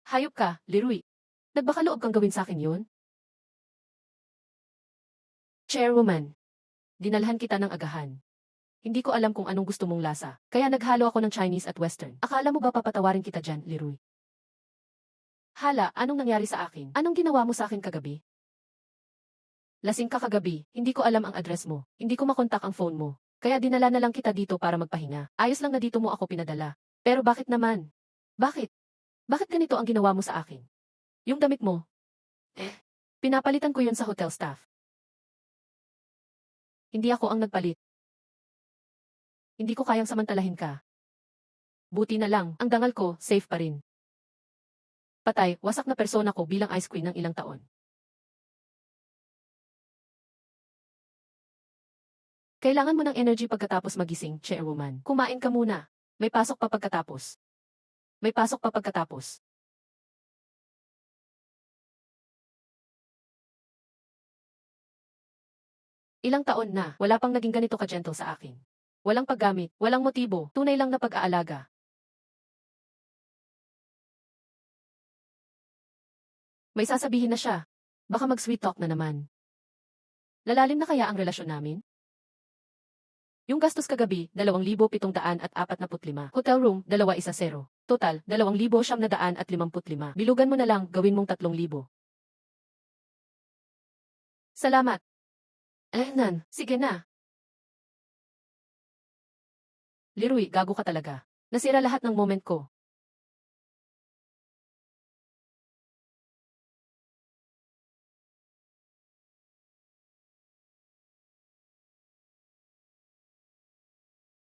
Hayop ka, Leroy. Nagbakaloob kang gawin sa akin yun? Chairwoman, dinalhan kita ng agahan. Hindi ko alam kung anong gusto mong lasa, kaya naghalo ako ng Chinese at Western. Akala mo ba papatawarin kita dyan, Leroy? Hala, anong nangyari sa akin? Anong ginawa mo sa akin kagabi? Lasing ka kagabi, hindi ko alam ang address mo, hindi ko makontak ang phone mo. Kaya dinala na lang kita dito para magpahinga. Ayos lang na dito mo ako pinadala. Pero bakit naman? Bakit? Bakit ganito ang ginawa mo sa akin? Yung damit mo? Pinapalitan ko yun sa hotel staff. Hindi ako ang nagpalit. Hindi ko kayang samantalahin ka. Buti na lang, ang dangal ko, safe pa rin. Patay, wasak na persona ko bilang ice queen ng ilang taon. Kailangan mo ng energy pagkatapos magising, chairwoman. Kumain ka muna. May pasok pa pagkatapos. May pasok pa pagkatapos. Ilang taon na, wala pang naging ganito ka-gentle sa akin. Walang paggamit, walang motibo, tunay lang na pag-aalaga. May sasabihin na siya. Baka mag-sweet talk na naman. Lalalim na kaya ang relasyon namin? Yung gastos kagabi, 2,745. Hotel room, 210. Total, 2,955. Bilugan mo na lang, gawin mong 3,000. Salamat. Nan, sige na. Leroy, gago ka talaga. Nasira lahat ng moment ko.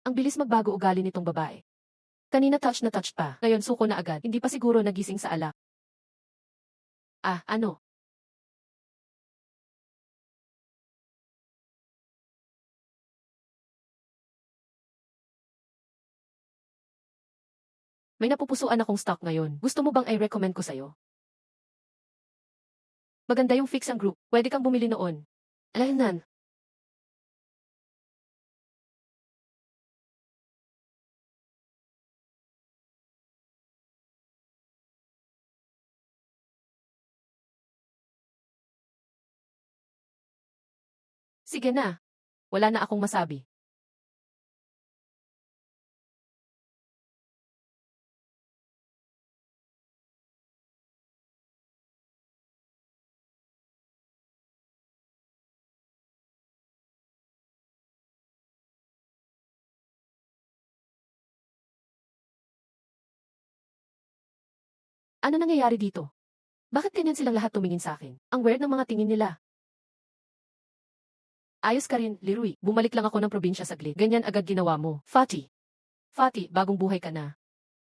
Ang bilis magbago ugali nitong babae. Kanina touch na touch pa, ngayon suko na agad, hindi pa siguro nagising sa alak. Ah, ano? May napupusuan akong stock ngayon. Gusto mo bang i-recommend ko sa'yo? Maganda yung fix ang group, pwede kang bumili noon. Nan. Sige na. Wala na akong masabi. Ano nangyayari dito? Bakit ganyan silang lahat tumingin sa akin? Ang weird ng mga tingin nila. Ayos ka rin, Leroy. Bumalik lang ako ng probinsya saglit. Ganyan agad ginawa mo. Fati. Fati, bagong buhay ka na.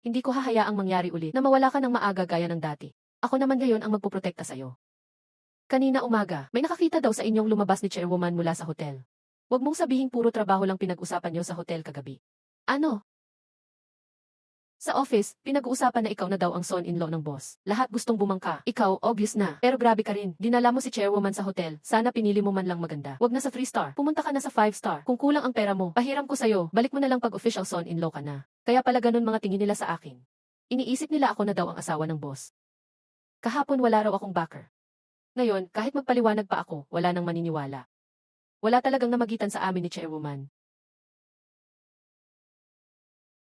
Hindi ko hahayaang mangyari ulit na mawala ka ng maaga gaya ng dati. Ako naman ngayon ang magpoprotekta sa'yo. Kanina umaga, may nakakita daw sa inyong lumabas ni chairwoman mula sa hotel. Huwag mong sabihing puro trabaho lang pinag-usapan niyo sa hotel kagabi. Ano? Sa office, pinag-uusapan na ikaw na daw ang son-in-law ng boss. Lahat gustong bumangka. Ikaw, obvious na. Pero grabe ka rin. Dinala mo si chairwoman sa hotel. Sana pinili mo man lang maganda. Wag na sa 3-star. Pumunta ka na sa 5-star. Kung kulang ang pera mo, pahiram ko sa'yo. Balik mo na lang pag official son-in-law ka na. Kaya pala ganun mga tingin nila sa akin. Iniisip nila ako na daw ang asawa ng boss. Kahapon wala raw akong backer. Ngayon, kahit magpaliwanag pa ako, wala nang maniniwala. Wala talagang namagitan sa amin ni chairwoman.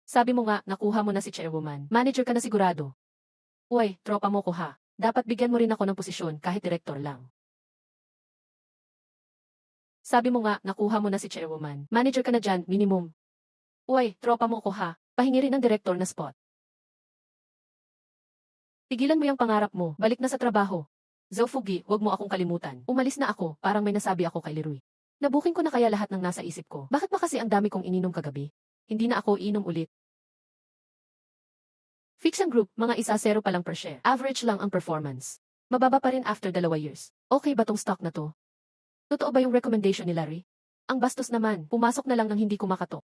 Sabi mo nga, nakuha mo na si chairwoman. Manager ka na sigurado. Uy, tropa mo ko ha. Dapat bigyan mo rin ako ng posisyon kahit director lang. Sabi mo nga, nakuha mo na si chairwoman. Manager ka na dyan, minimum. Uy, tropa mo ko ha. Pahingi rin ng director na spot. Tigilan mo yung pangarap mo, balik na sa trabaho. Zofugi, wag mo akong kalimutan. Umalis na ako, parang may nasabi ako kay Leroy. Nabuking ko na kaya lahat ng nasa isip ko. Bakit ba kasi ang dami kong ininom kagabi? Hindi na ako inom ulit. Fiction Group, mga 1-0 pa lang per share. Average lang ang performance. Mababa pa rin after 2 years. Okay ba tong stock na to? Totoo ba yung recommendation ni Larry? Ang bastos naman, pumasok na lang nang hindi kumakatok.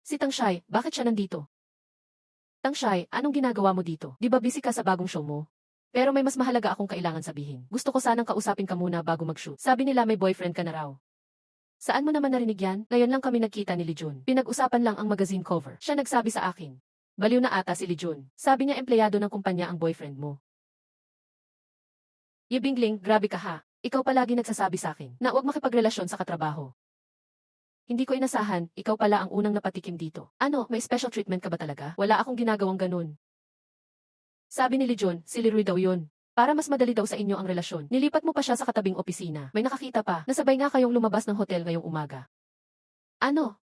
Si Tangshai, bakit siya nandito? Tangshai, anong ginagawa mo dito? Di ba busy ka sa bagong show mo? Pero may mas mahalaga akong kailangan sabihin. Gusto ko sanang kausapin ka muna bago mag-shoot. Sabi nila may boyfriend ka na raw. Saan mo naman narinig yan? Ngayon lang kami nagkita ni Lijun. Pinag-usapan lang ang magazine cover. Siya nagsabi sa akin. Baliw na ata si Lijun. Sabi niya empleyado ng kumpanya ang boyfriend mo. Yebingling, grabe ka ha. Ikaw palagi nagsasabi sa akin na huwag makipagrelasyon sa katrabaho. Hindi ko inasahan, ikaw pala ang unang napatikim dito. Ano, may special treatment ka ba talaga? Wala akong ginagawang ganun. Sabi ni Lijun, si Leroy daw yun. Para mas madali daw sa inyo ang relasyon. Nilipat mo pa siya sa katabing opisina. May nakakita pa, nasabay nga kayong lumabas ng hotel ngayong umaga. Ano?